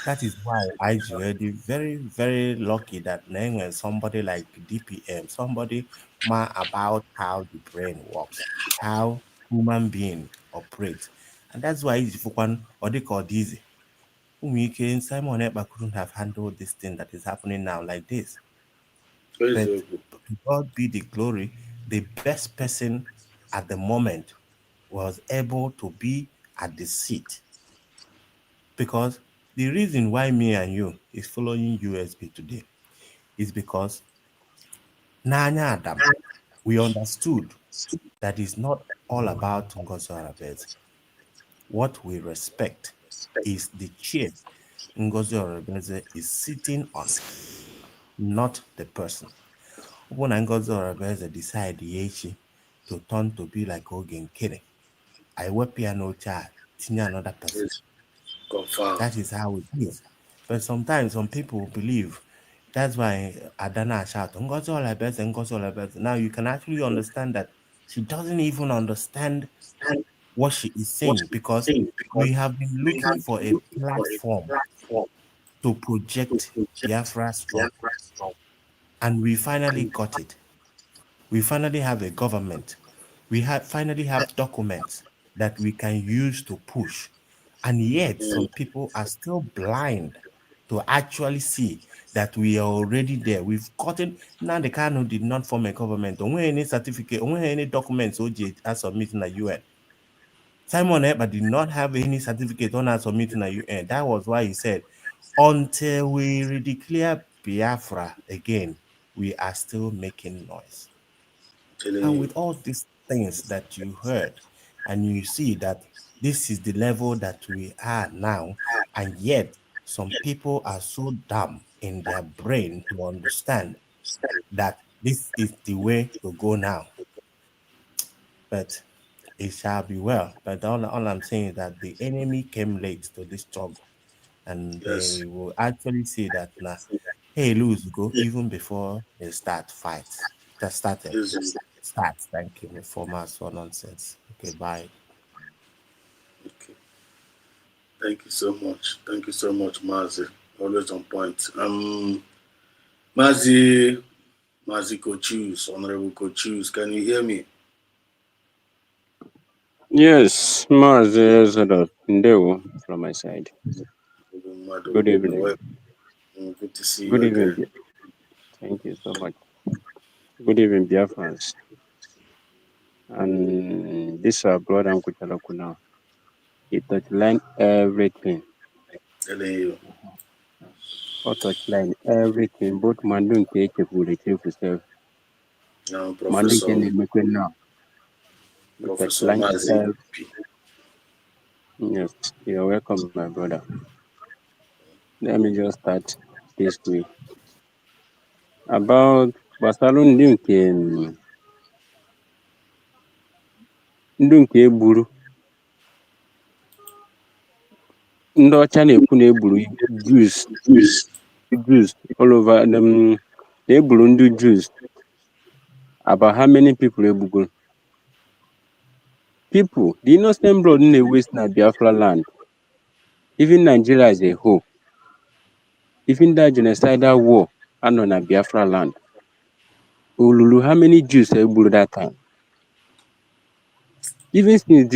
That is why I dị very very lucky that na enwere somebody like DPM, somebody ma about how the brain works, how human being operates, and that's why iji fụkwanụ ọ dịka ọ dị izi Umike Simon Ekpa couldn't have handled this thing that is happening now like this. But Eziokwu. to God be the glory, the best person at the moment was able to be at the seat. Because the reason why me and you is following USB today is because Nanya Adam, we understood that it's not all about Ngozi Arabez. What we respect is the chair Ngozi Arabez is sitting on, not the person. When Ngozi Arabez decide echi to turn to be like Oge Nkene, I wear piano chair, tinye another person. Yes. Confirm. That is how it is. But sometimes some people believe that's why Adana shout, Ngozi Arabez, Ngozi Arabez. Now you can actually understand that she doesn't even understand what she is saying because we have been looking for a platform to project Biafra struggle. And we finally got it. We finally have a government. We finally have documents that we can use to push. And yet, some people are still blind to actually see that we are already there. We've gotten, now the Kano did not form a government. Don't any certificate, don't any documents OJ are submitting the UN. Simon Ekpa did not have any certificate on us submitting the UN. That was why he said, until we redeclare Biafra again, we are still making noise. Telling And you. with all these things that you heard, and you see that this is the level that we are now, and yet some people are so dumb in their brain to understand that this is the way to go now. But it shall be well. But all I'm saying is that the enemy came late to this struggle, and Yes. they will actually see that now, hey, lose go even before they start fight. That started. Yes. Start. Thank you, former so nonsense. Okay, bye. Okay. Thank you so much. Thank you so much, Mazi. Always on point. Mazi, Mazi Kochus, Honorable Kochus, can you hear me? Yes, Mars Ndeo from my side. Good evening. Good to see you Good evening. again. Thank you so much. Good evening, Biafrans. And this brother Kuchalaku now. He touchline everything. Telling you. Or touchline everything. Both Mandun Kechefu, the chief self. Mandun Professor, Kenemekwe now. He Professor touchline Mazi. everything. Yes, you're welcome, my brother. Let me just start this way. About Basalun Ndunke Buru. Ndị ọcha na-ekwu na egburu Jews all over them. Na-egburu ndị Jews. About how many people egbugo? People, the innocent blood na-waste na Biafra land. Even Nigeria as a whole. Even that genocidal war anọ na Biafra land. Olulu, how many Jews egburu that time? Even since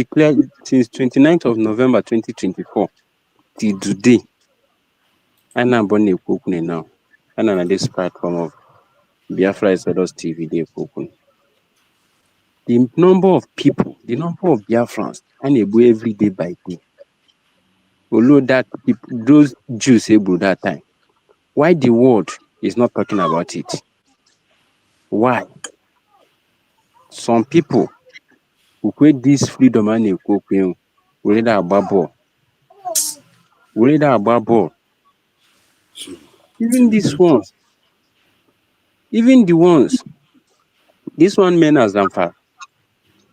29th of November 2024 till today, a na-abọ na-ekwu okwu now. A nọ na this platform of Biafra Exodus TV dey-ekwu okwu. The number of people, the number of Biafrans, and they go every day by day. Although that those Jews able that time, why the world is not talking about it? Why? Some people who create this freedom and they go we that bubble. We that bubble. Even these ones, even the ones, this one men as Zamfara.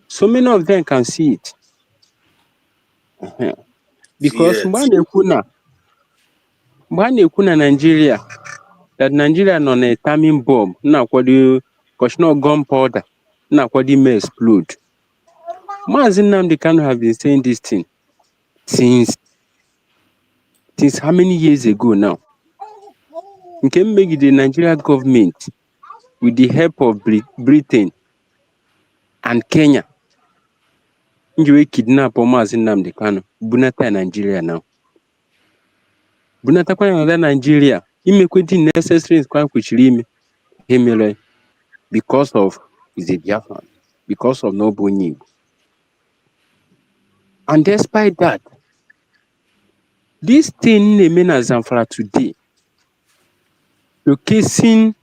So many of them can see it. Because mgbe a na-ekwu na Nigeria, that Nigeria nọ na timing bomb na-akwado koshnọ gunpowder na-akwado ime explode. Maazị Nnamdi Kanu have been saying this thing since how many years ago now? Nke megide Nigeria government with the help of Britain and Kenya. Njiwe kidnap Maazị Nnamdi Kanu bunata Nigeria now. Bunatakwa na Nigeria imekwe the necessary kwa kwechiri ime emere because of is a Biafran, because of no Igbo. And despite that, this thing na-eme na Zamfara today, showcasing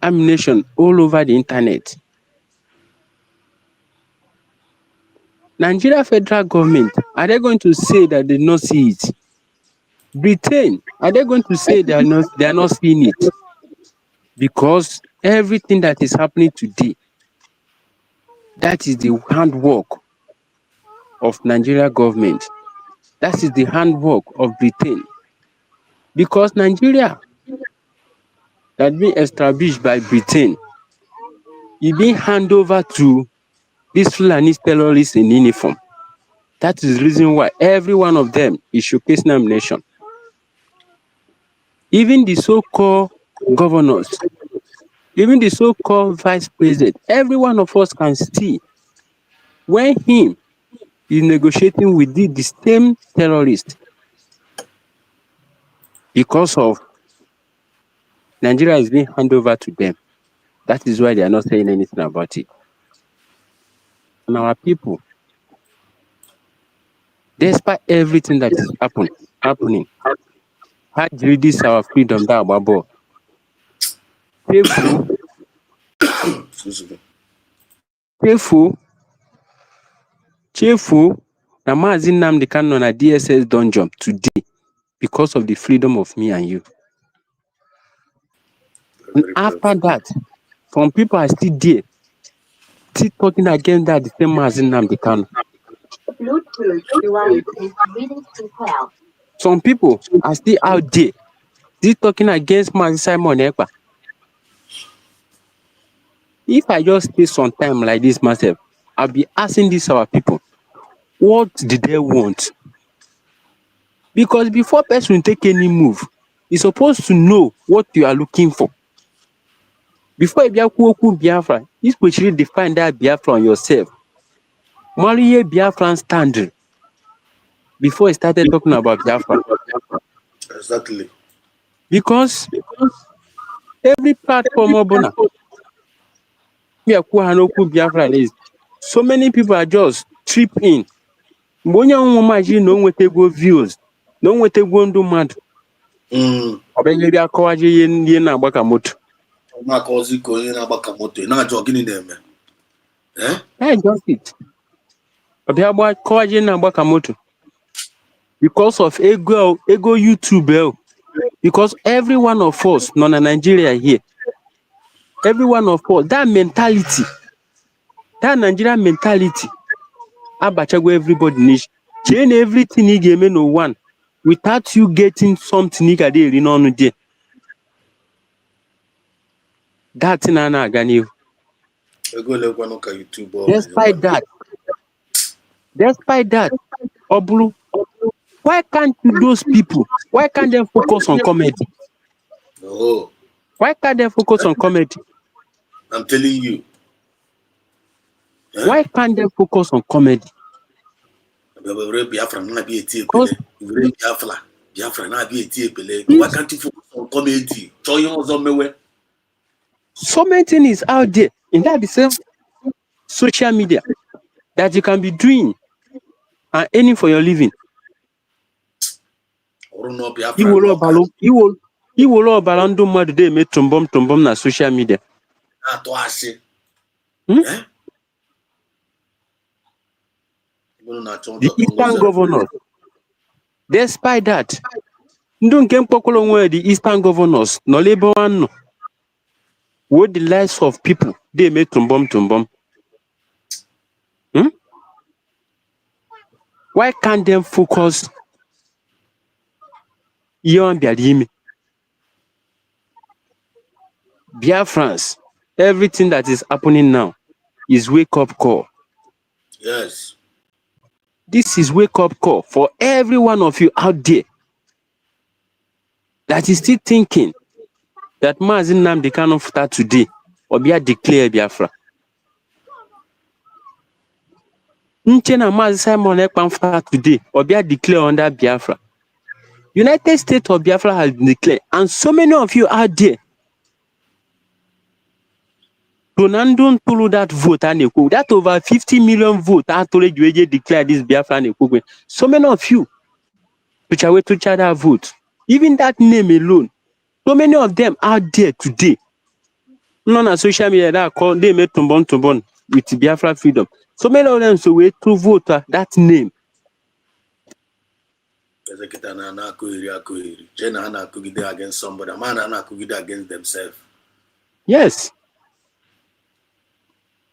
ammunition all over the internet. Nigeria federal government, are they going to say that they not see it? Britain, are they going to say they are not seeing it? Because everything that is happening today, that is the handwork of Nigeria government. That is the handwork of Britain. Because Nigeria that been established by Britain, it being handed over to these Fulani terrorists in uniform. That is the reason why every one of them is showcasing ammunition. Even the so-called governors, even the so-called vice president, every one of us can see when him is negotiating with the same terrorist because of Nigeria is being handed over to them. That is why they are not saying anything about it. And our people, despite everything that is happening, how do this our freedom that about? Cheerful, na Maazị Nnamdi Kanu na DSS dungeon today. because of the freedom of me and you. And Very after painful. that, some people are still there, still talking against that the same as Nnamdi Kanu. Bluetooth device is ready to pair. Some people are still out there, still talking against Mazi Simon Ekpa. If I just stay some time like this myself, I'll be asking these our people, what did they want? Because before person take any move, you're supposed to know what you are looking for. Before you be Biafra, you should define that Biafra on yourself. Marry a Biafran standard before you started talking about Biafra. Exactly. Because every platform Obuna, Biafra is so many people are just trip in. Mgbe onye imagine na o nwetego views, na o nwetego ndụ mmadụ, ọ bịa bịa kọwazie ihe na-agba ka moto. Na-akọzi ka onye na-agbaka moto na-ajụ gịnị na-eme. That's just it. Ọ bịa kọwazie ihe na-agba ka moto. Because of ego YouTube, because every one of us nọ na Nigeria here, every one of us, that mentality, that Nigerian mentality, abachago everybody niche. Change everything ị ga-eme n'ụwa without you getting something ị ga-eri n'ọnụ there. That thing na-aga n'ihu. Despite that, Obulu, why can't those people, why can't they focus on comedy? Oh. Why can't they focus on comedy? I'm telling you. Why can't they focus on comedy? Biafra na-abịa eti ekpele. Biafra na-abịa eti ekpele. Why can't you focus on comedy? Chọọ ihe ọzọ mewe. So many things out there in that the same social media that you can be doing and earning for your living. Iwolo ọbara ndụ mmadụ na-eme tụmbọm na social media. Na-atụ asị. The Eastern governors, despite that, ndị nke mkpọkọrọ onwe the Eastern governors nọ ebe nọ with the lives of people they make tumbom. Why can't they focus on Biafrans? Everything that is happening now is wake-up call. Yes. This is wake-up call for every one of you out there that is still thinking that Mazi Nnamdi Kanu start today or be declare Biafra. Nchena Mazi Simon Ekpa today or be declare under Biafra. United States of Biafra has been declared, and so many of you out there. Ronaldo through that vote and that over 50 million vote actually declared this Biafra and so many of you which are to that vote. Even that name alone, so many of them out there today. None on social media that call they made tumbon with Biafra freedom. So many of them so wait to vote that name. Against somebody, against themselves. Yes.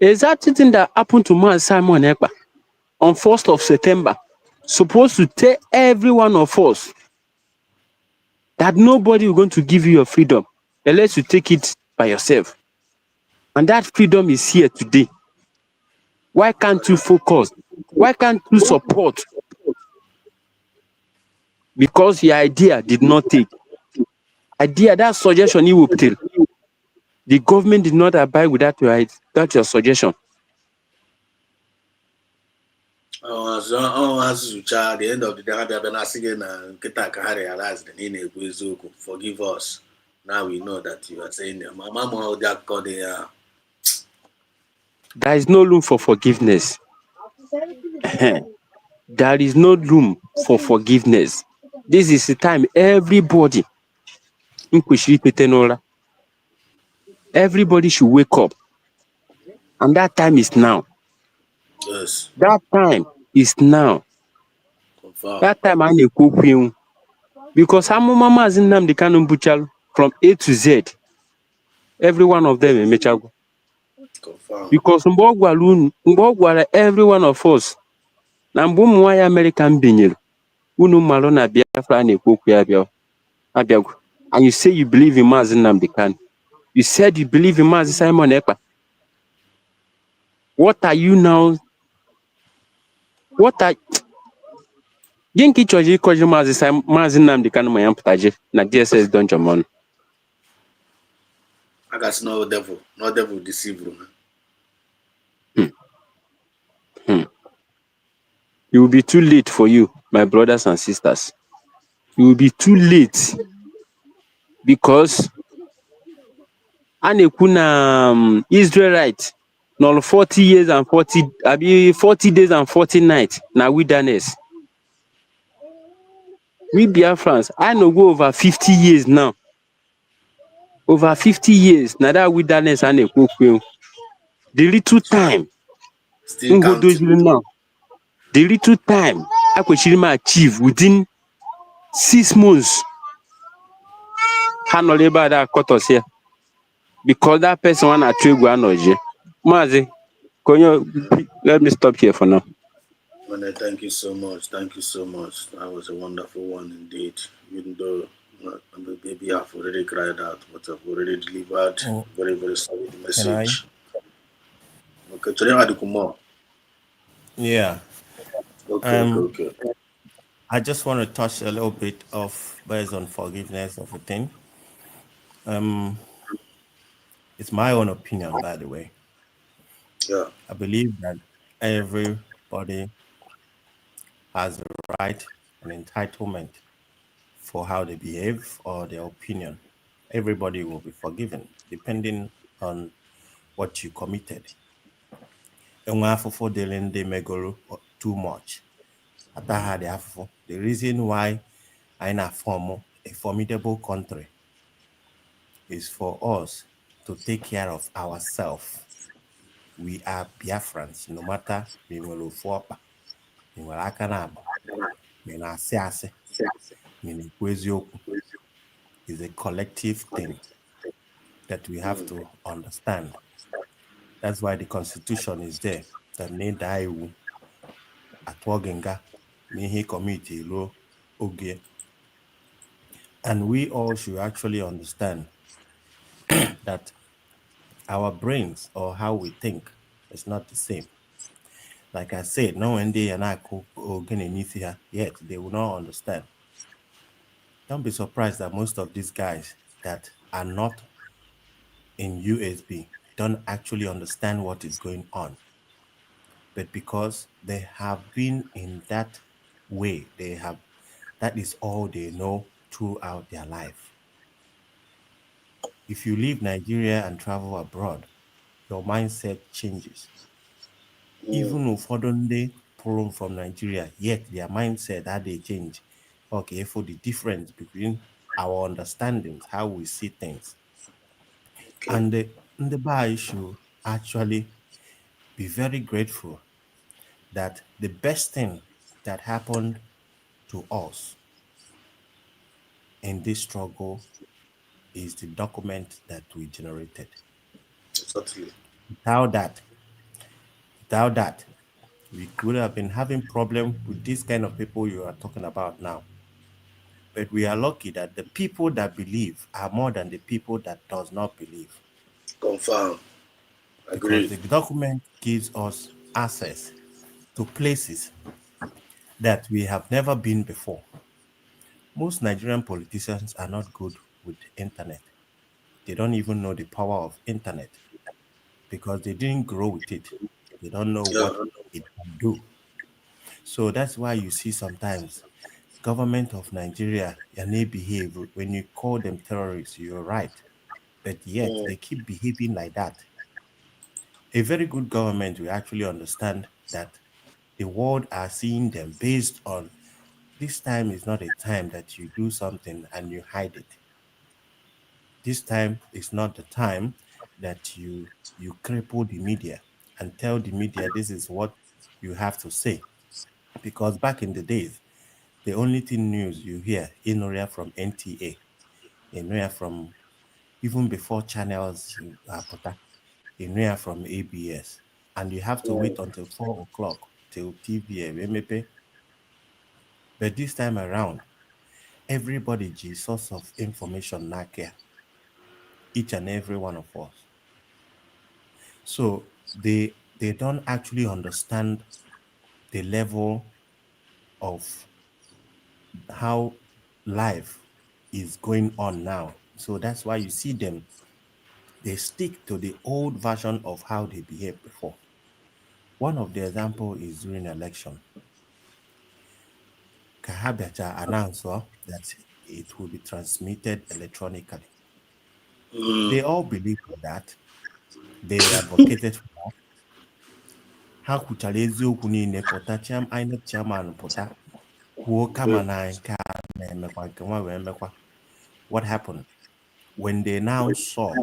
Exactly thing that happened to Mazi Simon Ekpa on 1st of September, supposed to tell every one of us that nobody is going to give you your freedom unless you take it by yourself. And that freedom is here today. Why can't you focus? Why can't you support? Because your idea did not take. That suggestion you will tell. The government did not abide with your suggestion. As the end of the day, I've been asking and realize the forgive us. Now we know that you are saying my mama there is no room for forgiveness. There is no room for forgiveness. This is the time everybody should wake up. And that time is now. Yes. That time is now. Confirm. That time I need Because amụma Maazị Nnamdi Kanu buchalụ from A to Z, every one of them emechago. Confirm. Because mgbe ọ gwara every one of us na mgbe ụmụ nwaanyị America binyere unu malụ na Biafra na-ekwu okwu ya abịagwo. And you say you believe in Maazị Nnamdi Kanu. You said you believe in Maazị Simon Ekpa. What are you now? Gịnị ka ị chọrọ ịkọji Maazị Nnamdi Kanu ma ya mpụtaje na DSS Dungeon Monu? I got no devil deceive room. It will be too late for you, my brothers and sisters. It will be too late because a na-ekwu na Israelite nọrọ 40 years and 40 days and 40 nights na wilderness. We Biafrans, I know go over 50 years now. Over 50 years na that wilderness a na-ekwu okwu. The little time Still counting. now, the little time I kwesịrị achieve within 6 months. Ha nọ ebe a da-akọtọsị ya because that person na-atụ egwu anọje. Maazị, let me stop here for now. Man, thank you so much. Thank you so much. That was a wonderful one indeed. Even though the baby have already cried out, but have already delivered very, very solid message. Okay, today I do more. Yeah. Okay. I just want to touch a little bit of based on forgiveness of a thing. It's my own opinion, by the way. Yeah. I believe that everybody has a right and entitlement for how they behave or their opinion. Everybody will be forgiven depending on what you committed. Too much. The reason why I form a formidable country is for us to take care of ourselves. We are Biafrans, no matter is a collective thing that we have to understand. That's why the constitution is there. That need daiwu atwogenga mihi committee lo ogie. And we all should actually understand that our brains or how we think is not the same. Like I said, no one day and I yet they will not understand. Don't be surprised that most of these guys that are not in USB don't actually understand what is going on. But because they have been in that way, that is all they know throughout their life. If you leave Nigeria and travel abroad, your mindset changes. Even ụfọdụ ndị pụrụ from Nigeria, yet their mindset that they change. Okay, for the difference between our understandings, how we see things. Okay. And the Bai should actually be very grateful that the best thing that happened to us in this struggle is the document that we generated. Certainly. Without that, we could have been having problem with this kind of people you are talking about now. But we are lucky that the people that believe are more than the people that does not believe. Confirm. Agree. Because the document gives us access to places that we have never been before. Most Nigerian politicians are not good with internet. They don't even know the power of internet because they didn't grow with it. They don't know what it can do. So that's why you see sometimes government of Nigeria and they behave when you call them terrorists, you're right. But yet they keep behaving like that. A very good government will actually understand that the world are seeing them based on this time is not a time that you do something and you hide it. This time is not the time that you cripple the media and tell the media this is what you have to say. Because back in the days, The only thing news you hear in area from NTA, in area from even before channels put in area from ABS, and you have to wait until 4 o'clock till TV emepe. But this time around, everybody is source of information now care, each and every one of us. So they don't actually understand the level of how life is going on now. So that's why you see them, they stick to the old version of how they behaved before. One of the example is during election. Kahabacha announced that it will be transmitted electronically. They all believe in that. They advocated for that. Ha kwuchara eziokwu niile pụta INEC chairman pụta kwuo kama na nke a na-emekwa nke nwa wee mekwa. What happened? When they now saw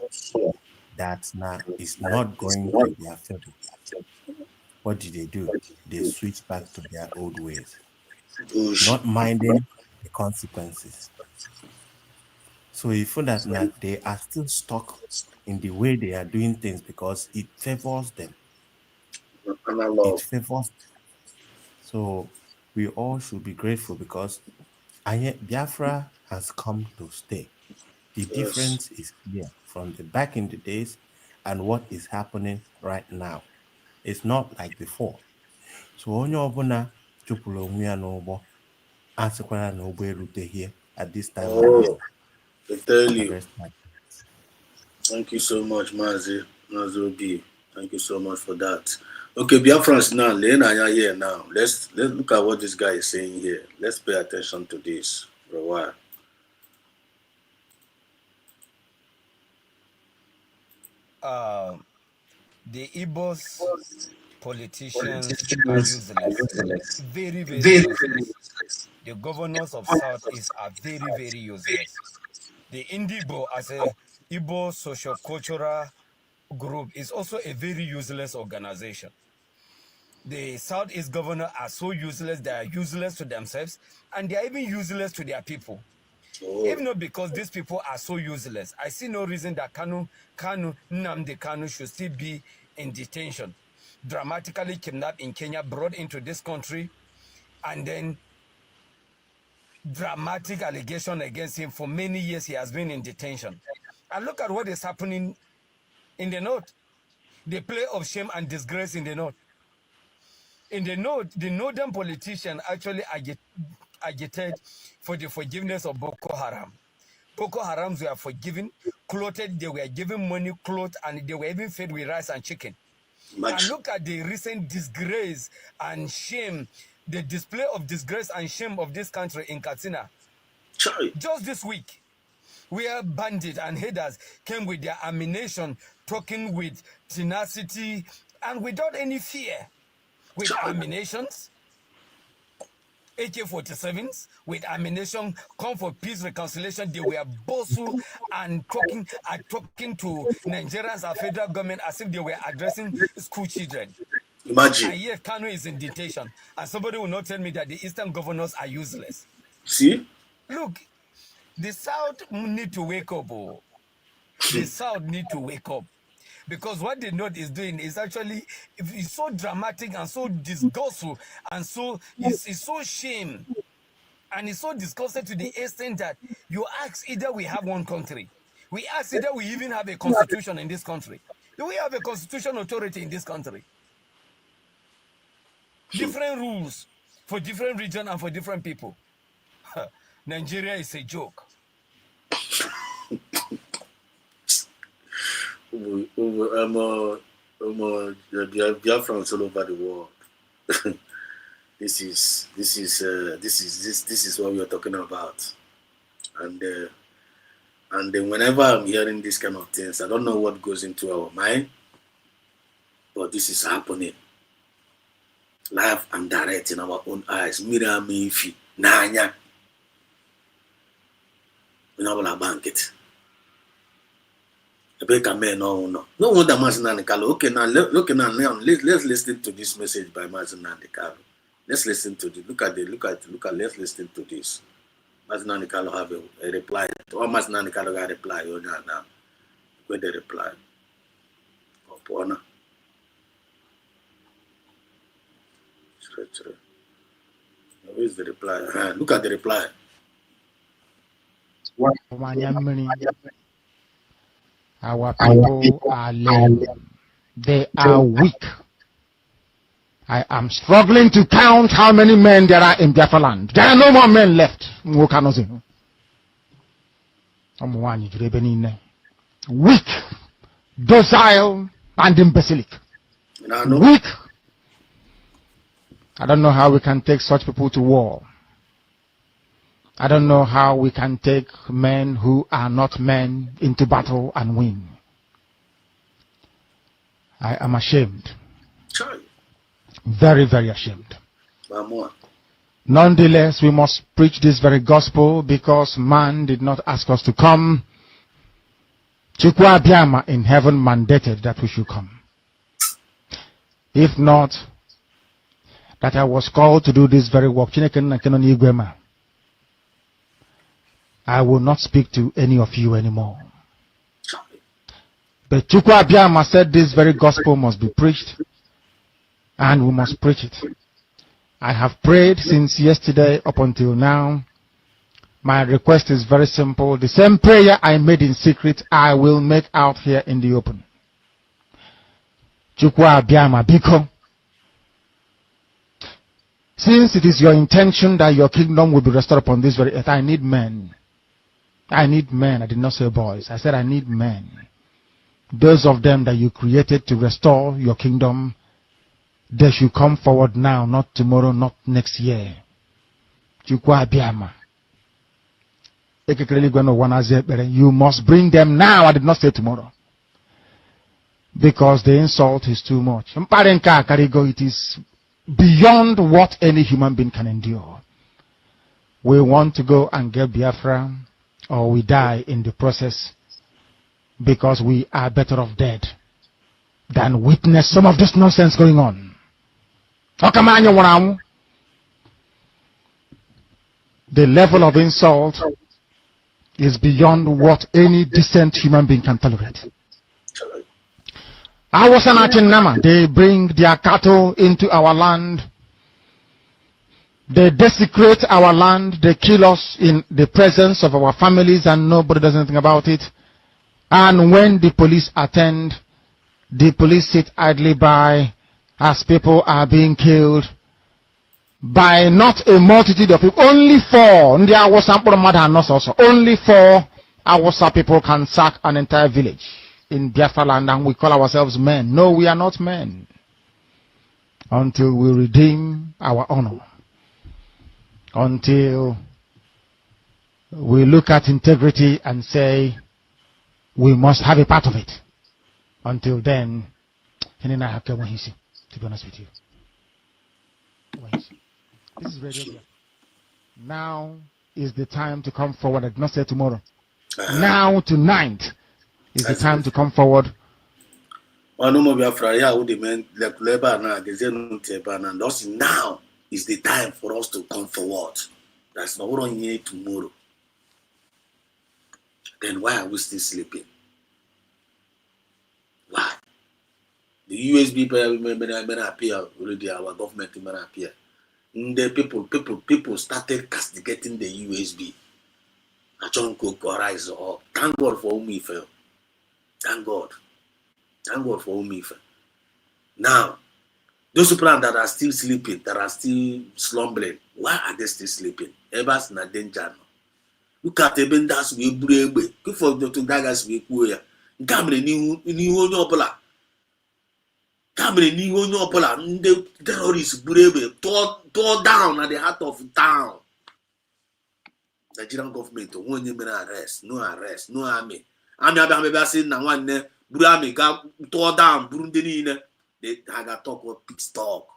that now it's not going to their favor, what did they do? They switched back to their old ways, not minding the consequences. So you feel that now they are still stuck in the way they are doing things because it favors them. It favors them. So we all should be grateful because Biafra has come to stay. The difference is clear from the back in the days and what is happening right now. It's not like before. So onye ọbụla chụpụrụ onwe ya n'ụgbọ asịkwara na ụgbọ eruteghị at this time around. I tell you. Thank you so much, Mazi B. Thank you so much for that. Okay, Biafrans now, Lena here now. Let's look at what this guy is saying here. Let's pay attention to this for a while. The Igbos politicians are useless. Very, very useless. The governors of Southeast are very, very useless. The Indigo as a Igbo socio-cultural group is also a very useless organization. The Southeast governors are so useless, they are useless to themselves, and they are even useless to their people. If not because these people are so useless, I see no reason that Nnamdi Kanu should still be in detention, dramatically kidnapped in Kenya, brought into this country, and then dramatic allegation against him. For many years, he has been in detention. And look at what is happening in the north. The play of shame and disgrace in the north. In the north, the northern politician actually agitated for the forgiveness of Boko Haram. Boko Harams were forgiven, clothed, they were given money, clothes, and they were even fed with rice and chicken. And look at the recent disgrace and shame, the display of disgrace and shame of this country in Katsina. Just this week, where bandits and headers came with their ammunition, talking with tenacity and without any fear, with ammunitions, AK-47s, with ammunition, come for peace reconciliation. They were boastful and talking to Nigerians and federal government as if they were addressing school children. Imagine. And yet Kanu is in detention, and somebody will not tell me that the Eastern governors are useless. See? Look, the South need to wake up. Oh. The South need to wake up. Because what the North is doing is actually, it's so dramatic and so disgustful and so, it's so shame. And it's so disgusting to the extent that you ask either we have one country. We ask either we even have a constitution in this country. Do we have a constitutional authority in this country? Different rules for different regions and for different people. Nigeria is a joke. Biafrans all over the world. This is what we are talking about, and then whenever I'm hearing these kind of things, I don't know what goes into our mind, but this is happening live and direct in our own eyes. Mira me ifi nanya, we na bala banket. No wonder Mazin Nandekalo. Okay, now let's listen to this message by Mazin Nandekalo. Let's listen to this. Let's listen to this. Masnani Kalo have a reply. Or Masnani Kalo got a reply. You know now. Where the reply? Opona. Where is the reply? Look at the reply. Our people are lame. They are weak. I am struggling to count how many men there are in Biafra land. There are no more men left. Weak, docile, and imbecilic. Weak. I don't know how we can take such people to war. I don't know how we can take men who are not men into battle and win. I am ashamed. Very, very ashamed. Nonetheless, we must preach this very gospel because man did not ask us to come. Chukwu Abiyama in heaven mandated that we should come. If not, that I was called to do this very work, I will not speak to any of you anymore. But Chukwu Abiyama said this very gospel must be preached, and we must preach it. I have prayed since yesterday up until now. My request is very simple. The same prayer I made in secret, I will make out here in the open. Chukwu Abiyama biko. Since it is your intention that your kingdom will be restored upon this very earth, I need men. I need men. I did not say boys. I said I need men. Those of them that you created to restore your kingdom, they should come forward now, not tomorrow, not next year. Chukwu Abiyama. You must bring them now. I did not say tomorrow. Because the insult is too much. It is beyond what any human being can endure. We want to go and get Biafra, or we die in the process, because we are better off dead than witness some of this nonsense going on. The level of insult is beyond what any decent human being can tolerate. They bring their cattle into our land. They desecrate our land. They kill us in the presence of our families and nobody does anything about it. And when the police attend, the police sit idly by as people are being killed by not a multitude of people. Only 4. Only 4 Awasa people can sack an entire village in Biafra land, and we call ourselves men. No, we are not men. Until we redeem our honor. Until we look at integrity and say, we must have a part of it. Until then, to be honest with you. This is Radio Biafra. Now is the time to come forward. I did not say tomorrow. Now, tonight, is the time to come forward. Now is the time for us to come forward. That's not what we need tomorrow. Then why are we still sleeping? Why? The USB may appear already. Our government may appear. The people started castigating the USB. Rise up. Thank God for whom he fell. Thank God. Thank God for whom he fell. Now, those people that are still sleeping, that are still slumbering, why are they still sleeping? Ever's na danger. Look at the bendas we break. Good for the daggers we queer. Camry new opera. Camry new opera. The terrorists brave. Tore down at the heart of town. Nigerian government won't even arrest. No arrest. No army. Army have seen now one there. Burami got tore down. Burundi. They had a talk of pit stock.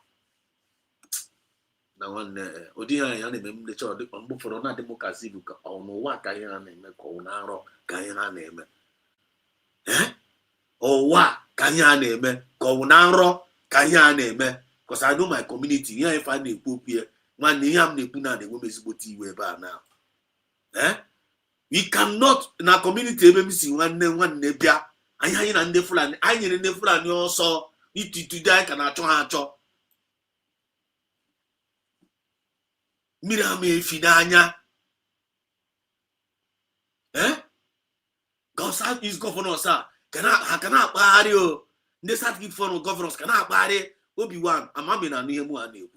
Now one Odiha and the child on for another democracy or no what Guyana name Conaro Guyana name. Eh? Or what Guyana name Conaro Guyana name because I know my community. Here, if I need poop here, man, I'm the puna the women's booty way now. We cannot in our community see one nebia. I ain't in the full and I ain't in the full and you also need to die can I cho. Mirame Fidanya. God is governor, sir. Cannot party. The Southeast foreign governors cannot party. Obi-Wan, a mammy and near one.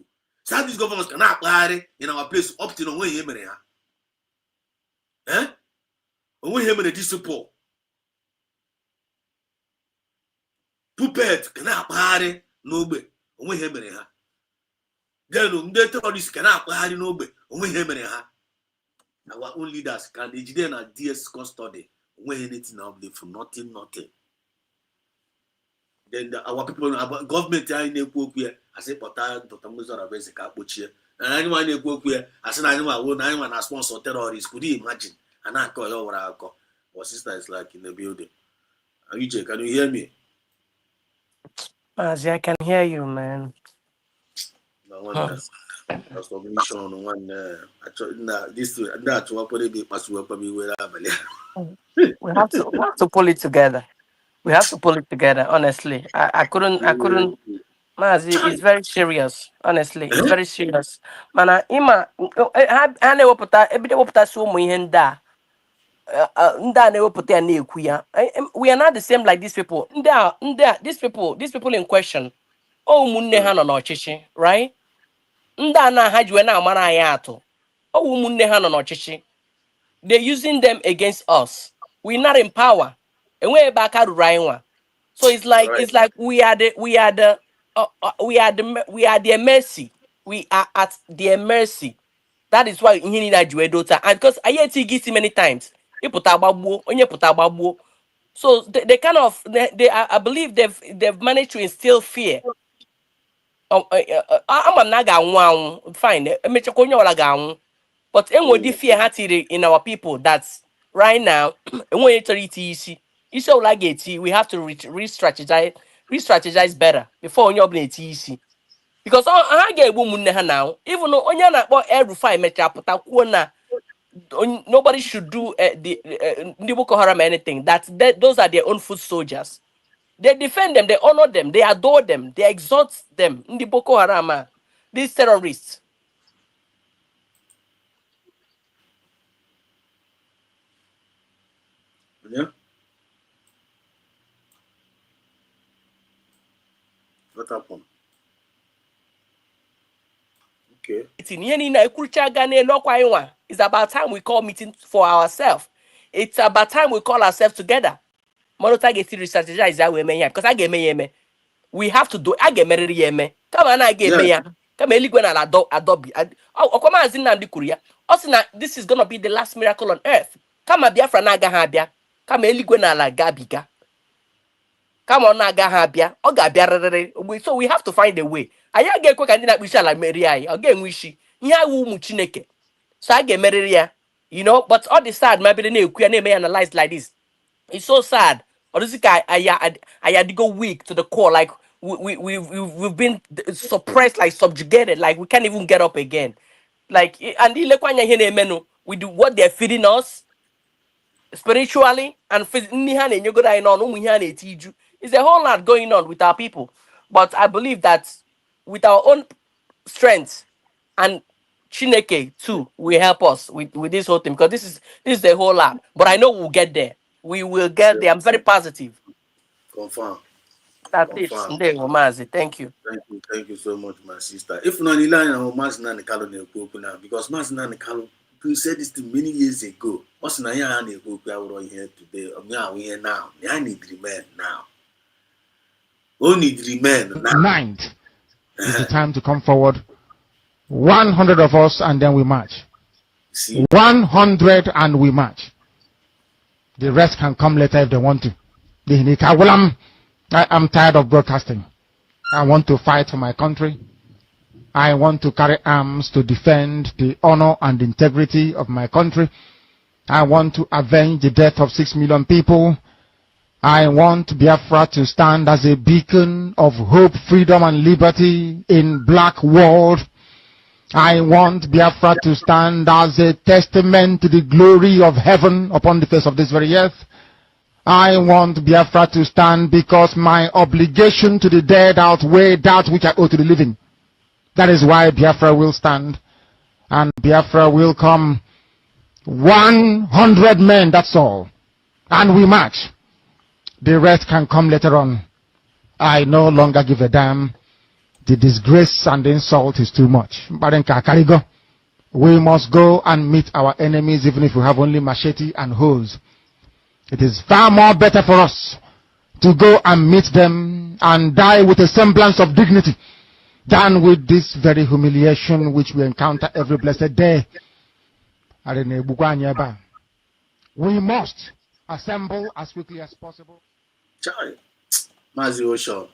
Southeast governors cannot party in our place up to the way him. We him in a disciple. Puppet cannot party, no be. We him in her. Then the terrorists cannot party, no be. We him in her. Our own leaders can engineer a DS custody. When anything now for nothing. Then our people, our government are in a book here. I say, but Dr. Musa Ravese Kapuchi. And anyone in a book here, I said, anyone has sponsor terrorists. Could you imagine? And I call over our call. Our sister is like in the building. Ayuche, can you hear me? I can hear you, man. No wonder. That's the mission. One, this that's what put it pass work for me where We have to pull it together. We have to pull it together. Honestly, I couldn't. Mazi, it's very serious. Honestly, it's very serious. Mana ima ane wopota ebide wopota so mo ihenda. Nda ne wopota na ekuya. We are not the same like these people. These people in question. Oh munne ha no n'ọchịchị, right? Nda na ha jiwe na amara anyị atụ. Oh munne ha no n'ọchịchị. They're using them against us. We're not in power. And we're back at right. So it's like we are the mercy. We are at their mercy. That is why you need a dota. And because I hear TGC many times. So they kind of I believe they've managed to instill fear. I'm not going fine. But the fear had in our people that's right now. We have to re-strategize better before you're TEC. Because I get woman now, even though on your air refine nobody should do the Boko Haram anything. Those are their own foot soldiers. They defend them, they honor them, they adore them, they exalt them. The Boko Haram, these terrorists. Yeah. What happened? Okay. It's about time we call meeting for ourselves. It's about time we call ourselves together. Because I get me. We have to do. I get married. Come on, I get me. Come on, Adobe. Come on, this is gonna be the last miracle on earth. Come on, Biafra naga habia. Come on, la gabiga. Come on, naga habia. So we have to find a way. I get quick and we shall like Mary. Again, wishy. Yeah, muchineke. So I get married. You know, but all the sad, maybe the new may analyze like this. It's so sad. Or this guy, I had to go weak to the core. Like we've been suppressed, like subjugated. Like we can't even get up again. Like and we do what they're feeding us spiritually and physically. It's a whole lot going on with our people. But I believe that with our own strength and Chineke too will help us with this whole thing, because this is the whole lot. But I know we'll get there. We will get there. I'm very positive. Confirm. That's it. Thank you. Thank you so much, my sister. If not, because Masina Kalo, we said this to many years ago. What's here today? We here now. I need remain now. Only remain now. 9th is the time to come forward. 100 of us, and then we march. See? 100 and we march. The rest can come later if they want to. I'm tired of broadcasting. I want to fight for my country. I want to carry arms to defend the honor and integrity of my country. I want to avenge the death of 6 million people. I want Biafra to stand as a beacon of hope, freedom, and liberty in black world. I want Biafra to stand as a testament to the glory of heaven upon the face of this very earth. I want Biafra to stand because my obligation to the dead outweigh that which I owe to the living. That is why Biafra will stand. And Biafra will come. 100 men, that's all. And we march. The rest can come later on. I no longer give a damn. The disgrace and the insult is too much. We must go and meet our enemies even if we have only machete and hoes. It is far more better for us to go and meet them and die with a semblance of dignity than with this very humiliation which we encounter every blessed day. We must assemble as quickly as possible. Chai. Mazi Osho,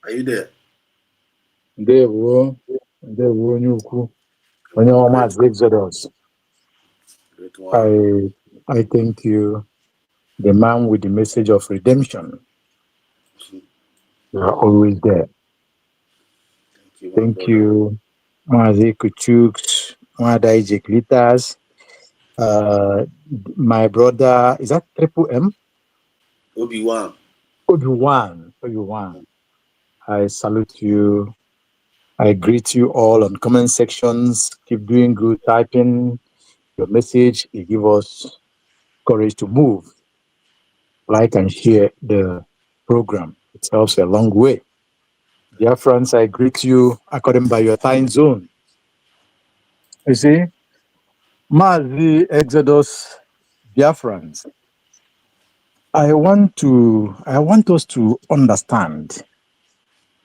are you there? Ndewo onye ukwu, onye ọma Exodus. Great one. I thank you, the man with the message of redemption. You are always there. Thank you, Mazi Kuchuks, Mada Ejeklitas, my brother, is that Triple M? Obi-Wan. Obi-Wan. I salute you. I greet you all on comment sections. Keep doing good, typing your message. It gives us courage to move. Like and share the program. It helps a long way. Dear friends, I greet you according by your time zone. You see, Mazi Exodus, dear friends, I want us to understand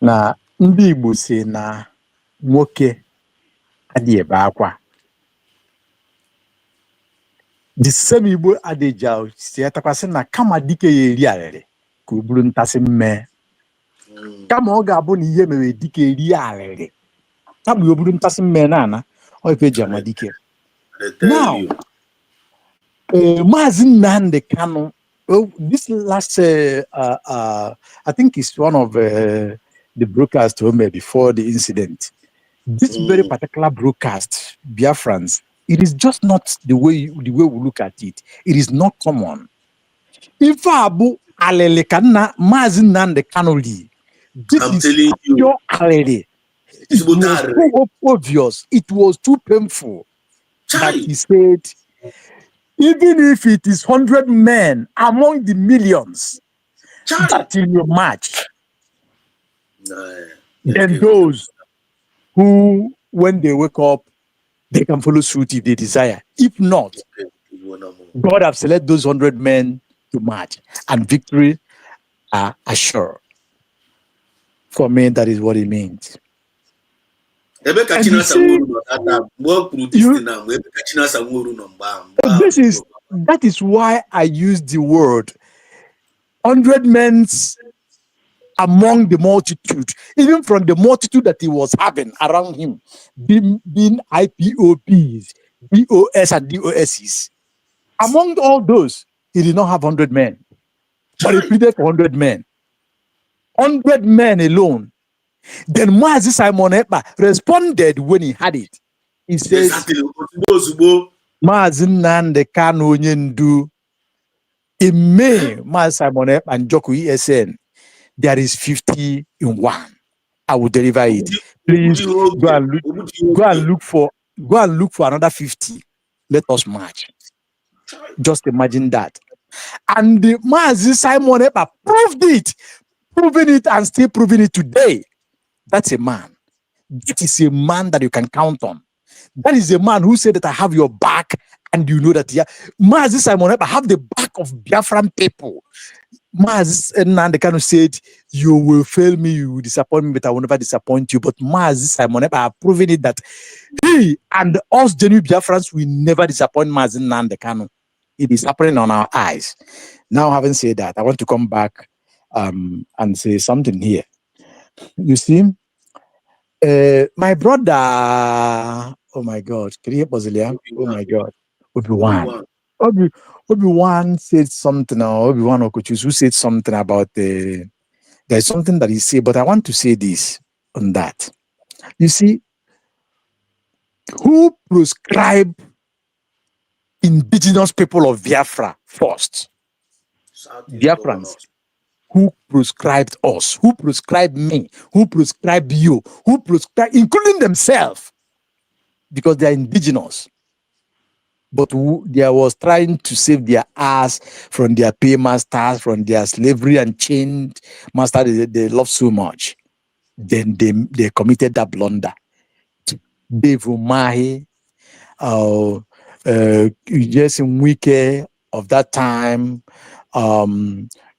na ndị Igbo si na nwoke adịghị ebe akwa. The same Igbo adage si atakwasị na kama dike ya eri arịrị ka o buru ntasị mme. Kama ọ ga-abụ na ihe mere dike eri arịrị kama o buru ntasị mme na ọ ife eji ama dike. Now, Mazi Nnamdi Kanu, this last I think it's one of the broadcasts before the incident. This very particular broadcast, Biafrans, it is just not the way we look at it. It is not common. If Abu Alelekana Mazi Nnamdi Kanu, this is pure alele. It was so obvious. It was too painful that he said, even if it is 100 men among the millions that in your match, then those who, when they wake up, they can follow suit if they desire. If not, God has selected those 100 men to march, and victory are assured. For me, that is what it means. That is why I use the word 100 men among the multitude, even from the multitude that he was having around him, being IPOPs, BOS and DOSs. Among all those, he did not have 100 men, but he pleaded for 100 men. 100 men alone. Then Mazi Simon Ekpa responded when he had it. He says, Mazi Nnamdi Kanu onye ndu. In May, Mazi Simon Ekpa and Joku ESN, there is 50 in one. I will deliver it. Please go and look for another 50. Let us march. Just imagine that. And the Mazi Simon Ekpa proving it and still proving it today. That's a man. That is a man that you can count on. That is a man who said that I have your back, and you know that Mazi Simon Ekpa have the back of Biafran people. Mazi Nnamdi Kanu said, you will fail me, you will disappoint me, but I will never disappoint you. But Mazi Simon Ekpa have proven it that he and us genuine Biafrans will never disappoint Mazi Nnamdi Kanu. It is happening on our eyes. Now, having said that, I want to come back and say something here. You see, my brother, oh my God, can you hear Bosilia? Oh my God, Obi-Wan. Obi-Wan said something, or Obi-Wan Okochus, who said something about there's something that he said, but I want to say this on that. You see, who prescribed indigenous people of Biafra first? Southeast Biafrans. governors. Who prescribed us? Who prescribed me? Who prescribed you? Who prescribed, including themselves, because they are indigenous. But they was trying to save their ass from their paymasters, from their slavery and chained master they love so much. Then they committed that blunder. Dave Umahi, Jason Wike of that time,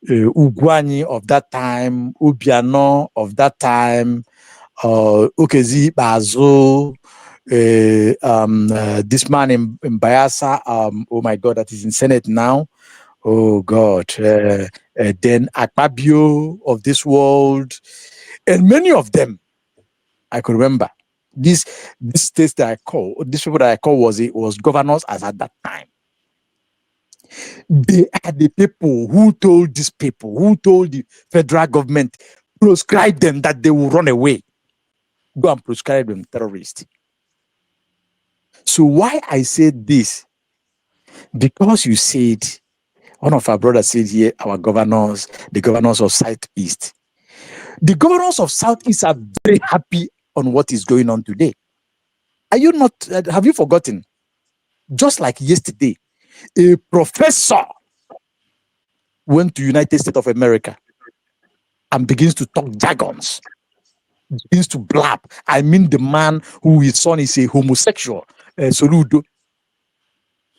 Ugwani of that time, Ubiano of that time, Okezi Bazo, this man in Bayasa, oh my God, that is in Senate now. Oh God. Then Akpabio of this world, and many of them I could remember. This states that I call, these people that I call was governors as at that time. They are the people who told these people, who told the federal government, prescribe them that they will run away. Go and prescribe them terrorists. So why I said this? Because you said, one of our brothers said here, our governors, the governors of Southeast. The governors of Southeast are very happy on what is going on today. Are you not, have you forgotten? Just like yesterday, a professor went to United States of America and begins to talk jargons, begins to blab. I mean the man who his son is a homosexual, Soludo.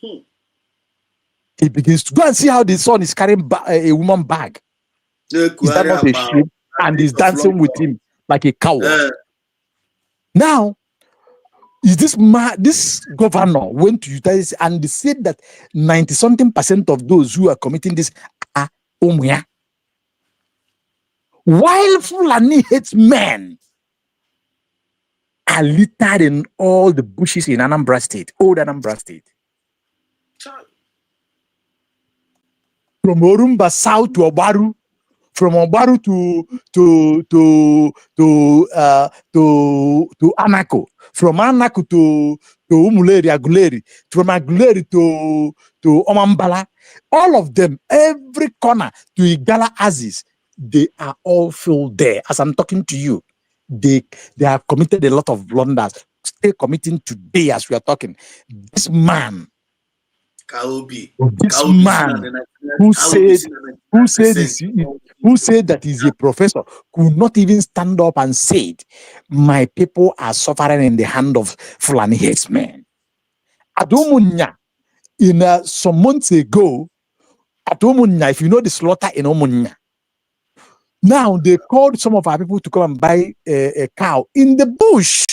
He begins to go and see how the son is carrying a woman bag. Is that not a shame? And he's dancing with him like a coward. Now, is this governor went to United States and they said that 90-something% of those who are committing this are Umuya. While Fulani hates men are littered in all the bushes in Anambra State, old Anambra State. From Orumba South to Obaru, from Obaru to Anako, from Anako to Umuleri, Aguleri, from Aguleri to Omambala, all of them, every corner to Igala Aziz, they are all filled there. As I'm talking to you, they have committed a lot of blunders. Still committing today as we are talking. This man, who said that he's a professor, could not even stand up and say, my people are suffering in the hand of Fulani herdsmen. Adomunya, in some months ago, Adomunya, if you know the slaughter in Omunya, now they called some of our people to come and buy a cow in the bush.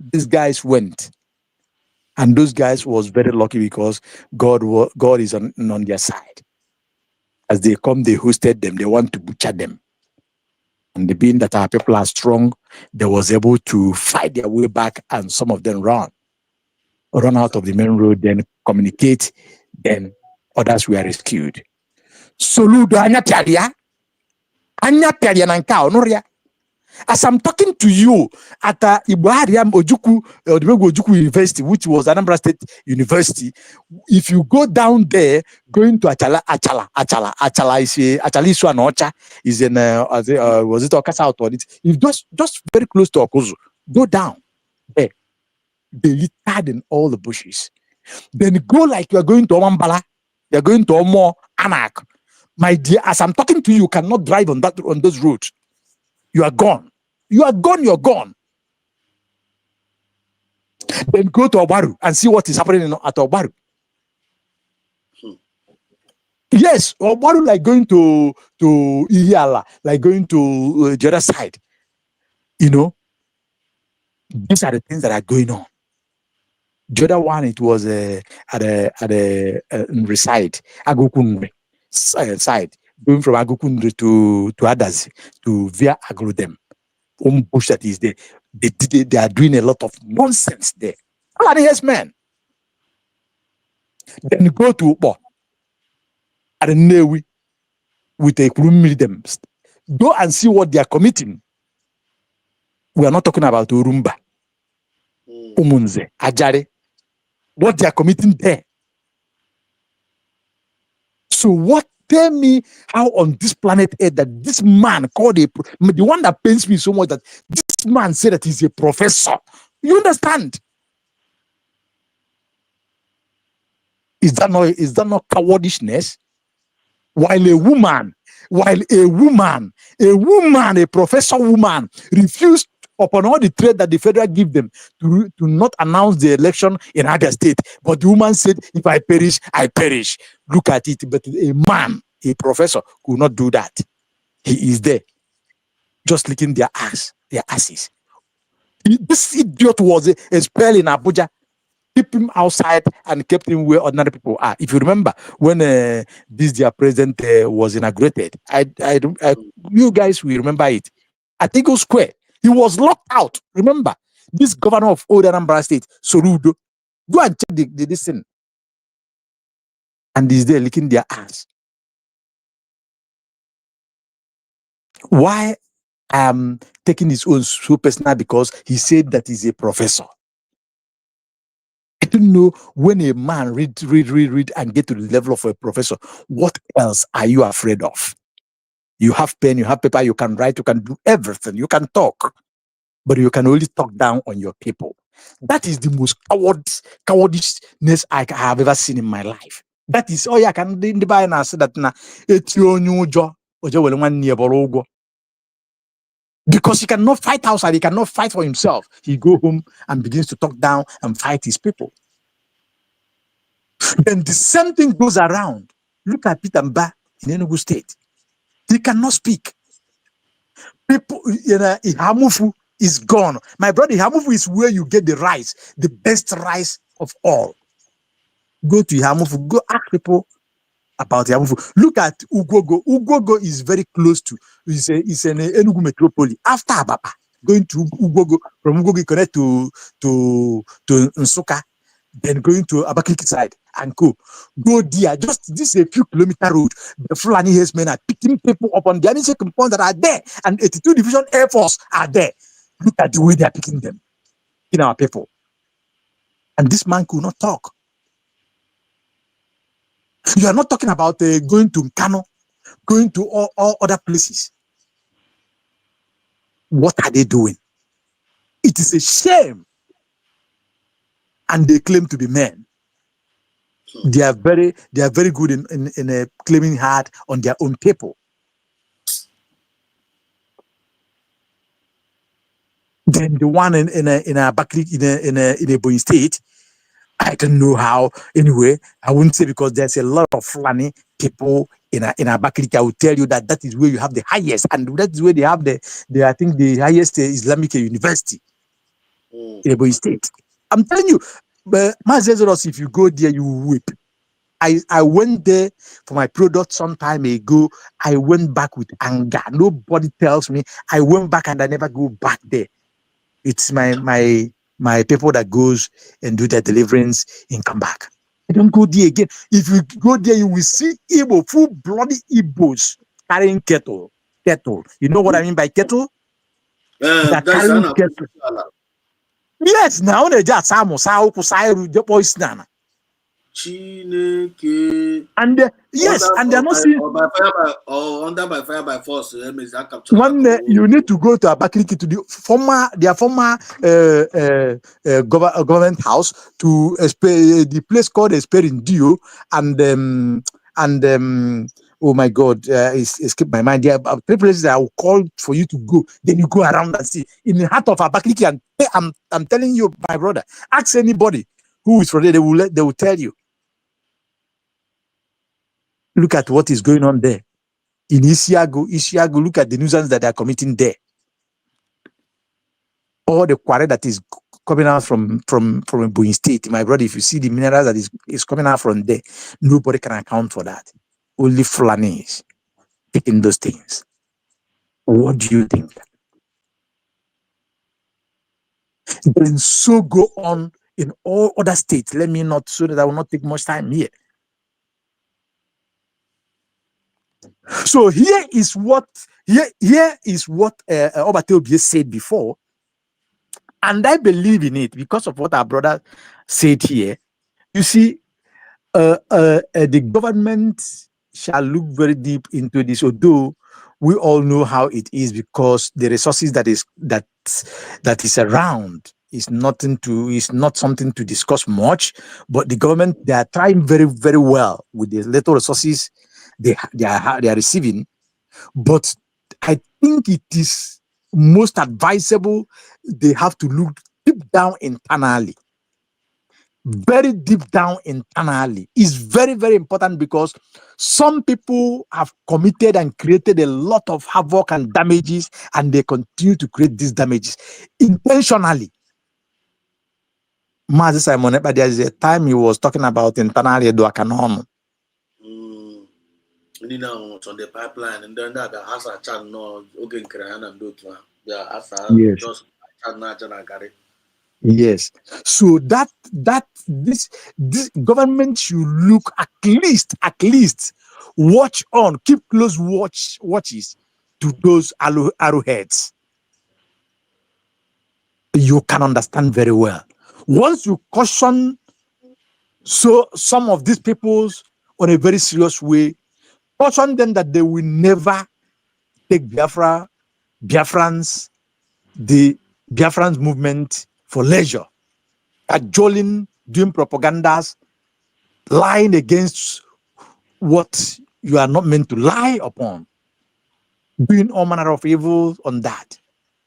These guys went. And those guys was very lucky because God is on their side. As they come, they hosted them. They want to butcher them. And being that our people are strong, they was able to fight their way back, and some of them run out of the main road, then communicate, then others were rescued. Soludo Anyataria Nanka Honoria. As I'm talking to you at Ibuariam Ojuku, Ojukwu University, which was Anambra State University, if you go down there, going to Achala is Achala Isu and Ocha is in was it Okasa out on it? If just very close to Okozu, go down there. They littered in all the bushes. Then go like you are going to Omambala, you are going to Omo Anak. My dear, as I'm talking to you, you cannot drive on those roads. You are gone. You are gone, you're gone. Then go to Obaru and see what is happening at Obaru. Yes, Obaru like going to Ihiala, like going to the other side. You know, these are the things that are going on. The other one, it was at a reside, Agukunre side, going from Agukunre to Adazi to via Agrodem. Bush that is there. They are doing a lot of nonsense there. Yes, man. Then go to Upo. at Newi with a Kurumiri them. Go and see what they are committing. We are not talking about Urumba, Umunze, Ajare. What they are committing there. So what, tell me how on this planet Earth that this man called the one that pains me so much that this man said that he's a professor. You understand? Is that not cowardishness? While a woman, a professor woman refused upon all the threat that the federal give them to not announce the election in other state. But the woman said, if I perish, I perish. Look at it. But a man, a professor, could not do that. He is there, just licking their asses. This idiot was expelled in Abuja. Keep him outside and kept him where ordinary people are. If you remember when this their president was inaugurated, you guys will remember it. At Eagle Square, he was locked out. Remember this governor of Old Anambra State, Sorudo. Go and check this thing, and he's there licking their ass. Why I'm taking his own so personal? Because he said that he's a professor. I don't know, when a man read and get to the level of a professor, what else are you afraid of? You have pen, you have paper, you can write, you can do everything, you can talk, but you can only talk down on your people. That is the most cowardishness I have ever seen in my life. That is all I can do in the Bible and say that na because he cannot fight outside, he cannot fight for himself. He go home and begins to talk down and fight his people. Then the same thing goes around. Look at Peter Mba in Enugu State. He cannot speak. People, Ihamufu is gone. My brother, Ihamufu is where you get the rice, the best rice of all. Go to Ihamufu, go ask people about Ihamufu. Look at Ugogo. Ugogo is very close to, it's an Enugu metropolis. After Ababa, going to Ugogo, from Ugogo you connect to Nsukka, then going to Abakaliki side and go there. Just this is a few kilometer road. The Fulani men are picking people up on the enemy compounds that are there, and 82 Division Air Force are there. Look at the way they are picking them in our people. And this man could not talk. You are not talking about going to Kano, going to all other places. What are they doing? It is a shame. And they claim to be men. They are very good in claiming hard on their own people. Then the one in a Bakri in a Boeing state, I don't know how. Anyway, I wouldn't say, because there's a lot of Fulani people in a Bakri. I will tell you that is where you have the highest, and that is where they have the I think the highest Islamic university in a Boeing state. I'm telling you, but if you go there, you will weep. I went there for my product some time ago. I went back with anger. Nobody tells me. I went back and I never go back there. It's my people that goes and do their deliverance and come back. I don't go there again. If you go there, you will see Igbo, full-blooded Igbos carrying kettle. You know what I mean by kettle? They're carrying kettle. Yes, now they just and yes, and they're not seeing under by fire by force. one. You need to go to Abakaliki to their former government house to the place called Esperindio and oh my God, it's escaped my mind. There are 3 places that I will call for you to go. Then you go around and see in the heart of Abakaliki. And I'm telling you, my brother, ask anybody who is from there. They will tell you. Look at what is going on there. In Isiago, look at the nuisance that they are committing there. All the quarry that is coming out from a Boeing state, my brother, if you see the minerals that is coming out from there, nobody can account for that. Only Fulanis taking those things. What do you think? Then so go on in all other states. Let me not, so that I will not take much time here. So here is what Obatobie said before, and I believe in it because of what our brother said here. You see, the government shall look very deep into this, although we all know how it is, because the resources that is around is not something to discuss much. But the government, they are trying very, very well with the little resources they are receiving. But I think it is most advisable they have to look deep down internally. Very deep down internally is very, very important, because some people have committed and created a lot of havoc and damages, and they continue to create these damages intentionally. Mazi Simon, but there is a time he was talking about internally do akanon. Ndị na on the pipeline, and then that has a chat no oge nkere ha na ndị otu ha. Yeah, asa Yes. just chat na aja na garị. Yes. So this government should look at least keep close watches to those arrowheads. You can understand very well. Once you caution some of these peoples on a very serious way, caution them that they will never take Biafrans, the Biafrans movement for leisure, cajoling, doing propagandas, lying against what you are not meant to lie upon, doing all manner of evil on that.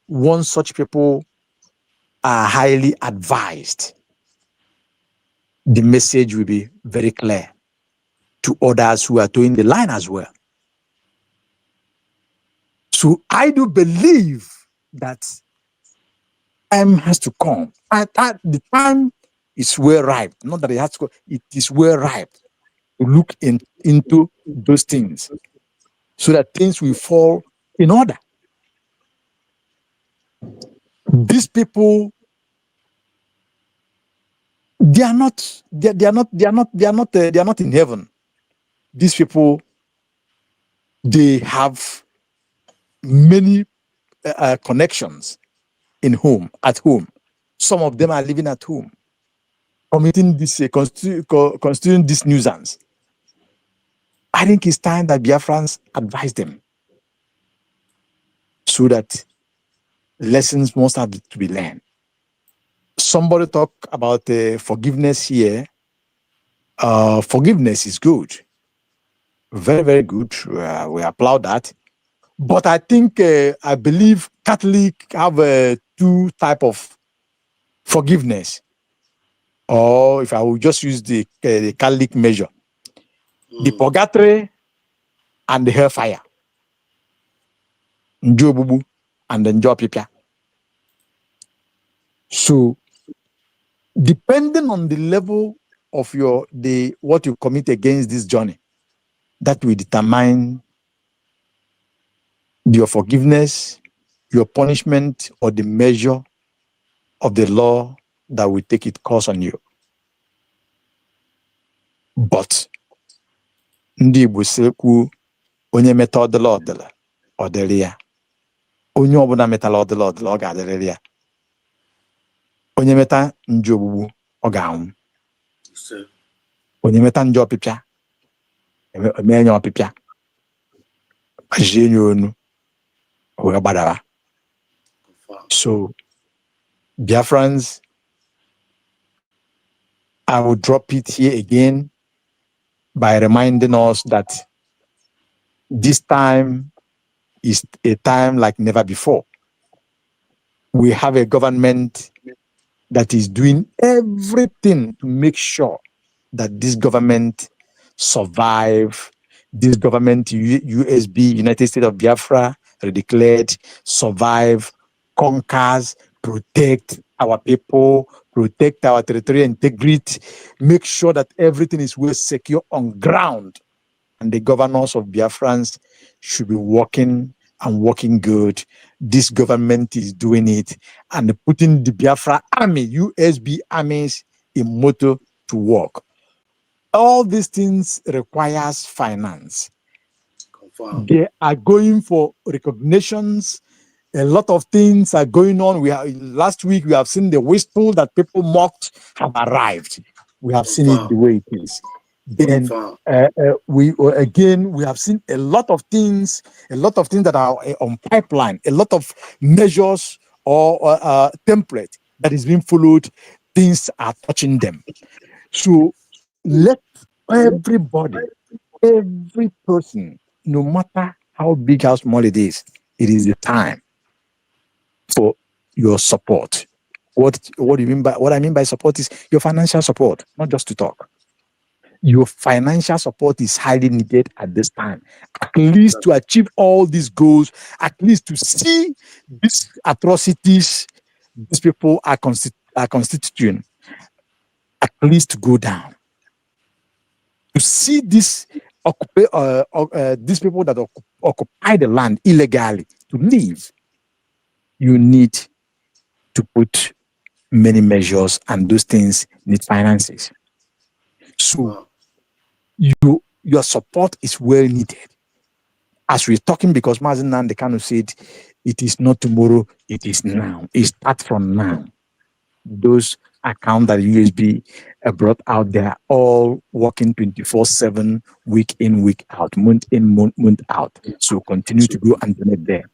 Once such people are highly advised, the message will be very clear to others who are doing the line as well. So I do believe that time has to come. The time is well ripe. Not that it has to go, it is well ripe to look into those things so that things will fall in order. These people, they are not in heaven. These people, they have many connections at home. Some of them are living at home, committing this, constituting this nuisance. I think it's time that Biafrans advise them so that lessons must have to be learned. Somebody talk about forgiveness here. Forgiveness is good. Very, very good. We applaud that. But I think, I believe Catholic have two type of forgiveness. Or if I will just use the Catholic measure, the purgatory and the hellfire. Njobubu and the Njopipia. So, depending on the level of what you commit against this journey, that will determine your forgiveness, your punishment, or the measure of the law that will take its course on you. But ndị Igbo sekwu onye meta ọdịla ọdịla ọ dịrị ya. Onye ọbụla metala ọdịla ọdịla ọ ga-adịrịrị ya. Onye meta njọ ogbugbu ọ ga-anwụ. Onye meta njọ ọpịpịa eme nye ọpịpịa ajie nye onu wee gbadara. So Biafrans, I will drop it here again by reminding us that this time is a time like never before. We have a government that is doing everything to make sure that this government survive. This government, USB, United States of Biafra, declared, survive, conquers, protect our people, protect our territorial integrity, make sure that everything is well secure on ground. And the governors of Biafrans should be working and working good. This government is doing it and putting the Biafra army, USB armies, in motto to work. All these things requires finance. They are going for recognitions. A lot of things are going on. Last week we have seen the whistle that people mocked have arrived. We have seen it the way it is. Then we have seen a lot of things that are on pipeline, a lot of measures or template that is being followed. Things are touching them. So let everybody, every person, no matter how big, how small it is the time for your support. What do you mean by what I mean by support is your financial support, not just to talk. Your financial support is highly needed at this time, at least to achieve all these goals, at least to see these atrocities these people are constituting, at least to go down. To see these people that occupy the land illegally to leave, you need to put many measures, and those things need finances. So your support is well needed. As we're talking, because Mazen Nandekano said, it is not tomorrow, it is now. It starts from now. Those accounts that USB brought out, they are all working 24/7, week in, week out, month in, month out. So continue to go and donate there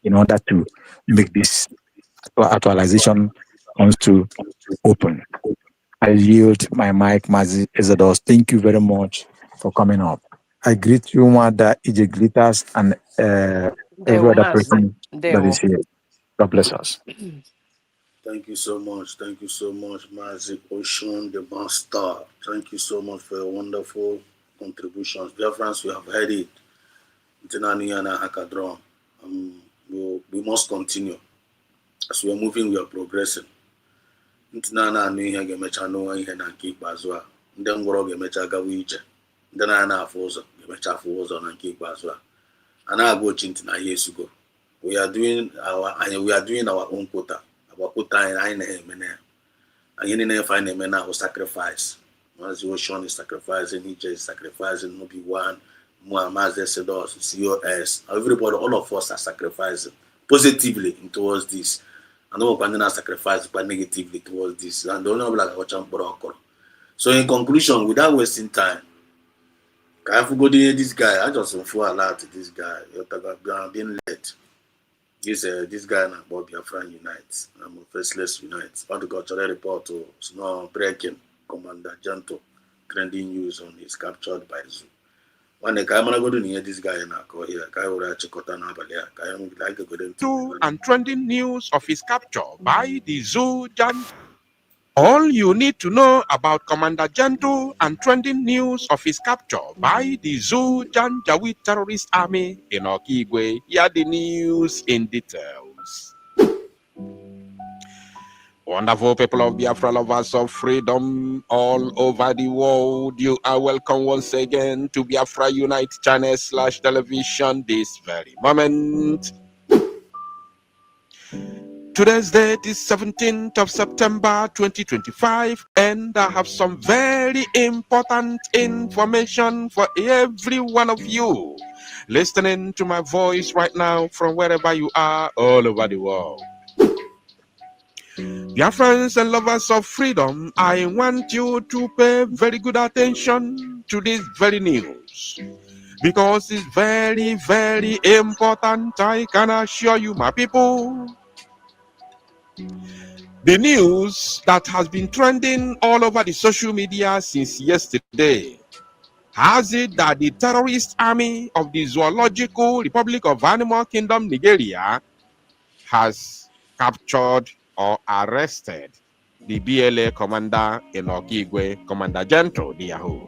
in order to make this actualization comes to open. I yield my mic, Mazi Ezados. Thank you very much for coming up. I greet you, Mada Ijeglitas, and every other person that is here. God bless us. Thank you so much. Thank you so much, Mazi Ocean, the master. Thank you so much for your wonderful contributions. Dear friends, we have heard it. We must continue. As we are moving, we are progressing. Ntinana ihe ga-emecha n'onwe ihe na nke ikpeazụ a. Ndị ngwọrọ ga-emecha gawa ije. Ndị na-afụ ụzọ ga-emecha afụ ụzọ na nke ikpeazụ a. A na-agụ ochi ntị na ihe esugo. We are doing our own quota. Our quota anyị na-eme na ya. Anyị niile anyị na-eme na sacrifice. Mazi Ocean is sacrificing, EJ is sacrificing, Nobi One, Mazi Sedos, COS. Everybody, all of us are sacrificing positively towards this. And no one can sacrifice but negatively towards this. And the only like so in conclusion, without wasting time, I forgot this guy. I just don't feel allowed to this guy. You're being led. This guy about Biafra Unite. I'm Faceless Unite. What the cultural report to Snow Breaking Commander Janto trending news on is captured by Zoo. One day, I'm gonna go to near this guy and I call here. Guy will check out an like a good and trending news of his capture by the Zoo Jan. All you need to know about Commander Janto and trending news of his capture by the Zoo Janjaweed terrorist army in Okigwe. Here the news in details. Wonderful people of Biafra, lovers of freedom all over the world, you are welcome once again to Biafra Unite channel /television this very moment. Today's date is 17th of September 2025, and I have some very important information for every one of you listening to my voice right now from wherever you are all over the world. Dear friends and lovers of freedom, I want you to pay very good attention to this very news because it's very, very important. I can assure you, my people. The news that has been trending all over the social media since yesterday has it that the terrorist army of the Zoological Republic of Animal Kingdom, Nigeria, has captured or arrested the BLA commander in Okigwe, Commander Gento, the Yahoo.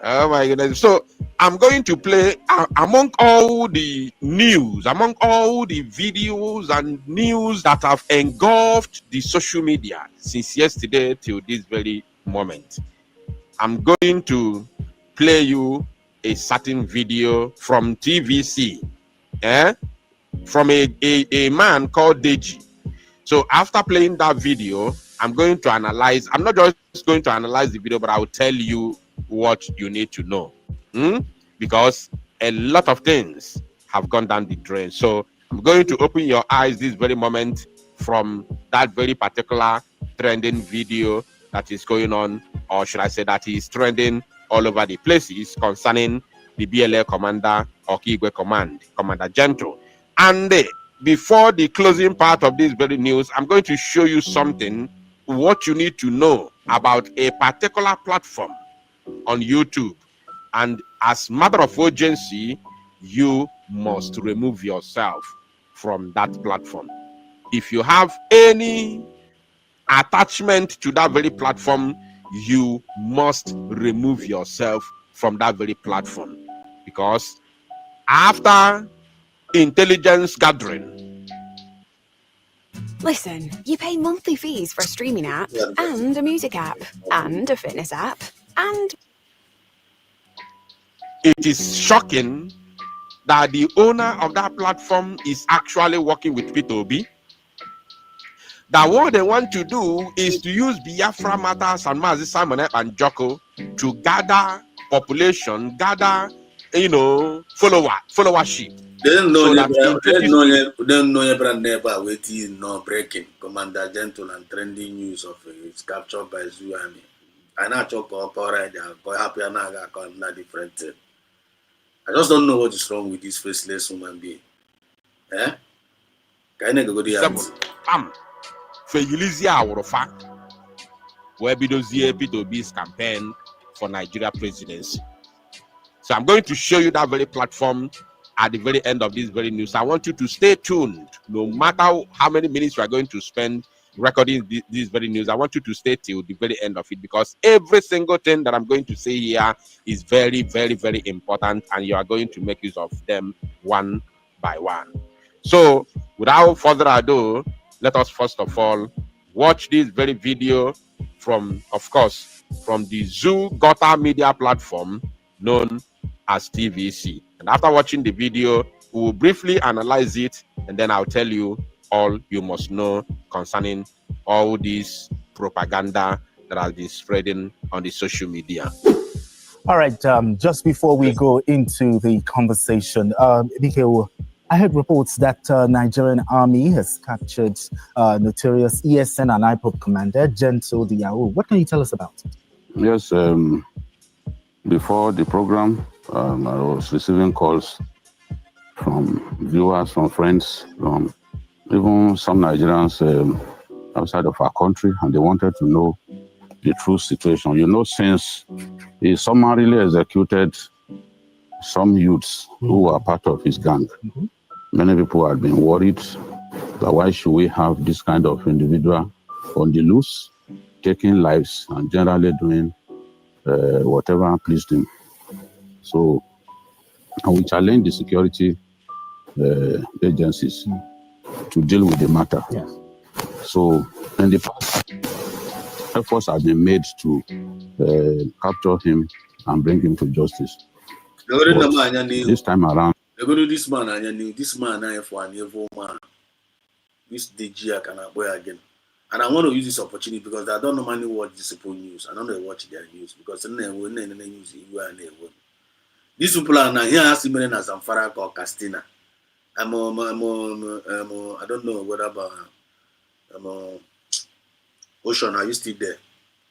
Oh my goodness. So I'm going to play among all the news, among all the videos and news that have engulfed the social media since yesterday till this very moment. I'm going to play you a certain video from TVC, from a man called Deji. So after playing that video, I'm going to analyze. I'm not just going to analyze the video, but I will tell you what you need to know. Because a lot of things have gone down the drain. So I'm going to open your eyes this very moment from that very particular trending video that is going on, or should I say that is trending all over the places concerning the BLA commander or Kigwe Command, Commander Gentle. And before the closing part of this very news, I'm going to show you something, what you need to know about a particular platform on YouTube. And as matter of urgency, you must remove yourself from that platform. If you have any attachment to that very platform, you must remove yourself from that very platform, because after intelligence gathering, Listen, you pay monthly fees for a streaming app, and a music app, and a fitness app, and it is shocking that the owner of that platform is actually working with P2B. That what they want to do is to use Biafra Matters and Mazi Simon and Joko to gather population, gather, followership. They don't know So that in 20... they don't know brand never waiting no breaking. Commander Gentle and trending news of it's captured by Zoo Army. I not talk up already. I'm happy and I got not different thing. I just don't know what is wrong with this faceless human being. Eh? Can I go to the answer? Feyilizia Aworofa will be those P2B's campaign for Nigeria presidency. So I'm going to show you that very platform at the very end of this very news. I want you to stay tuned. No matter how many minutes we are going to spend recording this very news, I want you to stay till the very end of it, because every single thing that I'm going to say here is very, very, very important, and you are going to make use of them one by one. So without further ado, let us first of all watch this very video from, of course, from the Zoo Gota media platform known as TVC. And after watching the video, we will briefly analyze it, and then I'll tell you all you must know concerning all this propaganda that has been spreading on the social media. All right, just before we go into the conversation, Mikhail, I heard reports that Nigerian army has captured notorious ESN and IPOP commander Gentle Diao. What can you tell us about it? Yes, before the program, I was receiving calls from viewers, from friends, from even some Nigerians outside of our country, and they wanted to know the true situation. You know, since he summarily executed some youths who were part of his gang, many people had been worried that why should we have this kind of individual on the loose, taking lives and generally doing whatever pleased him. So we challenge the security agencies to deal with the matter. Yes. So in the past, efforts have been made to capture him and bring him to justice. This time around, They go to this man and this man I for an evil man. This DG I can boy again. And I want to use this opportunity because I don't normally watch this people news. I don't know watch their news because then news you are never. These people are now here similar as Zamfara or Castina. I don't know what about Ocean. Are you still there?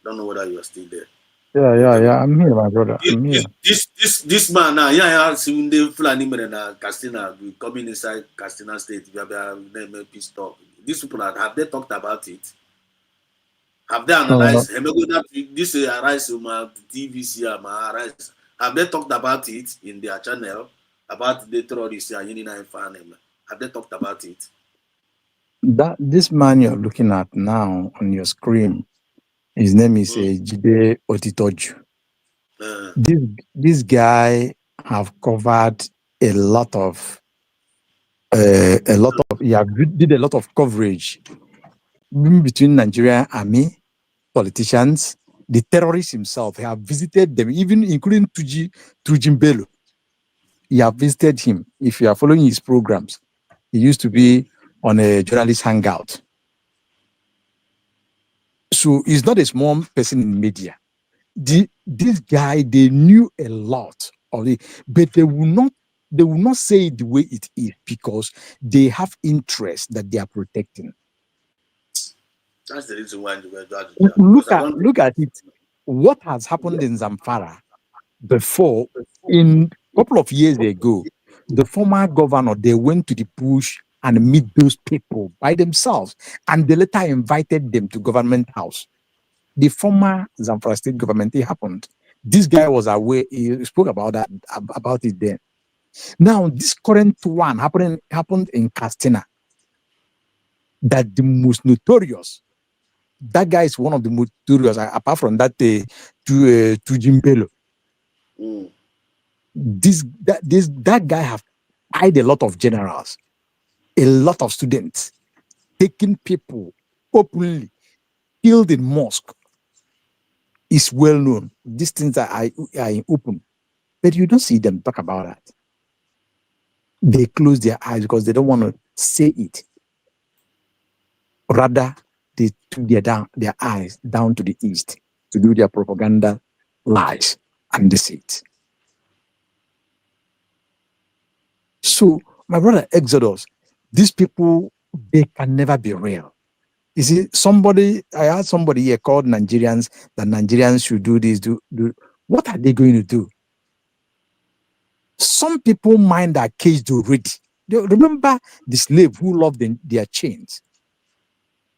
Don't know whether you are still there. Yeah. I'm here, my brother. I'm here. This man now, yeah, seen the Fulani and Castina coming inside Castina State. We have pissed off. These people have they talked about it? Have they analyzed? This arise TVC arise. Have they talked about it in their channel about the terrorists? Have they talked about it? This man you're looking at now on your screen, his name is Jide Otitoju. This guy have covered he did a lot of coverage between Nigerian army, politicians, the terrorists himself. He have visited them, even including Tujimbelo. He have visited him. If you are following his programs, he used to be on a journalist hangout. So he's not a small person in media. This guy, they knew a lot but they will not say it the way it is because they have interest that they are protecting. That's the reason why they were doing Look at it. What has happened in Zamfara before, in a couple of years ago, the former governor, they went to the bush and meet those people by themselves, and they later invited them to government house. The former Zamfara state government, it happened. This guy was aware, he spoke about it then. Now, this current one happened in Castina. That the most notorious, that guy is one of the most notorious, apart from that, to Jimbelo. That guy have hired a lot of generals, a lot of students, taking people openly, killed in mosque. Is well known. These things are open, but you don't see them talk about that. They close their eyes because they don't want to say it. Rather, they took their eyes down to the east to do their propaganda lies and deceit. So, my brother Exodus, these people, they can never be real. You see, I heard somebody here called Nigerians, that Nigerians should do this, do. What are they going to do? Some people mind are caged already. Remember the slave who loved their chains.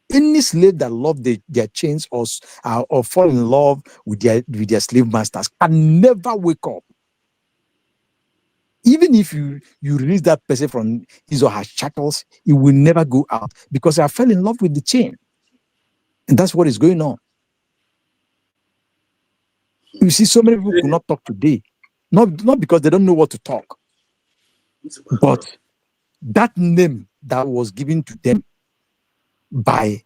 Any slave that loved their chains or fall in love with their slave masters can never wake up. Even if you release that person from his or her shackles, he will never go out because I fell in love with the chain. And that's what is going on. You see, so many people could not talk today. Not because they don't know what to talk, but that name that was given to them by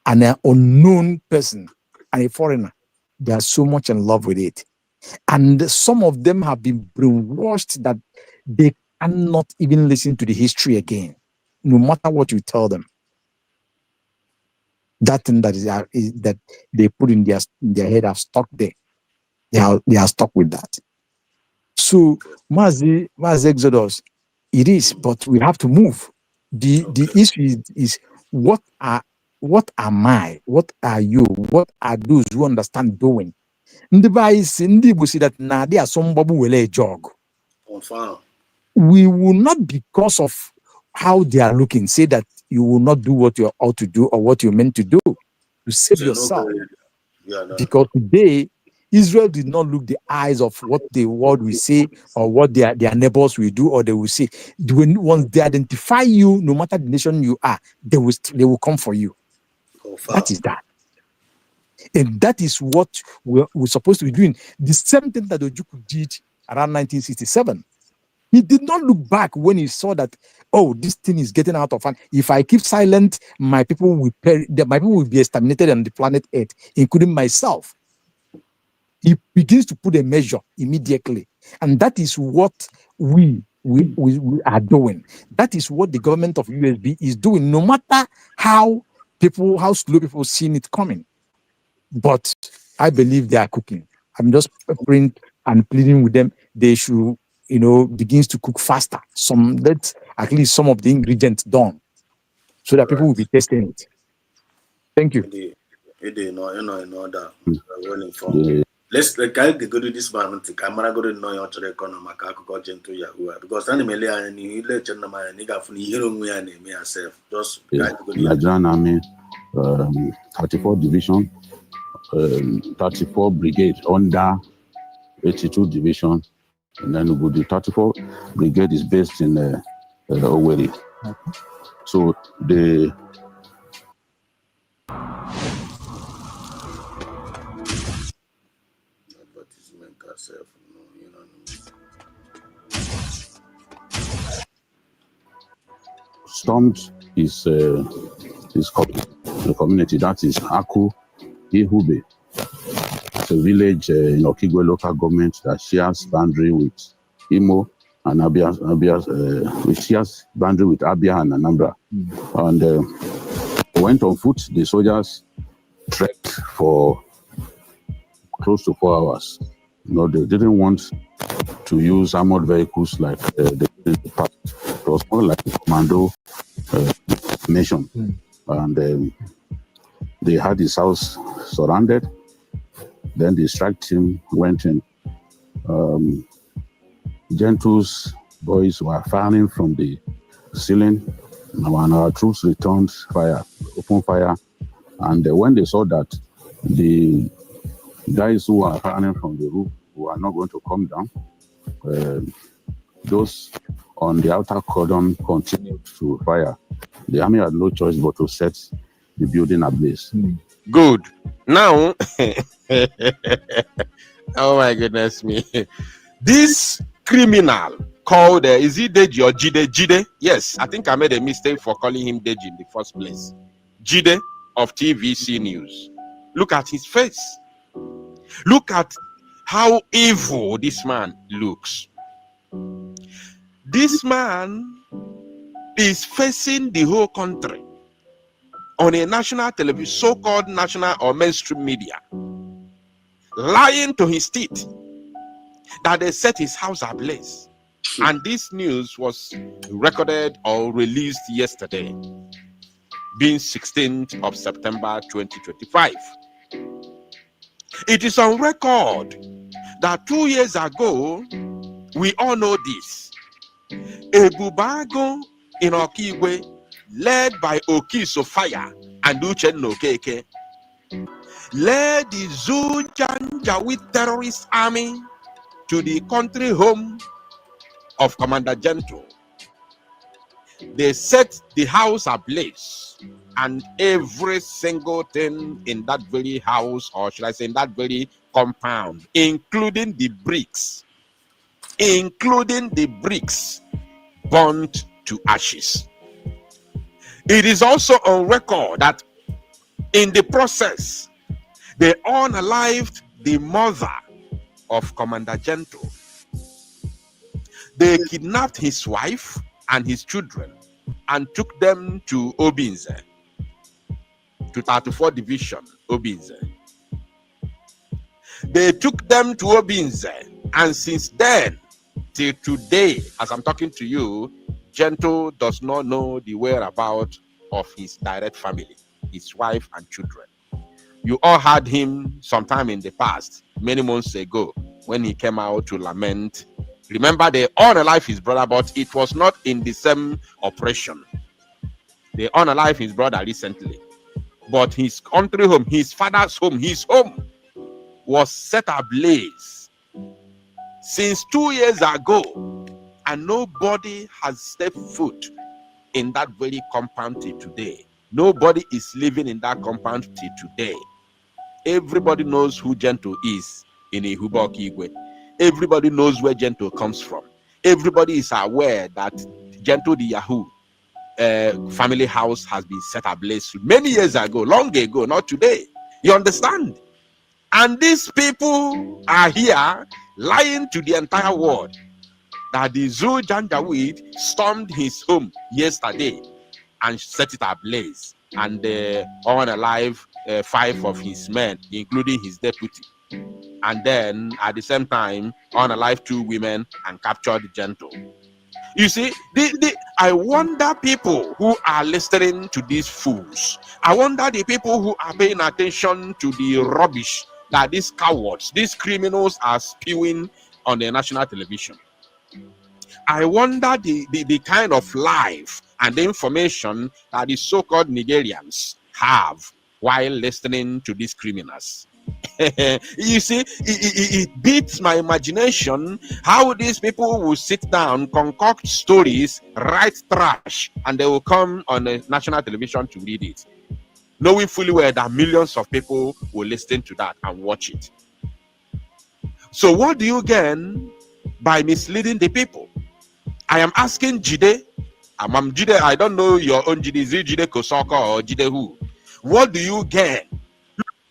an unknown person and a foreigner, they are so much in love with it. And some of them have been brainwashed that they cannot even listen to the history again, no matter what you tell them. That thing that that they put in their head have stuck there. They are stuck with that. So, Mazi Exodus, it is, but we have to move. The issue is what am I? What are you? What are those who understand doing? Ndị Igbo say that na they are some babu wele jog. We will not, because of how they are looking, say that you will not do what you ought to do or what you're meant to do to save yourself. Because today, Israel did not look the eyes of what the world will say or what their neighbors will do, or they will say. Once they identify you, no matter the nation you are, they will come for you. That is that. And that is what we're supposed to be doing. The same thing that Ojukwu did around 1967. He did not look back when he saw that, oh, this thing is getting out of hand. If I keep silent, my people will be exterminated on the planet Earth, including myself. He begins to put a measure immediately. And that is what we are doing. That is what the government of USB is doing, no matter how slow people seeing it coming. But I believe they are cooking. I'm just praying and pleading with them. They should, begins to cook faster. Let at least some of the ingredients done, so that people will be testing it. Thank you. Let's go to this man. Camera go to know your economy. Go to Yahoo because animally I need let you know my nigga from hero me and me myself. Just Nigerian Army, 34 Division, 34 Brigade under 82 Division, and then the 34 Brigade is based in Owerri. So the stormed the community that is Aku Ihube. It's a village in Okigwe local government that shares boundary with Imo and Abia. Which shares boundary with Abia and Anambra. And went on foot. The soldiers trekked for close to 4 hours. They didn't want to use armored vehicles like the past. It was more like a commando nation. And they had his house surrounded. Then the strike team went in. Gentle's boys were firing from the ceiling. When our troops returned fire, open fire, and when they saw that the guys who were firing from the roof were not going to come down, those on the outer cordon continued to fire. The army had no choice but to set the building ablaze. Good. Now, oh my goodness me. This criminal called, is he Deji or Jide? Jide? Yes, I think I made a mistake for calling him Deji in the first place. Jide of TVC News. Look at his face. Look at how evil this man looks. This man is facing the whole country on a national television, so-called national or mainstream media, lying to his teeth that they set his house ablaze. And this news was recorded or released yesterday, being 16th of September 2025. It is on record that 2 years ago, we all know this, Ebubago in Okigwe, led by Oki Sofia and Uchen Okeke, led the Zujanjaweed terrorist army to the country home of Commander Gentle. They set the house ablaze, and every single thing in that very house, or should I say in that very compound, including the bricks, burnt to ashes. It is also on record that in the process, they unalived the mother of Commander Gentle. They kidnapped his wife and his children and took them to Obinze, to 34 Division, Obinze. They took them to Obinze, and since then till today, as I'm talking to you, Gentle does not know the whereabouts of his direct family, his wife and children. You all heard him sometime in the past, many months ago, when he came out to lament. Remember, they unalived his brother, but it was not in the same operation. They unalived his brother recently, but his country home, his father's home, his home was set ablaze since 2 years ago, and nobody has stepped foot in that very compound till today. Nobody is living in that compound till today. Everybody knows who Gentle is in Ihuba Okigwe. Everybody knows where Gentle comes from. Everybody is aware that Gentle the Yahoo family house has been set ablaze many years ago, long ago, not today. You understand? And these people are here lying to the entire world that the Zoo Janjaweed stormed his home yesterday and set it ablaze, and unalive 5 of his men, including his deputy, and then at the same time unalive 2 women and captured Gentle. You see, I wonder people who are listening to these fools. I wonder the people who are paying attention to the rubbish that these cowards, these criminals are spewing on the national television. I wonder the kind of life and the information that the so-called Nigerians have while listening to these criminals. You see, it beats my imagination how these people will sit down, concoct stories, write trash, and they will come on the national television to read it, knowing fully well that millions of people will listen to that and watch it. So what do you gain by misleading the people? I am asking Jide. I'm Jide. I don't know your own Jide. Is it Jide Kosoko or Jide who? What do you gain?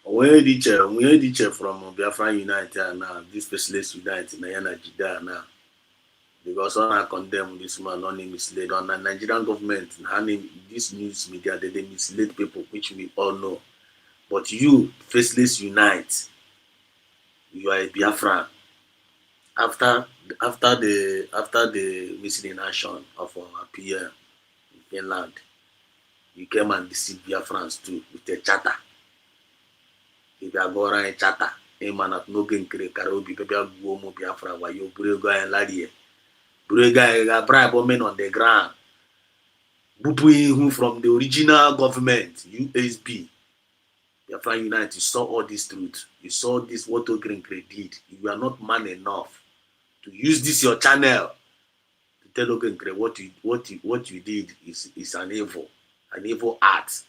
We teacher from Biafra United now, this Specialist United, Nayana Jida now. Because when I condemn this man, only misled on the Nigerian government, handing this news media, they mislead people, which we all know. But you, Faceless Unite, you are a Biafra. After after the missing in action of our PM in Finland, you came and deceived Biafrans too with a charter. If you are going a charter, a man at no gain Karobi, people go more Biafra, while you Brego and Ladia. Brega bribe women on the ground. Bupu from the original government, USB. Biafra Unite, you saw all this truth. You saw this what Ogren did. You are not man enough to use this your channel to tell Ogren what you did is an evil act.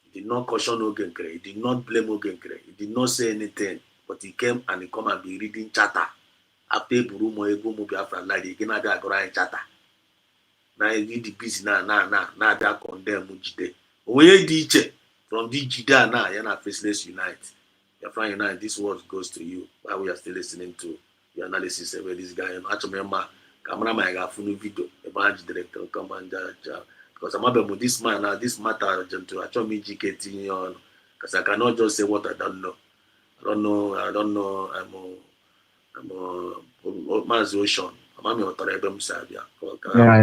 He did not caution Ogenkre. He did not blame Ogenkre. He did not say anything. But he came and he come and be reading chatter. After Burumo Ego Biafra Ladi, he cannot go and chatter. Now he did the business now they condemn Mujide. When you DJ from the Jida now, you're not faceless unite. Biafra Unite, this word goes to you. While we are still listening to your analysis of this guy. And actually remember, cameraman I got full video, a badge director, commander. Because I'm about this man now, this matter to actually me GKT on because I cannot just say what I don't know. I don't know. I'm a man's ocean. I'm a terrible Sabia. Yeah.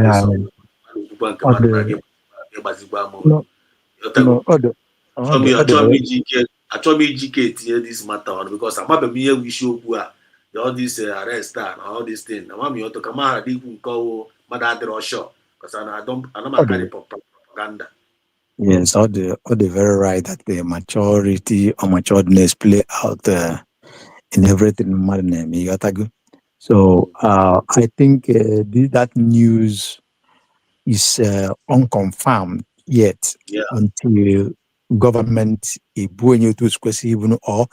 Actually me GKT this matter because I'm about me we show all this arrest and all this thing. I'm me to come out and call mother Russia because I don't carry propaganda. Yes, all the very right that the maturity or maturedness play out in everything. So I think that news is unconfirmed yet Yeah. until government even or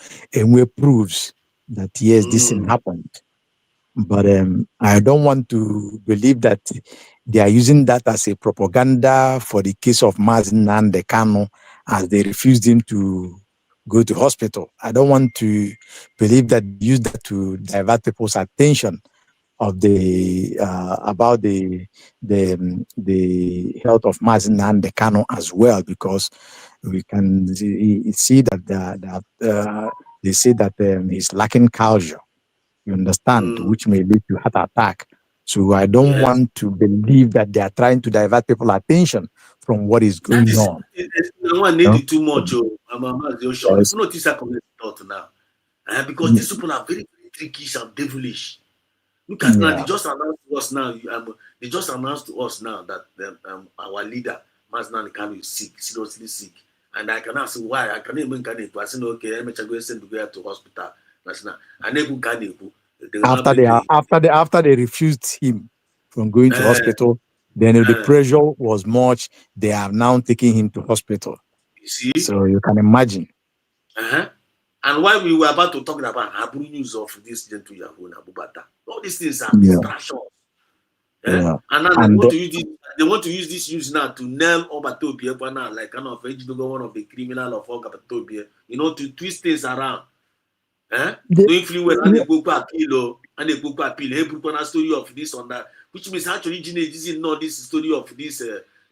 proves that yes, this thing happened. But I don't want to believe that they are using that as a propaganda for the case of Mazin and the Kano as they refused him to go to hospital. I don't want to believe that they use that to divert people's attention of the about the health of Mazin and the Kano as well, because we can see that they say that he's lacking calcium. You understand, which may lead to heart attack. So I don't want to believe that they are trying to divert people's attention from what is going on. No one need too much. I'm sure. People notice that thought now, because these people are very, very tricky and devilish. Look at now, they just announced to us now. They just announced to us now that our leader, Maznan Kanu, is sick, seriously sick. And I can ask why. I can even can it. I said, okay, I'm going to send the to hospital. And after they refused him from going to hospital, then the pressure was much. They are now taking him to hospital. You see? So you can imagine. And while we were about to talk about Abu news of this gentle Yahoo Abubata, all these things are distractions. And now they want to use this news now to nail Obatobia now, like kind of one of the criminal of Obatobia, to twist things around. To influence and they go appeal and they go appeal. Hey, people a story of this on that, which means actually this is not this story of this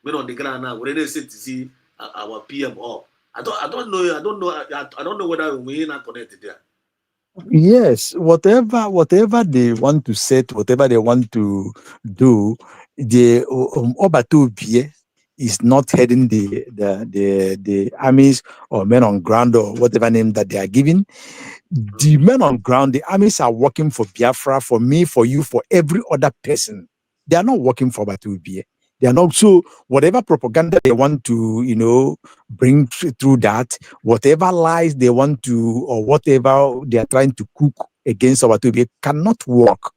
men on the ground now. We're ready to see our PM up. I don't know whether we're not connected there. Yes, whatever they want to set, whatever they want to do, the Obatobie is not heading the armies or men on ground or whatever name that they are giving. The men on ground, the armies are working for Biafra, for me, for you, for every other person. They are not working for Obatobie. They are not. So whatever propaganda they want to, bring through that, whatever lies they want to, or whatever they are trying to cook against Obatobie cannot work.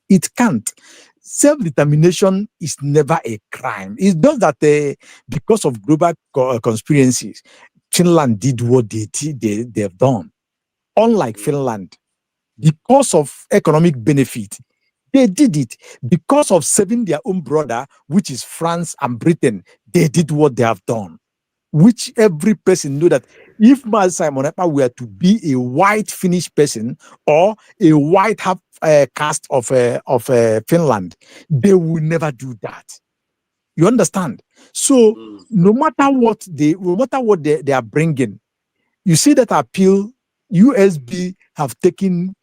It can't. Self-determination is never a crime. It's just that because of global conspiracies, Finland did what they've done. Unlike Finland, because of economic benefit, they did it. Because of saving their own brother, which is France and Britain, they did what they have done. Which every person know that if Simon Ekpa were to be a white Finnish person or a white half caste of Finland, they will never do that. You understand? So no matter what they are bringing, you see that appeal USB have taken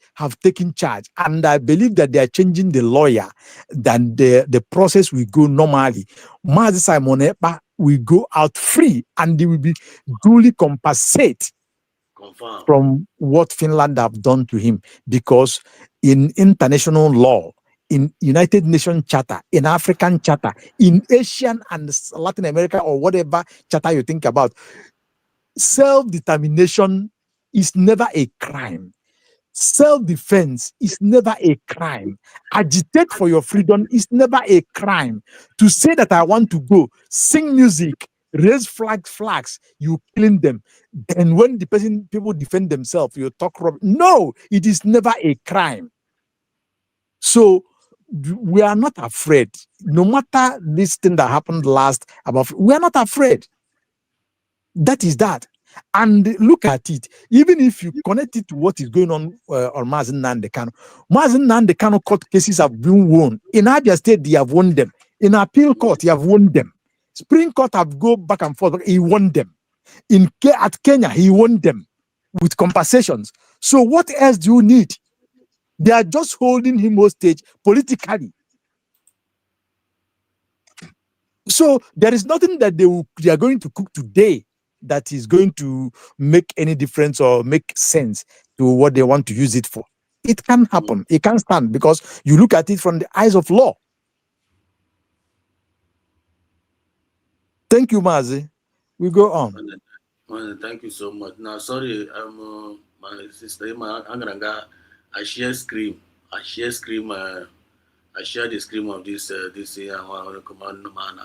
charge, and I believe that they are changing the lawyer, than the process will go normally. Mazi Simon Ekpa will go out free, and they will be duly compensated Confirm. from what Finland have done to him, because in international law, in United Nations Charter, in African Charter, in Asian and Latin America, or whatever charter you think about, self-determination is never a crime. Self-defense is never a crime. Agitate for your freedom is never a crime. To say that I want to go sing music, raise flags, you killing them. And when people defend themselves, you talk rubbish. No, it is never a crime. So we are not afraid. No matter this thing that happened last we are not afraid. That is that. And look at it. Even if you connect it to what is going on Mazi Nnamdi Kanu court cases have been won. In Abia State, they have won them. In appeal court, he have won them. Supreme Court have go back and forth. He won them. At Kenya, he won them with compensations. So what else do you need? They are just holding him hostage politically. So there is nothing that they are going to cook today that is going to make any difference or make sense to what they want to use it for. It can happen. It can stand, because you look at it from the eyes of law. Thank you, Mazi. We go on. Thank you so much. Now, sorry, my sister, I share screen. I share the screen of this year. I want to command man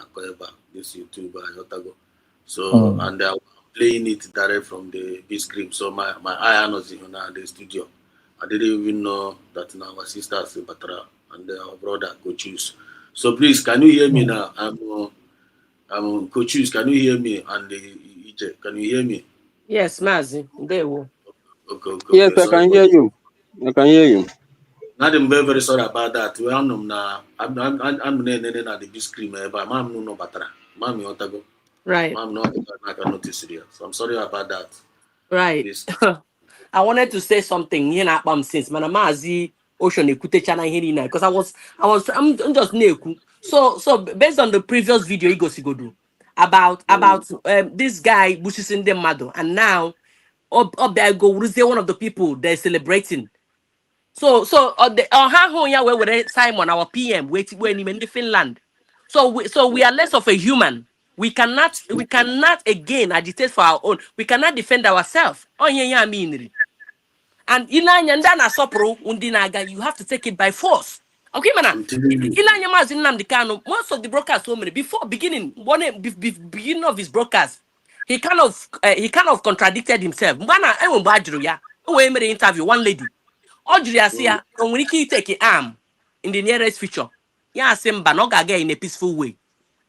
this YouTuber. So and they're playing it direct from the big screen. So my eye was in the studio. I didn't even know that now our sister is Batra and our brother Coaches. So please, can you hear me now? I'm Coaches. Can you hear me? And EJ, can you hear me? Yes, Mazi. They will. Okay. Yes, I can hear you. I can hear you. Now I'm very, very sorry about that. We are now. I'm the big screen, but I'm no Batra. Mami Otago. Right. I'm not. I cannot serious. So I'm sorry about that. Right. I wanted to say something here na since Mazi Ocean Ekutechana here because I'm just neku. So based on the previous video he goes do about this guy bushes in the mado, and now Obiago one of the people they're celebrating. So where Simon our PM waiting when in Finland. So we are less of a human. We cannot again agitate for our own. We cannot defend ourselves. Oh yeah, I mean. And Ilanya Ndana Sopro Undinaga, you have to take it by force. Okay, man. Ilanya Mazin Namdekano, most of the broadcast so many before beginning beginning of his broadcast, he kind of contradicted himself. Mana I Bajru ya. We made an interview, one lady. Audrey Asia, when we take an arm in the nearest future. Ya Simba no gaga in a peaceful way.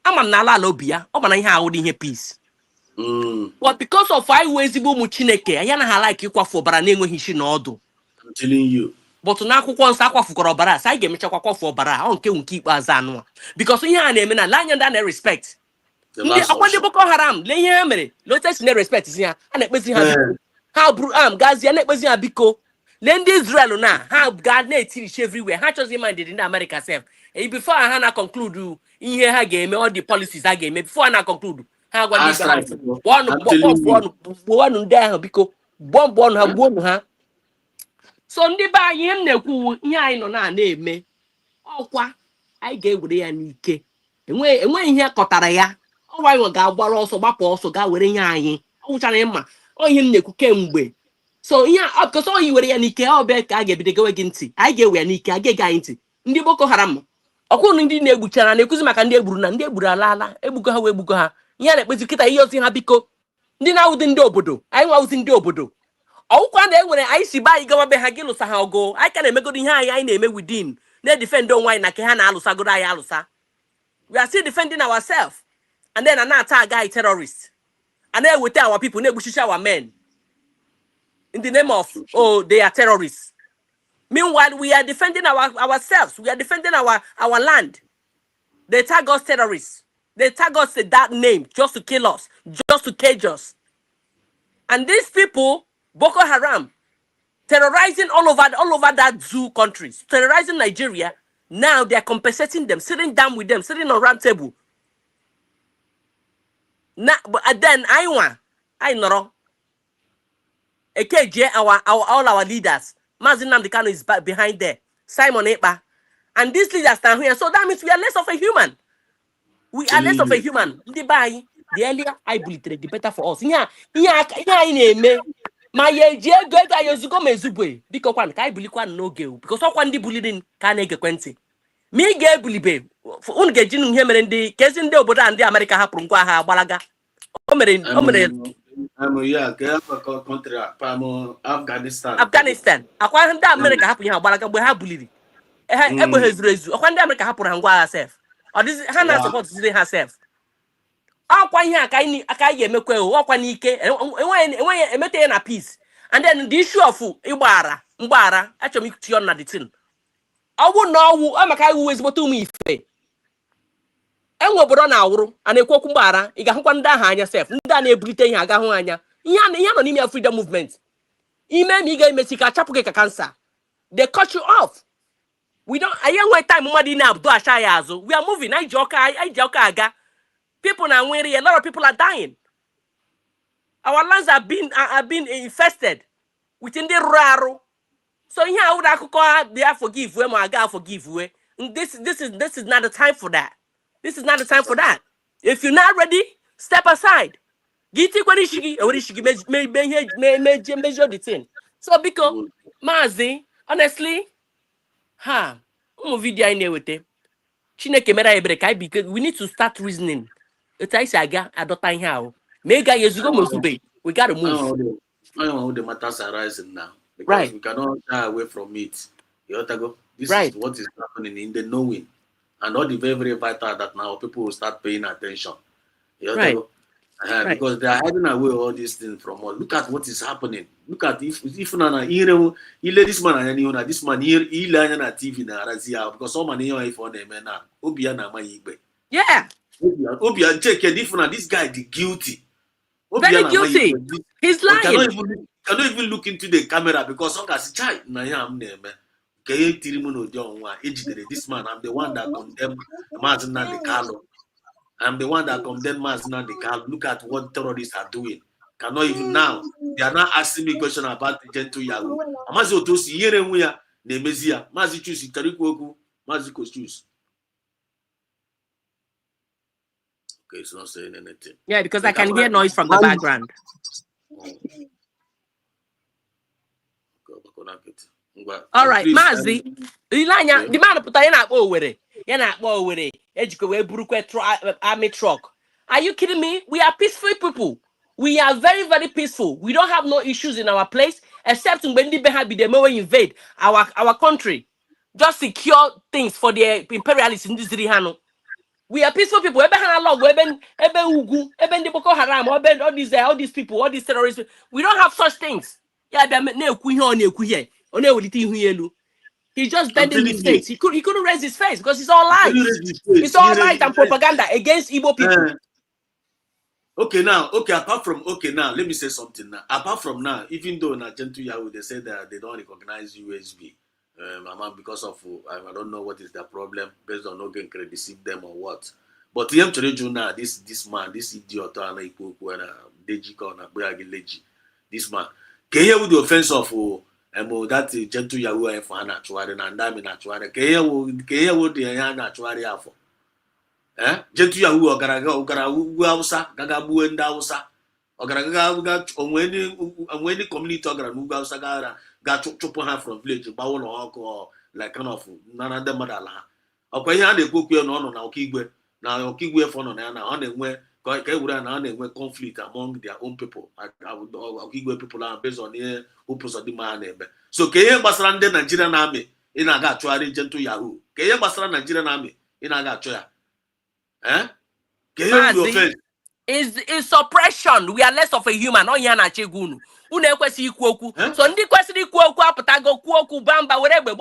I'm nala lobia, or man how would peace. But because of 5 ways Muchineke, I yana like you for Baranengo Hishi Nodo. I'm telling you. But now once I for Bara, I get me for Bara, I don't care keep Azanwa. Because we are naming a lion than respect. Upon the Boko Haram, lay hammer, lotus no respect is here, and it was how Gazi and it was Biko. Lend Israel now, how God native everywhere, how just minded in America self. And before I had conclude you in here game, all the policies I gave me before I conclude. How one there because one have one ha. So ndị be anyị m na-ekwu ihe anyị nọ na-eme ọkwa anyị ga-ewere ya n'ike enwe ihe kọtara ya ọwa anyị ga-agbara ọsọ gbapụ ọsọ ga were ihe anyị ọ wụchara mma ọ ihe m na-ekwu kemgbe so ihe ọkọsọ oyi were ya n'ike ọ bịa ka a ga-ebido gewe gị ntị anyị ga-ewe ya n'ike a ga-ege anyị ntị ndị Boko Haram ọkwụrụ ndị na-egbuchara na-ekwuzi maka ndị egburu na ndị egburu alaala egbugo ha wee gbugo ha ihe a na-ekpezi kịta ihe ozi ha biko ndị na-awụzi ndị obodo anyị nwawụzi ndị obodo ọkwa na enwere anyị si ba anyị gawa be ha gị lụsa ha ọgụ anyị ka na-emegoro ihe anyị na-eme within na-edefend onwe anyị na ke ha na-alụsagoro anyị alụsa we are still defending ourselves and then na-attack guy terrorists and then we tell our people na-egbuchicha our men in the name of they are terrorists. Meanwhile we are defending ourselves, we are defending our land. They tag us terrorists, they tag us that name just to kill us, just to cage us. And these people Boko Haram, terrorizing all over that zoo countries, terrorizing Nigeria. Now they are compensating them, sitting down with them, sitting on round table. Now, but then I know. AKJ, all our leaders. Mazin Namdekano is behind there. Simon Epa. And these leaders stand here. So that means we are less of a human. We are less of a human. The earlier I believe the better for us. Yeah, my go mezubwe. Because one I believe one no girl. Because one the bullying can get quenty. Me gay believe. For ungejin him and the Kesin de Oboda and the America Haprunqua Balaga. I'm a country, Afghanistan. Afghanistan. Aqua America happen here, Balaga, we have bullied. Ebo has raised. Aqua America happen and go herself. Or this Hannah supposed to say herself. Aqua here, Akaye Mekwe, Aqua Nike, and mete in a piece. And then the issue of Mbara, actually, Tiona the tin. I won't know who Amaka who is what to me. Enwe obodo na-awụrụ ana ekwoku mgbara ị ga-ahụkwa ndị ahụ anya sef ndị a na-ebulite ihe agahụ anya ihe nọ n'ime freedom movement ime ma ị ga-emesi ka achapụ gị ka cancer. They cut you off. We don't nwere time mmadụ na-abdo asha ya azụ. We are moving. I joke aga. People na nwere, a lot of people are dying. Our lands are being infested within the rural. So here I would akụkọ they forgive we ma aga forgive we. This is not the time for that. This is not the time for that. If you're not ready, step aside. Giti kwenishigi, measure the thing. So because Mazi, honestly, video inewete. Chineke mera ebreka because we need to start reasoning. It's aga adota ihe ahụ. Mega yezugo mozube. We got to move. I know the matters are rising now because we cannot shy away from it. You have to go. This is what is happening in the knowing. And all the very, very vital that now people will start paying attention. You know, because they are hiding away all these things from us. Look at what is happening. Look at if this man this man here he learning at TV now because someone here for them now. Obiana Mayibe. Yeah. Obiana check different. This guy is guilty. Very guilty. He's lying. Cannot even look into the camera because someone can say, "Nah, I'm there, man." This man, I'm the one that condemned Mazina de Carlo. I'm the one that condemned Mazina de Carlo. Look at what terrorists are doing. Cannot even now. They are not asking me question about the gentle Yahoo. Amazi Otosi, Yeremuya, Nemezia, Mazi Chusi, Tarikuoku, Mazi Kostus. Okay, it's not saying anything. Yeah, because I can hear noise from the background. All right, Mazi. Ilanya, the man put na-akpọ Owerri. Ejiko we burukwe army truck. Are you kidding me? We are peaceful people. We are very, very peaceful. We don't have no issues in our place, except when the Behabi invade our country. Just secure things for the imperialists in this Rihano. We are peaceful people. Eben Ugu, Eben the Boko Haram, all these people, all these terrorists. We don't have such things. Yeah, he's just bending his face. He couldn't raise his face because it's all lies. It's all lies and propaganda against Igbo people. Let me say something now. Apart from now, even though na Gentle Yahoo, they say that they don't recognize USB. Because of I don't know what is their problem based on no gain credit, deceive them or what. But the now, this man, this idiot, this man, can you with the offense of that Gentle Yahoo for an actuary and I'm in actuary? Can you with the actuary for? Gentle Yahoo or Garaga, Gagabu and Dausa, or Garaga, or when the community or Garaga got chop her from village, Bawon or like kind of none of them madala. Okay, I had a cook on Okigwe, now Okigwe for on and where and conflict among their own people. Okigwe people are based on here who put the man. So Kaya Basran Nigerian army in Agatuari Gentle Yahoo. Kaya Basran Nigerian army in Agatuya. Is suppression. We are less of a human. Oh, yana chegunu. Unekwesi ikwoku. So ndi kwesi ikwoku apatago kwoku bamba whatever.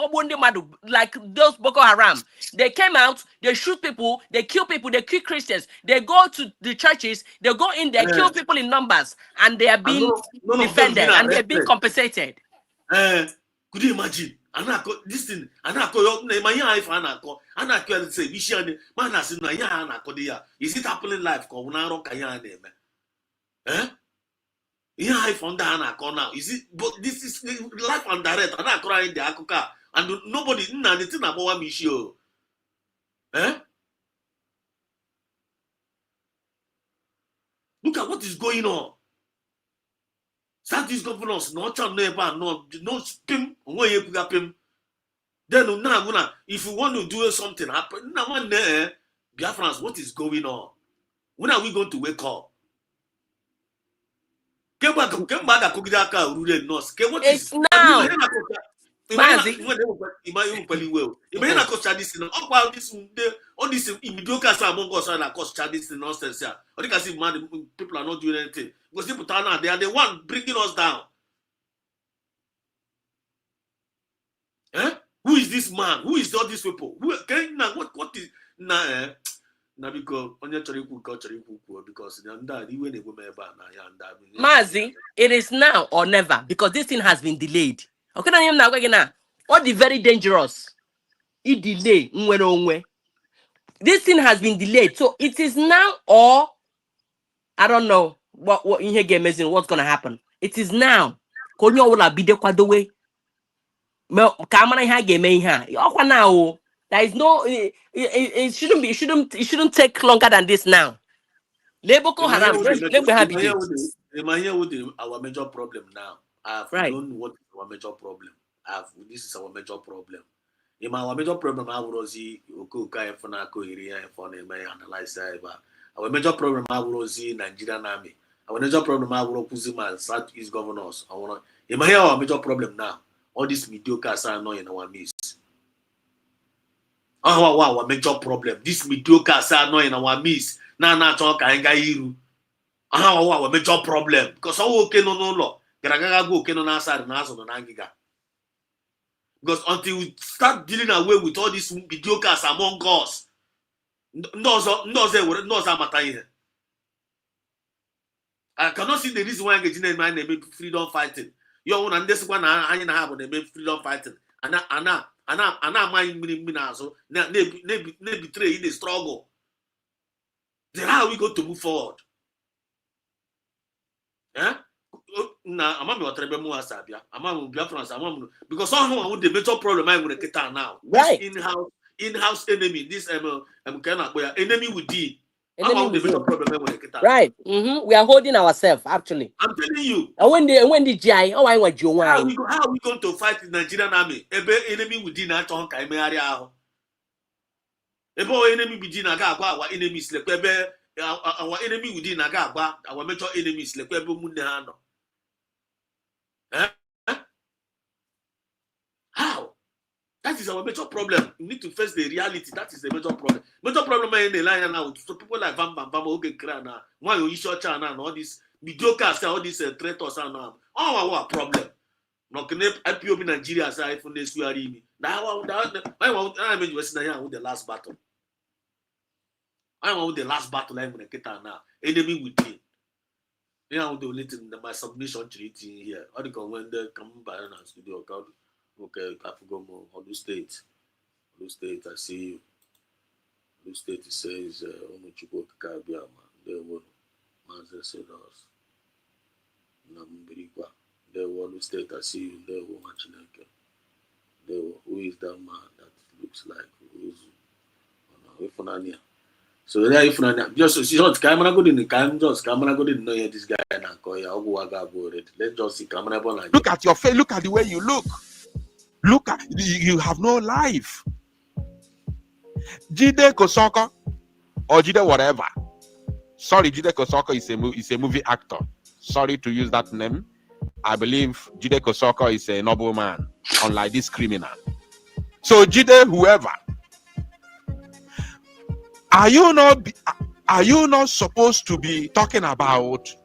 Like those Boko Haram. They came out. They shoot people. They kill people. They kill Christians. They go to the churches. They go in there, kill people in numbers, and they are being defended and they're being compensated. Could you imagine? This thing, my life, say, man, is it happening live? Yeah, I found that now. Is it? But this is life and direct. And I cry in the akuka, and nobody, anything about what me show. Look at what is going on. Start these governors, not never, no pim, then now, if you want to do something happen, now one there, Biafrans, what is going on? When are we going to wake up? It's now. Imagine all this mediocre among us and cause this nonsense here. Or you can see man, people are not doing anything because people now they are the one bringing us down. Who is this man? Who is all these people? Who can now what is now? Now because on your because Mazi, it is now or never because this thing has been delayed. Okay, now what the very dangerous. It delay. This thing has been delayed, so it is now or I don't know what in here game is what's gonna happen. It is now. Konyo will be the kwado way. Kamana ha game here. Now there is no. It shouldn't be. It shouldn't take longer than this now. Boko Haram. Let me have it. Our major problem now. I've known what is our major problem. This is our major problem. Our major problem I would see analyze our major problem I would see Nigerian army. Our major problem I would Kuzima Southeast governors. Our major problem now. All these mediocre are not in our midst. Our major problem. These mediocre are not in our midst. Now talk our major problem. Because all okay no law. Garaga go okay no answer na aso na ngiga. Because until we start dealing away with all these mediocres among us, I cannot see the reason why I get in my name freedom fighting. You own and this one I have on the freedom fighting. And my minazo, ne betray in the struggle. Then how are we going to move forward? Nah, I'm not going to Sabia. I'm Biafra, because somehow with the major problem I'm going to get now. Right. In-house enemy. This enemy within. Right. We are holding ourselves actually. I'm telling you. And when the GI, I want you. How are we going to fight the Nigerian army? Enemy within our tongue, enemy within our enemies. Our enemy within our major enemies. How? That is our major problem. We need to face the reality. That is the major problem. Major problem in the line now. So people like Bam okay, Krana, why you short China and all these mediocre, all these traitors and our problem. Not can IPO in Nigeria as I from this we are in. Now I mean with the last battle. I want the last battle I'm gonna get now. Enemy within. Now the little my submission treaty here. How do you when they come by and studio account? Okay, Kafugomo, Odu State. Odu State, I see you. Odu State says, Omochuko Kabiama, they won. Master said us. Nambrigua. They won Odu State, I see you. They won Machineke. They won. Who is that man that looks like? Who is Ifunania? So there, Ifunania. Just short, camera good in the camera, just camera good in know this guy and let's just see camera. Look at your face, look at the way you look. Look at you have no life. Jide Kosoko or Jide whatever. Sorry, Jide Kosoko is a movie actor. Sorry to use that name. I believe Jide Kosoko is a noble man, unlike this criminal. So Jide, whoever, are you not supposed to be talking about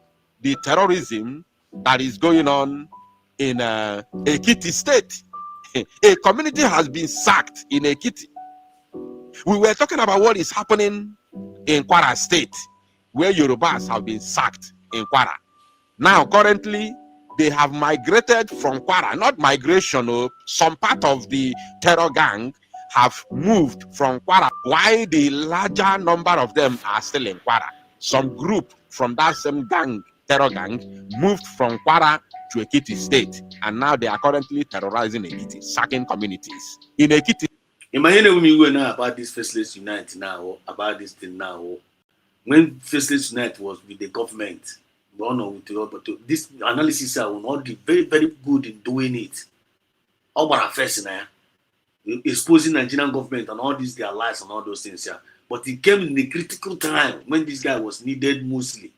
the terrorism that is going on in Ekiti State? A community has been sacked in Ekiti. We were talking about what is happening in Kwara State, where Yorubas have been sacked in Kwara. Now, currently, they have migrated from Kwara, not migration. Some part of the terror gang have moved from Kwara, while the larger number of them are still in Kwara. Some group from that same gang, terror gang, moved from Kwara to Ekiti State, and now they are currently terrorizing Ekiti, sacking communities in Ekiti. Imagine me when now about this Faceless Unite now, about this thing now. When Faceless Unite was with the government, one or with the other, but this analysis are not very, very good in doing it. All but our first now, exposing Nigerian government and all these their lies and all those things. Yeah. But it came in a critical time when this guy was needed mostly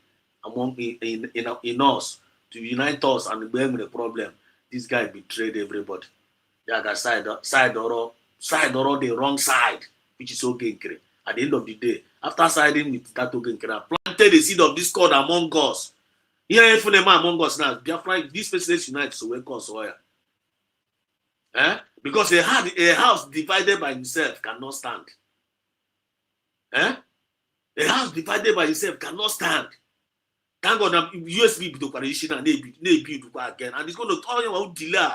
among in us to unite us and bring the problem. This guy betrayed everybody. Yeah, that side or the wrong side, which is okay. At the end of the day, after siding with that okay, planted the seed of discord among us. Here, if among us now, Biafra, this Faceless Unite so wake us where. Because a house divided by itself cannot stand. A house divided by itself cannot stand. Thank God that USB to coalition and they build again, and it's going to turn you delay.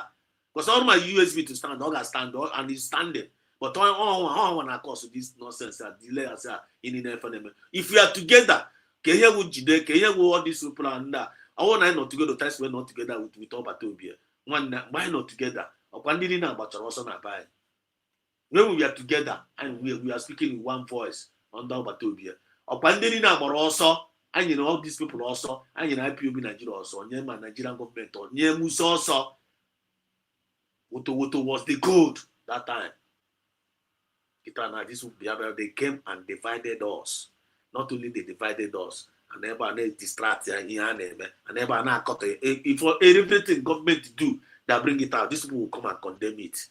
Because all my USB to stand, all stand and it's standing. But all one cause this nonsense delay as in the if we are together, can you go Jide, can you go all these people and that? I want to not together, test we're not together with all Batobia. Why not together? When we are together and we are speaking in one voice under Batobia. Also, and you know all these people also, and you know IPOB Nigeria also, near my Nigerian government or near Musa also. Woto was the code that time. This would be they came and divided us. Not only they divided us, and never distract and never cut it. For everything government do that bring it out, these people will come and condemn it.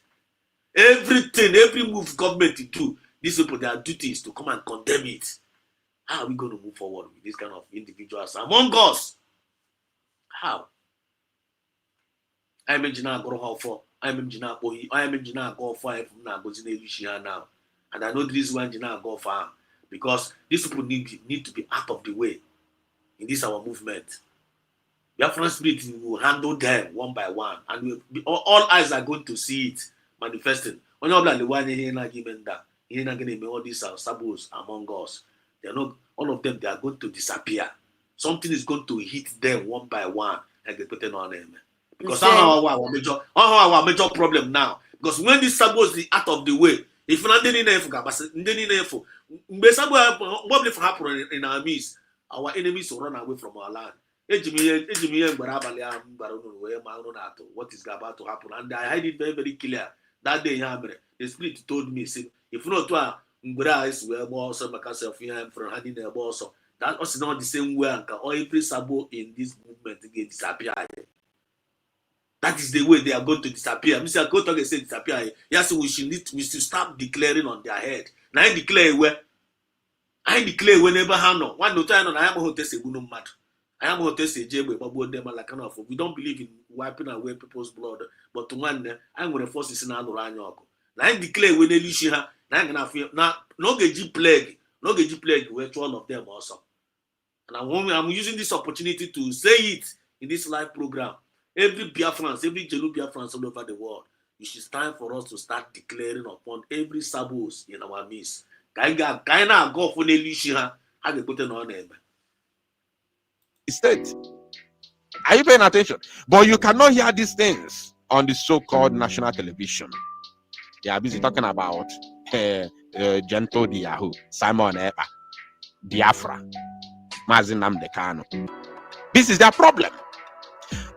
Everything, every move government do, these people their duty is to come and condemn it. How are we going to move forward with this kind of individuals among us? How? I imagine I go how for. I imagine I go for if I'm not going to now. And I know this one I go for because these people need to be out of the way in this our movement. Biafran Spirit will handle them one by one, and all eyes are going to see it manifesting. When you're like the one here not giving that, you're not going to make all these sabos among us. They're not all of them. They are going to disappear. Something is going to hit them one by one, like they put it on them. Because our major problem now. Because when this sabos is out of the way, if not any info, in our midst, our enemies will run away from our land. What is about to happen? And I had it very, very clear. That day, the spirit told me, if not is where also because of him from handing a boss. That was not the same way or every sabo in this movement get disappear. That is the way they are going to disappear. Mr. Kotoge said disappear. Yes, we should start declaring on their head. Now I declare whenever I know. One no time I am going to say no matter. I am going to say Jebe, but like enough. We don't believe in wiping away people's blood. But to one, I'm going to force this in our Ranyoko. Now I declare when they leash her, now I'm going to feel now no get plague, with all of them also. And I'm using this opportunity to say it in this live program. Every Biafrans, every Jelu Biafrans all over the world, it is time for us to start declaring upon every sabos in our midst. Kaina go for the Lishiha, how they put it on them. State. Are you paying attention? But you cannot hear these things on the so-called national television. They are busy talking about Gento Di Yahoo, Simon Epa, Biafra, Mazinam Dekano. This is their problem.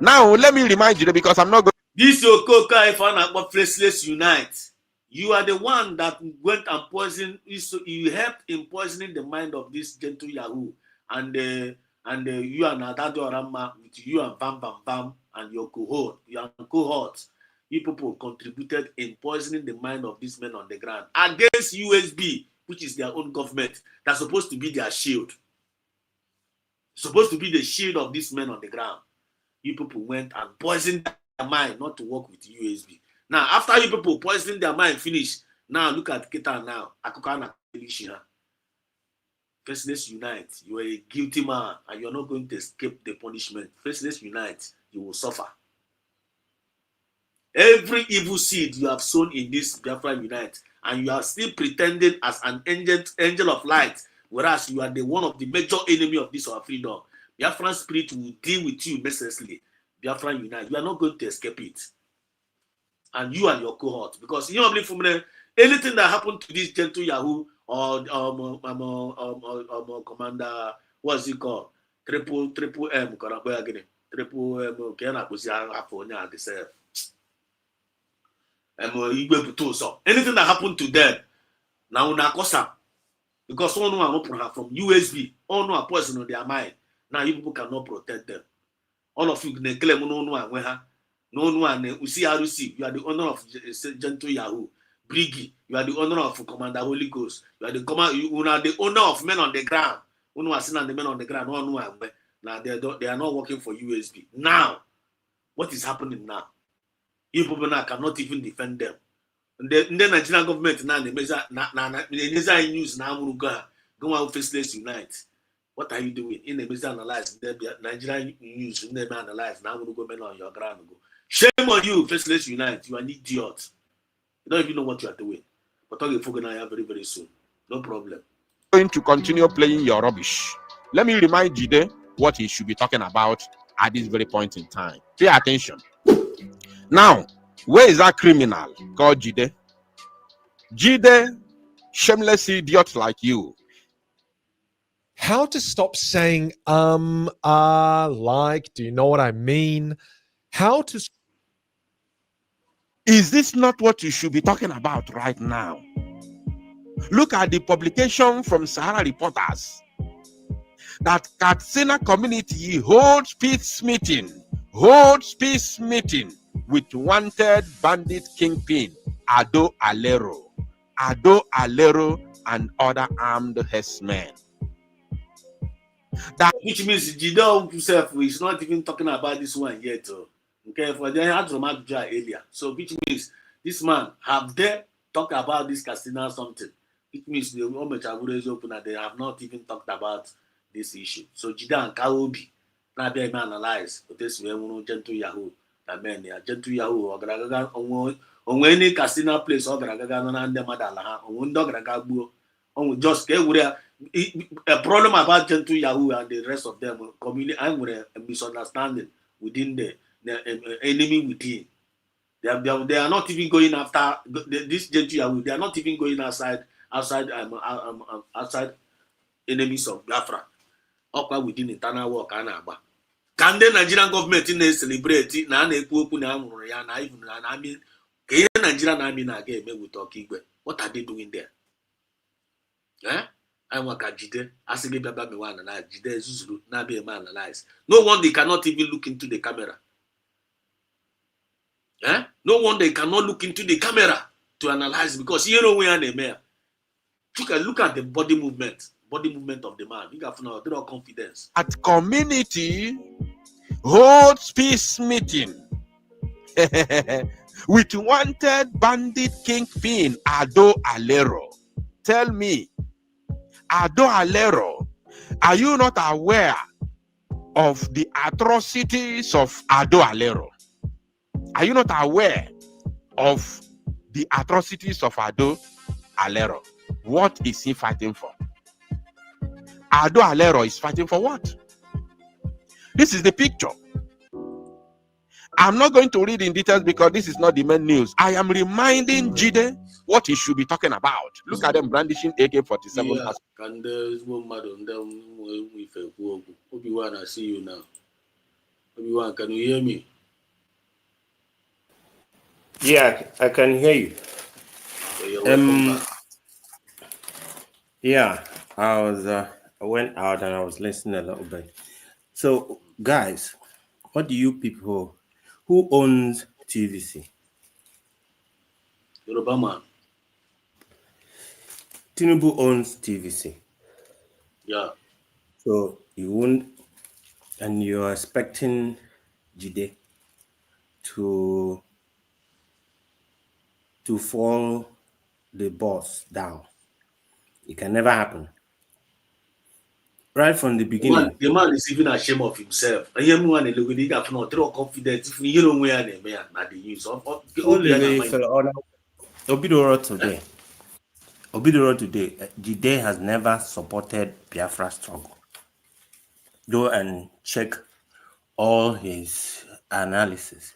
Now, let me remind you, because I'm not going. This your coca if I'm not Faceless Unite. You are the one that went and poisoned. You helped in poisoning the mind of this Gentle Yahoo and you and Adado Rama with you and Bam Bam Bam and your cohort. You people contributed in poisoning the mind of these men on the ground against USB, which is their own government. That's supposed to be their shield. Supposed to be the shield of these men on the ground. You people went and poisoned their mind not to work with USB. Now, after you people poisoning their mind finish, now look at Kita now. Akukana Elisha. Faceless Unite. You are a guilty man and you're not going to escape the punishment. Faceless Unite. you will suffer. Every evil seed you have sown in this Biafra Unite, and you are still pretending as an angel of light, whereas you are the one of the major enemy of this our freedom. Biafran spirit will deal with you mercilessly. Biafra Unite, you are not going to escape it. And you and your cohort, because you know, anything that happened to this gentle Yahoo or commander, what's it called? Triple M, Triple M, anything that happened to them, now na kosa, because one one open her from USB, all no poison on their mind. Now you people cannot protect them. All of you claim no one UCRC, you are the owner of Gentle Yahoo. Briggy, you are the owner of Commander Holy Ghost. You are the owner of Men on the Ground. Who are seen the Men on the Ground. Now they are not working for USB. Now, what is happening now? You people now cannot even defend them. The Nigerian government now they measure news now go out faceless unite. What are you doing? In the measure analyze the Nigerian news in the analyze now go men on your ground go. Shame on you, faceless unite. You are an idiot. You don't even know what you are doing. But talk about now very, very soon. No problem. Going to continue playing your rubbish. Let me remind Jide what he should be talking about at this very point in time. Pay attention. Now, where is that criminal called Jide? Jide, shameless idiot like you. How to stop saying like, do you know what I mean? How to... Is this not what you should be talking about right now? Look at the publication from Sahara Reporters that Katsina community holds peace meeting with wanted bandit kingpin Ado Alero and other armed herdsmen. That which means Jide himself is not even talking about this one yet. Okay, for the Hadromat earlier. So which means this man have they talked about this Castina something. It means the Omechabure is open and they have not even talked about this issue. So Jide and Kaobi now they analyze but this way gentle Yahoo. That men they are gentle Yahoo or Gragaga on any Castina place or Gragaga and the Madala on Dogragabu. Just get with a problem about Gentle Yahoo and the rest of them community and with a misunderstanding within the enemy within. They are not even going after this Gentle Yahoo. They are not even going outside enemies of Biafra. Up within internal work and Abba. Can the Nigerian government in celebrate na na-ekwu na amụrụ ya na even na army ka ihe Nigerian army na-aga eme with Okigwe? What are they doing there? I want Jide asking me one and Jide Zuzuru na be man analyze. No one they cannot even look into the camera. No one they cannot look into the camera to analyze because you know where they may. Look at the body movement of the man. You have no confidence. At community holds peace meeting with wanted bandit kingpin Ado Alero. Tell me, Ado Alero, are you not aware of the atrocities of Ado Alero? Are you not aware of the atrocities of Ado Alero? What is he fighting for? Ado Alero is fighting for what? This is the picture. I'm not going to read in details because this is not the main news. I am reminding Jide what he should be talking about. Look at them brandishing AK-47. Yeah, Obi-Wan, I see you now. Obi-Wan, can you hear me? Yeah, I can hear you. Yeah, I went out and I was listening a little bit. So, guys, what do you people, who owns TVC? Yoruba man. Tinubu owns TVC. Yeah. So you won't, and you're expecting Jide to fall the boss down. It can never happen. right from the beginning. The man is even ashamed of himself. And you want to look at it, have no confidence. If you don't wear them, not the use of All the way mind. for Obidoro today. Obidoro today, the day has never supported Biafra struggle. Go and check all his analysis.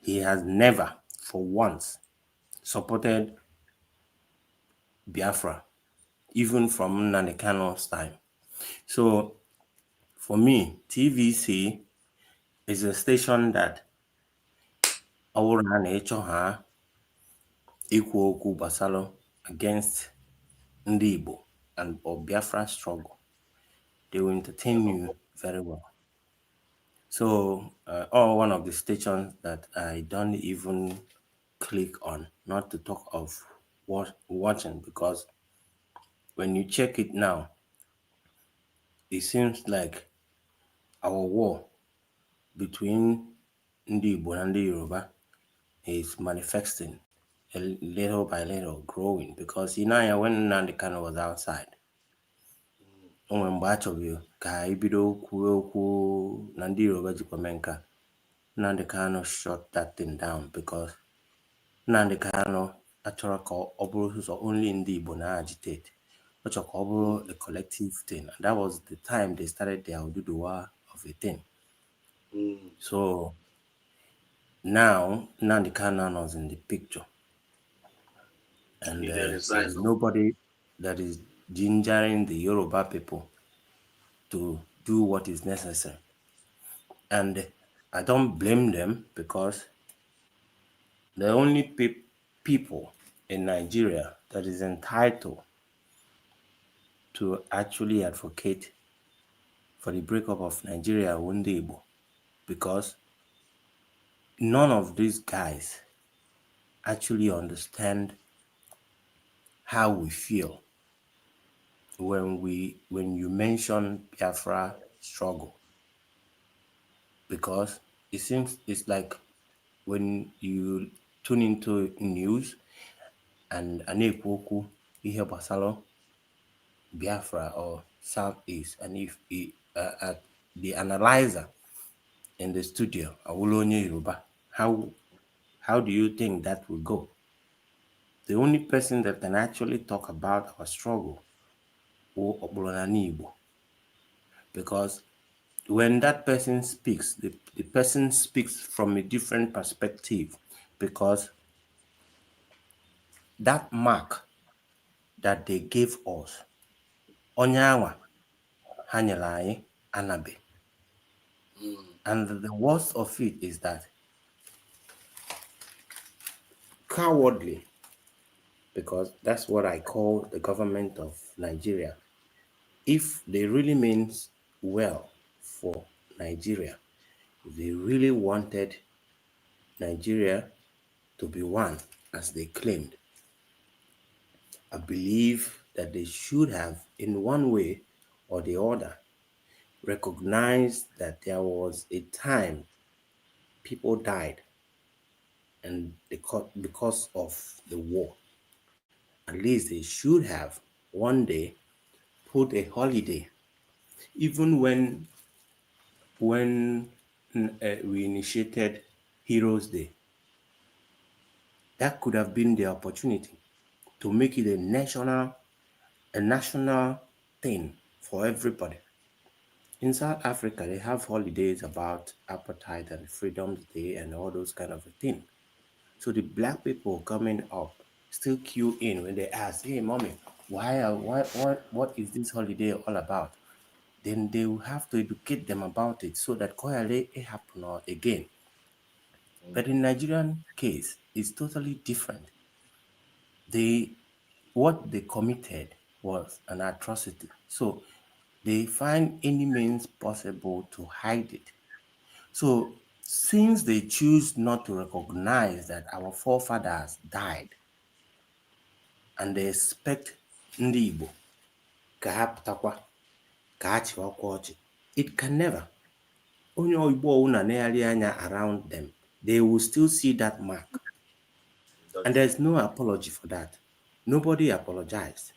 He has never, for once, supported Biafra, even from Nnamdi Kanu's time. So, for me, TVC is a station that our nature ha equal okwu gbasara against ndị Igbo and or Biafra struggle. They will entertain you very well. So, one of the stations that I don't even click on, not to talk of watching, because when you check it now, it seems like our war between Ndi Igbo and Ndi Yoruba is manifesting little by little, growing, because when Nnamdi Kanu was outside, onwe mgbe a chọrọ ka ibido kwuwe okwu na ndị Yoruba jikwa mee nka, Nnamdi Kanu shut that thing down, because Nnamdi Kanu achọrọ ka ọ bụrụ so only ndị Igbo na agitate. Ọ chọrọ ka ọ bụrụ a collective thing, and that was the time they started their Oduduwa of a thing. So now Nnamdi Kanu was in the picture, and there's nobody that is gingering the Yoruba people to do what is necessary. And I don't blame them, because the only people in Nigeria that is entitled to actually advocate for the breakup of Nigeria are Ndi Igbo, because none of these guys actually understand how we feel when you mention Biafra struggle, because it seems it's like when you tune into news and Anekwoku ihe gbasara Biafra or Southeast, and if the analyzer in the studio, Awolonye Yoruba, how do you think that will go? The only person that can actually talk about our struggle is Obolonani Igbo, because when that person speaks, the person speaks from a different perspective, because that mark that they gave us, Onyawa, Hanyalai, Anabe. And the worst of it is that cowardly, because that's what I call the government of Nigeria. If they really means well for Nigeria, if they really wanted Nigeria to be one, as they claimed, I believe that they should have, in one way or the other, recognized that there was a time people died and because of the war. At least they should have one day put a holiday, even when we initiated Heroes Day. That could have been the opportunity to make it a national thing for everybody. In South Africa, they have holidays about apartheid and Freedom's Day and all those kind of things. So the black people coming up still queue in when they ask, "Hey, mommy, what is this holiday all about?" Then they will have to educate them about it, so that it happen again. But in Nigerian case, it's totally different. What they committed was an atrocity. So they find any means possible to hide it. So since they choose not to recognize that our forefathers died, and they expect ndị Igbo ka ha pụtakwa ka ha chịwakwa ọchị, it can never. Onye Igbo na negharị anya around them, they will still see that mark. And there's no apology for that. Nobody apologized.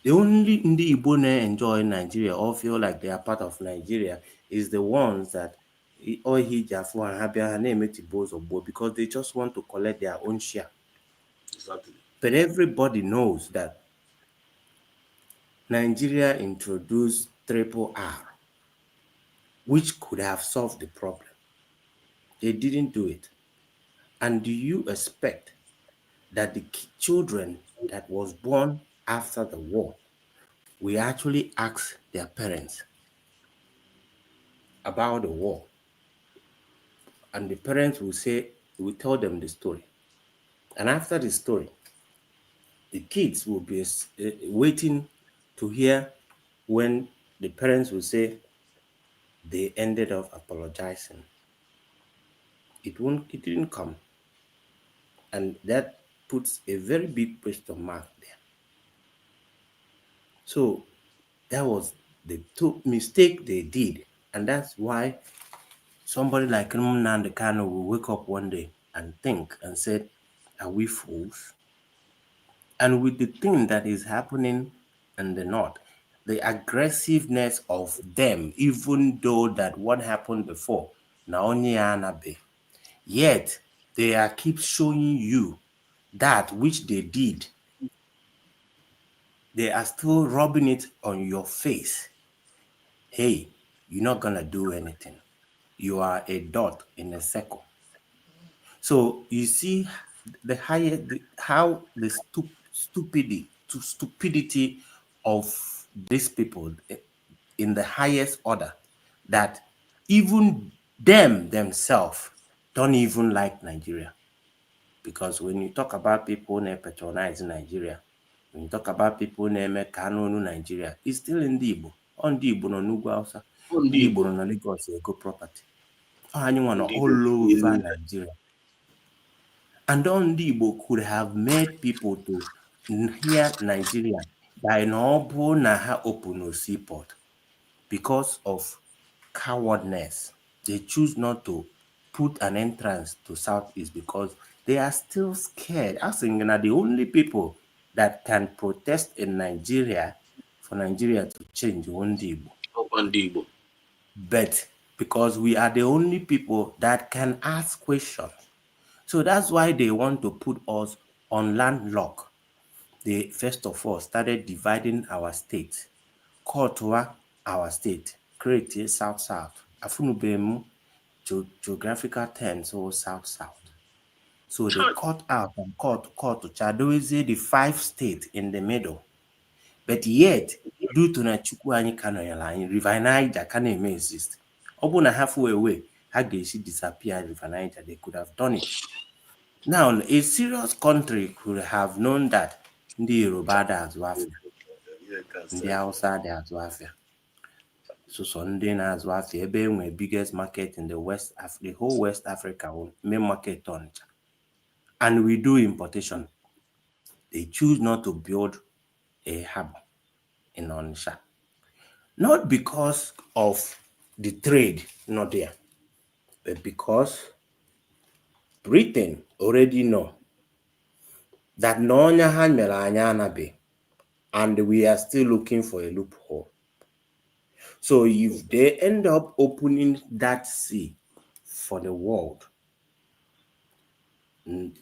The only Ndi Igbo enjoy Nigeria or feel like they are part of Nigeria is the ones that or Hijafu and Habia name because they just want to collect their own share. Exactly. But everybody knows that Nigeria introduced triple R, which could have solved the problem. They didn't do it. And do you expect that the children that was born after the war will actually ask their parents about the war? And the parents will tell them the story. And after the story, the kids will be waiting to hear when the parents will say they ended up apologizing. It didn't come. And that puts a very big question mark there. So that was the mistake they did. And that's why somebody like Nnamdi Kanu will wake up one day and think and say, are we fools? And with the thing that is happening in the north, the aggressiveness of them, even though that what happened before, Naonye yet they are keep showing you that which they did. They are still rubbing it on your face. Hey, you're not gonna do anything. You are a dot in a circle. So you see how the stupidity of these people in the highest order, that even themselves don't even like Nigeria. Because when you talk about people who patronize Nigeria, when you talk about people who make Kanunu Nigeria, it's still in the Igbo. On the Igbo no Nugu Hausa, the Igbo no Lagos go property. Anyone all over Nigeria. And on the Igbo could have made people to hear Nigeria by no na ha open no seaport because of cowardness. They choose not to put an entrance to Southeast because they are still scared. I think that the only people that can protest in Nigeria for Nigeria to change Igbo. But because we are the only people that can ask questions. So that's why they want to put us on landlock. They first of all started dividing our state. Kotua our state, create South-South. Afunubemu geographical terms or South-South. So they cut out and cut to Chadoeze the 5 states in the middle. But yet, due to Nachukwu anyị kanoyala anyị, River Niger can exist. Obuna halfway away, how they should disappear River Niger, they could have done it. Now, a serious country could have known that ndị Yoruba azụ afịa, ndị Hausa azụ afịa. So ndị na-azụ afịa ebe enwe biggest market in the whole West Africa, main market Onitsha. And we do importation. They choose not to build a hub in Onitsha. Not because of the trade not there, but because Britain already know that Nonya Han Melanyanabe, and we are still looking for a loophole. So if they end up opening that sea for the world,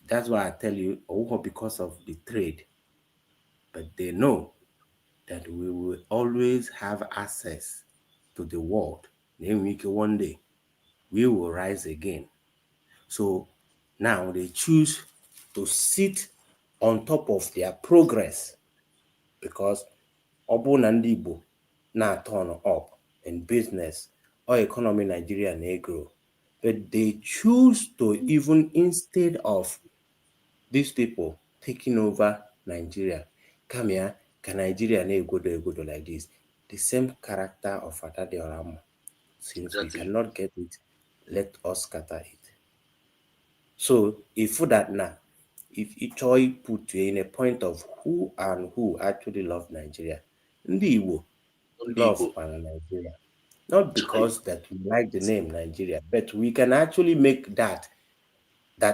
that's why I tell you, because of the trade, but they know that we will always have access to the world. Then one day we will rise again. So now they choose to sit on top of their progress because Obu and Igbo now turn up in business or economy Nigeria negro. But they choose to even, instead of these people taking over Nigeria, come here, can Nigeria go like this? The same character of Atade Oramo. Since we cannot get it, let us scatter it. So if that now, if each oil put you in a point of who actually love Nigeria, Ndi Igbo love Nigeria. Not because that we like the name Nigeria, but we can actually make that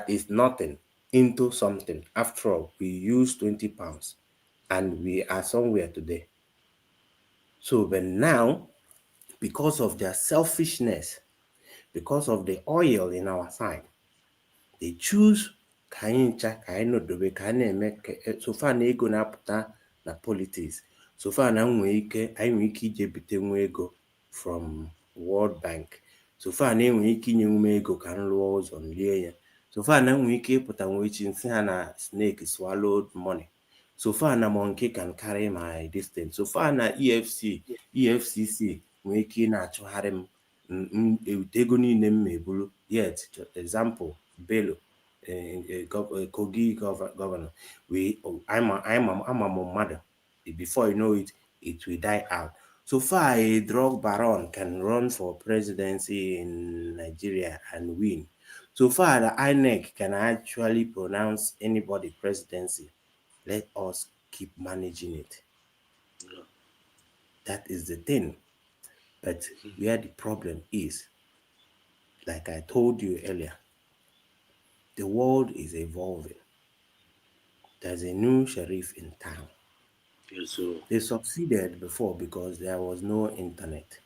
is nothing into something. After all, we use 20 pounds and we are somewhere today. So, but now, because of their selfishness, because of the oil in our side, they choose ka anyị ncha ka anyị nọdobe ka anyị na-eme sofa na ego na-apụta na politics, sofa na anyị nwee ike ije bite nwa ego from World Bank, sofa na enwee ike inye nwe ego ka m lụọ ụzọ m lie ya, sofa na nwee ike ịpụta nwe echi nsị ha na snake swallowed money, sofa na monkey can carry my distance, sofa na EFCC nwee ike ị na-achụgharị m ewute ego niile m ma ebulu. Yet, example, Bello, Kogi governor, I'm a mother. Before you know it, it will die out. So far, a drug baron can run for presidency in Nigeria and win. So far, the INEC can actually pronounce anybody presidency. Let us keep managing it. That is the thing. But where the problem is, like I told you earlier, the world is evolving. There's a new sheriff in town. Yes, so They succeeded before because there was no internet.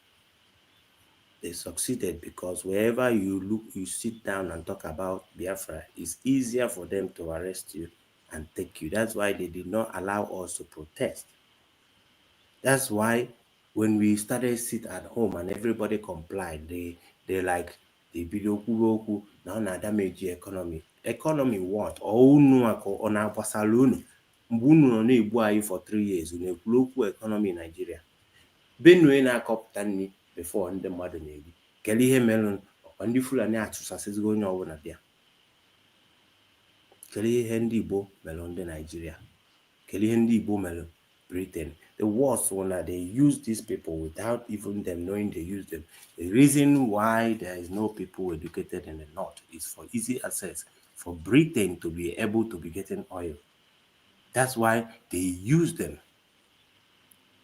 They succeeded because wherever you look, you sit down and talk about Biafra, it's easier for them to arrest you and take you. That's why they did not allow us to protest. That's why when we started sit at home and everybody complied, they video okwu na ọ na-damage economy. Economy what? Unu ako ọ na-agbasara unu mgbe unu nọ na-egbu anyị for 3 years unu ekwuru okwu economy Nigeria. Benue na-akọpụta nri before ndị mmadụ na-eri. Kedu ihe mere ọkwa ndị Fulani achụsasịzigo onye ọbụla bịa? Kedu ihe ndị Igbo mere ndị Nigeria? Kedu ihe ndị Igbo mere Britain? The worst one that they use these people without even them knowing they use them. The reason why there is no people educated in the north is for easy access, for Britain to be able to be getting oil. That's why they use them.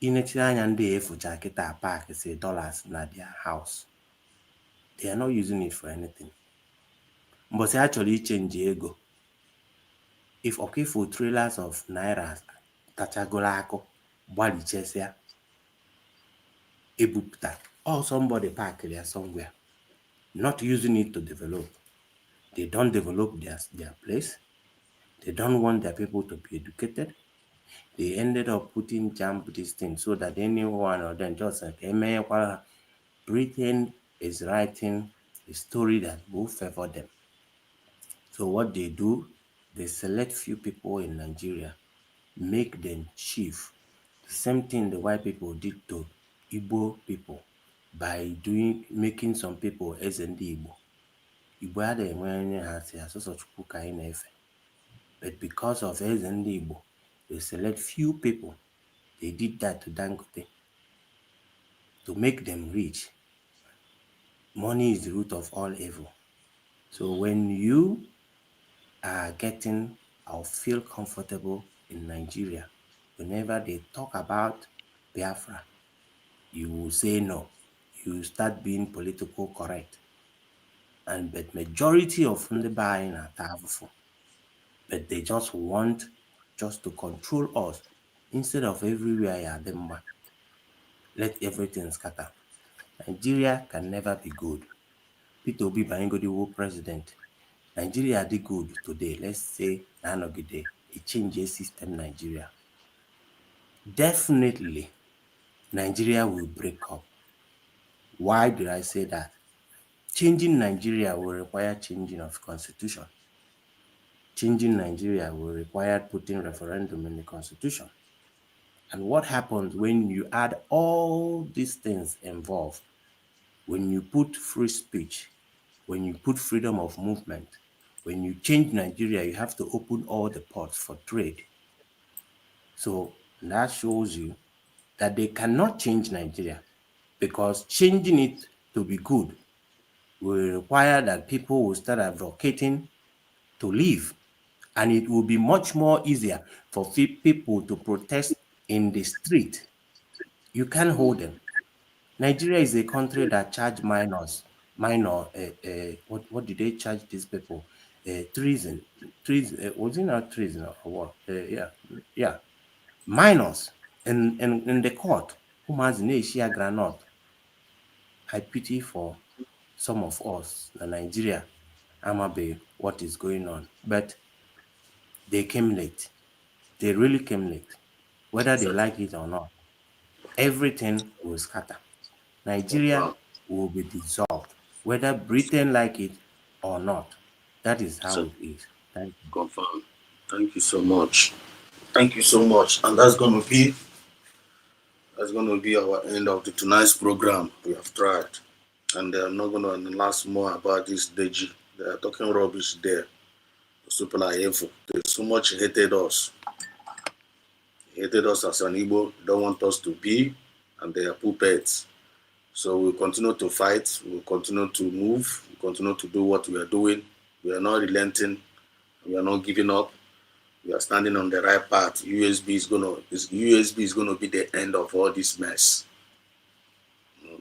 Inechiri anya ndị efucha kịta park say dollars na their house. They are not using it for anything. But they actually change ego. If okay for trailers of naira tachagola akụ gbalichesia ebupụta, or somebody park there somewhere, not using it to develop. They don't develop their place. They don't want their people to be educated. They ended up putting jump this thing so that anyone or them just like Britain is writing a story that will favor them. So what they do, they select few people in Nigeria, make them chief. The same thing the white people did to Igbo people by making some people as ndị Igbo. Igbo adịghị enwe onye ha si asụsụ Chukwu ka anyị na-efe. But because of eze ndị Igbo, they select few people. They did that to Dangote to make them rich. Money is the root of all evil. So when you are getting or feel comfortable in Nigeria, whenever they talk about Biafra, you will say no. You start being political correct. But majority of the buying are powerful. But they just want to control us instead of everywhere let everything scatter. Nigeria can never be good. Peter Obi Bangodi president. Nigeria did good today. Let's say Nanogide, a change system Nigeria. Definitely, Nigeria will break up. Why did I say that? Changing Nigeria will require changing of constitution. Changing Nigeria will require putting referendum in the constitution. And what happens when you add all these things involved? When you put free speech, when you put freedom of movement, when you change Nigeria, you have to open all the ports for trade. So that shows you that they cannot change Nigeria, because changing it to be good will require that people will start advocating to leave. And it will be much more easier for people to protest in the street. You can't hold them. Nigeria is a country that charge what did they charge these people? Treason, was it not treason or what? minors in the court who has Asia granite. I pity for some of us in Nigeria, Amabe, what is going on. But they came late. They really came late. Whether they like it or not, everything will scatter. Nigeria will be dissolved, whether Britain like it or not. That is how it is. Thank you. Confirm. Thank you so much. Thank you so much. And that's gonna be our end of the tonight's program. We have tried. And I'm not gonna last more about this Deji. They are talking rubbish there. Those people are evil. They so much hated us. Hated us as an Igbo, don't want us to be, and they are puppets. So we'll continue to fight, we'll continue to move, we'll continue to do what we are doing. We are not relenting, we are not giving up. We are standing on the right path. USB is gonna be the end of all this mess.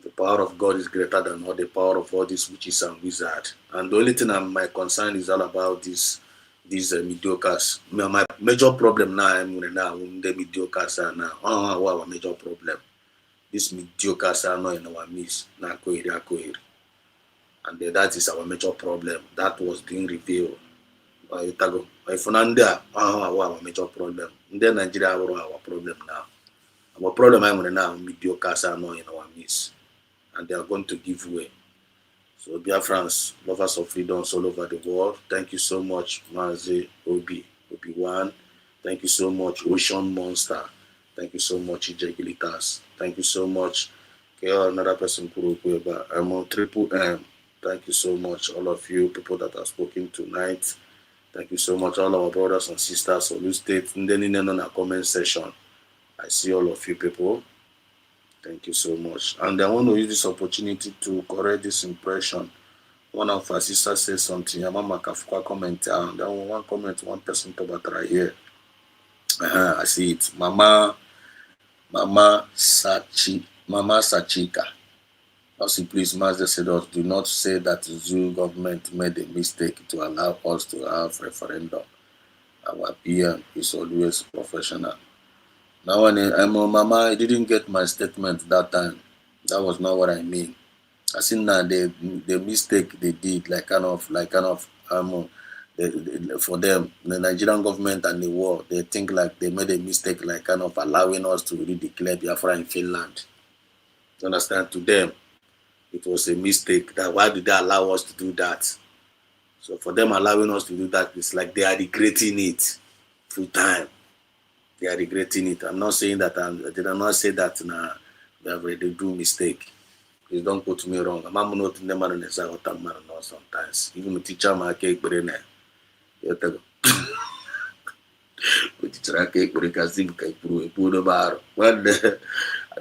The power of God is greater than all the power of all these witches and wizards. And the only thing my concern is all about these mediocres. My major problem now, the mediocres are now. Our major problem. These mediocres are not in our midst. And that is our major problem. That was being revealed. If our major problem. Then Nigeria are our problem now. Our problem now, mediocres are not in our midst. And they are going to give way. So Biafrans, lovers of freedoms all over the world, thank you so much, Mazi, Obi-Wan. Thank you so much, Ocean Monster. Thank you so much, Ijegilitas. Thank you so much, another person, I'm on Triple M. Thank you so much, all of you people that have spoken tonight. Thank you so much, all our brothers and sisters of the state. And then in a comment section, I see all of you people. Thank you so much. And I want to use this opportunity to correct this impression. One of our sisters said something. Mama Kafka comment. And then one comment, one person talk about right here. I see it. Mama Sachika. Also, please, Master said us, do not say that the Zoo government made a mistake to allow us to have referendum. Our PM is always professional. Now, when Mama, I didn't get my statement that time. That was not what I mean. I think now the mistake they did, for them, the Nigerian government and the world, they think like they made a mistake, like kind of allowing us to redeclare Biafra in Finland. You understand? To them, it was a mistake. That why did they allow us to do that? So for them allowing us to do that, it's like they are regretting it full time. They are regretting it. I'm not saying that. I did not say that. They have already do mistake. Please don't quote me wrong. I'm not sometimes. Even the teacher, my cake, but in there. I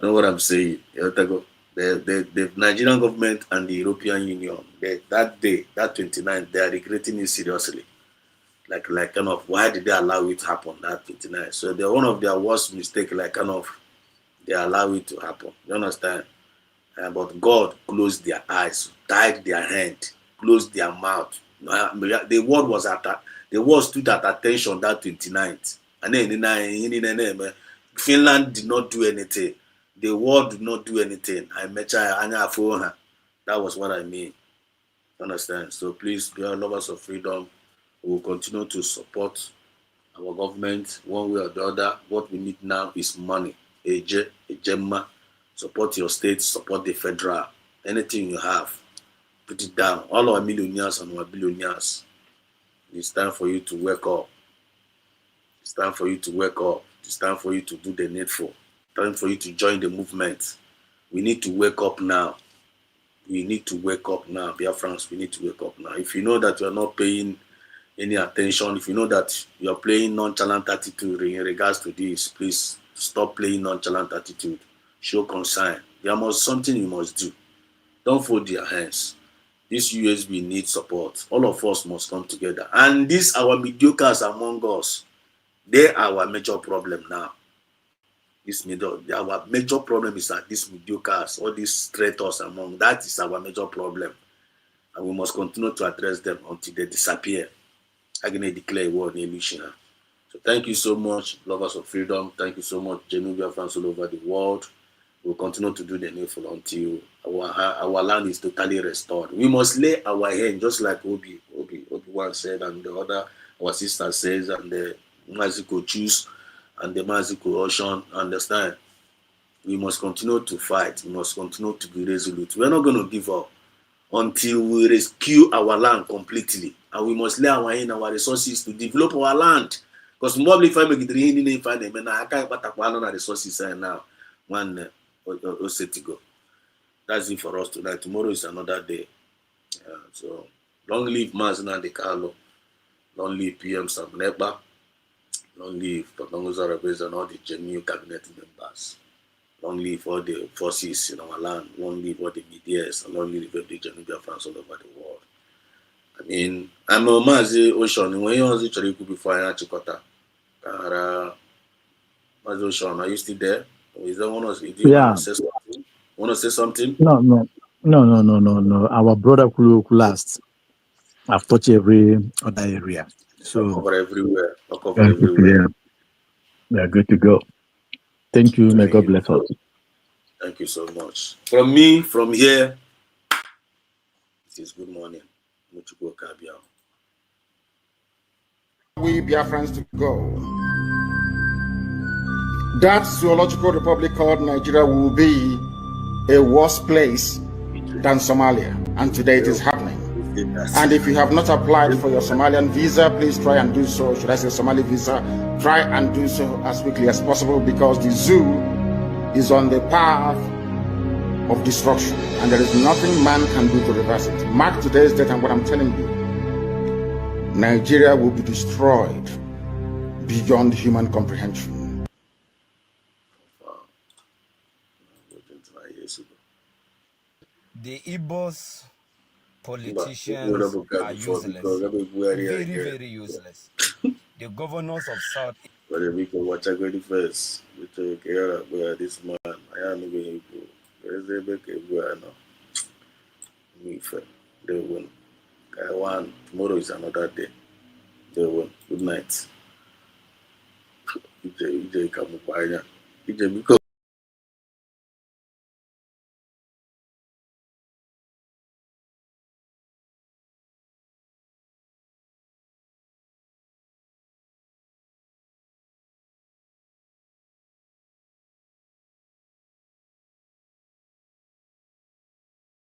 know what I'm saying. The Nigerian government and the European Union, that day, that 29th, they are regretting it seriously. Like kind of, why did they allow it to happen that 29th? So they're one of their worst mistakes, like kind of, they allow it to happen. You understand? But God closed their eyes, tied their hand, closed their mouth. The world stood at attention that 29th. And then Finland did not do anything. The world did not do anything. That was what I mean. Understand? So please, be our lovers of freedom. We will continue to support our government one way or the other. What we need now is money. Ejema. Support your state, support the federal. Anything you have, put it down. All our millionaires and our billionaires. It's time for you to wake up. It's time for you to wake up. It's time for you to do the needful. Time for you to join the movement. We need to wake up now. We need to wake up now. Biafrans, we need to wake up now. If you know that you are not paying any attention, if you know that you are playing nonchalant attitude in regards to this, please stop playing nonchalant attitude. Show concern. There must something you must do. Don't fold your hands. This USB needs support. All of us must come together. And these our mediocres among us, they are our major problem now. Our major problem is that these mediocres, all these traitors among, that is our major problem. And we must continue to address them until they disappear. I'm going to declare war in Elushina. So thank you so much, lovers of freedom. Thank you so much, Genuine fans all over the world. We'll continue to do the needful until our land is totally restored. We must lay our hand, just like Obi-Wan said, and the other, our sister says, and the Maziko choose, and the Maziko Ocean, understand? We must continue to fight. We must continue to be resolute. We're not going to give up until we rescue our land completely. And we must lay our hand, our resources to develop our land. Because probably if I make it, I can't put resources now. One set to go. That's it for us tonight. Tomorrow is another day. So long live Mazina De Carlo. Long live PM Sam Nepa. Long live Tontongo Zarabes and all the genuine cabinet members. Long live all the forces in our land. Long live all the BDS. And long live the genuine fans all over the world. I mean, I'm a Mazi Ocean. When you was actually before I Chikota. Mazi Ocean, are you still there? Or is that one of you? Do you want to say something? Want to say something? No. Our brother Kulu last. I've touched every other area. So Cover everywhere. Cover everywhere. We are good to go. Thank you. May God bless us. Thank you so much. From me, from here, it is good morning. We Biafrans to go. That zoological republic called Nigeria will be a worse place than Somalia. And today it is happening. And if you have not applied for your Somalian visa, please try and do so. Should I say Somali visa? Try and do so as quickly as possible, because the zoo is on the path of destruction. And there is nothing man can do to reverse it. Mark today's date and what I'm telling you. Nigeria will be destroyed beyond human comprehension. The Igbos politicians are useless. Very, very useless. The governors of South. But we can watch a good first. We take care of this man. I am going to go. There's a big no. Me fair. They win. I won. Tomorrow is another day. They win. Good night. EJ come by. EJ because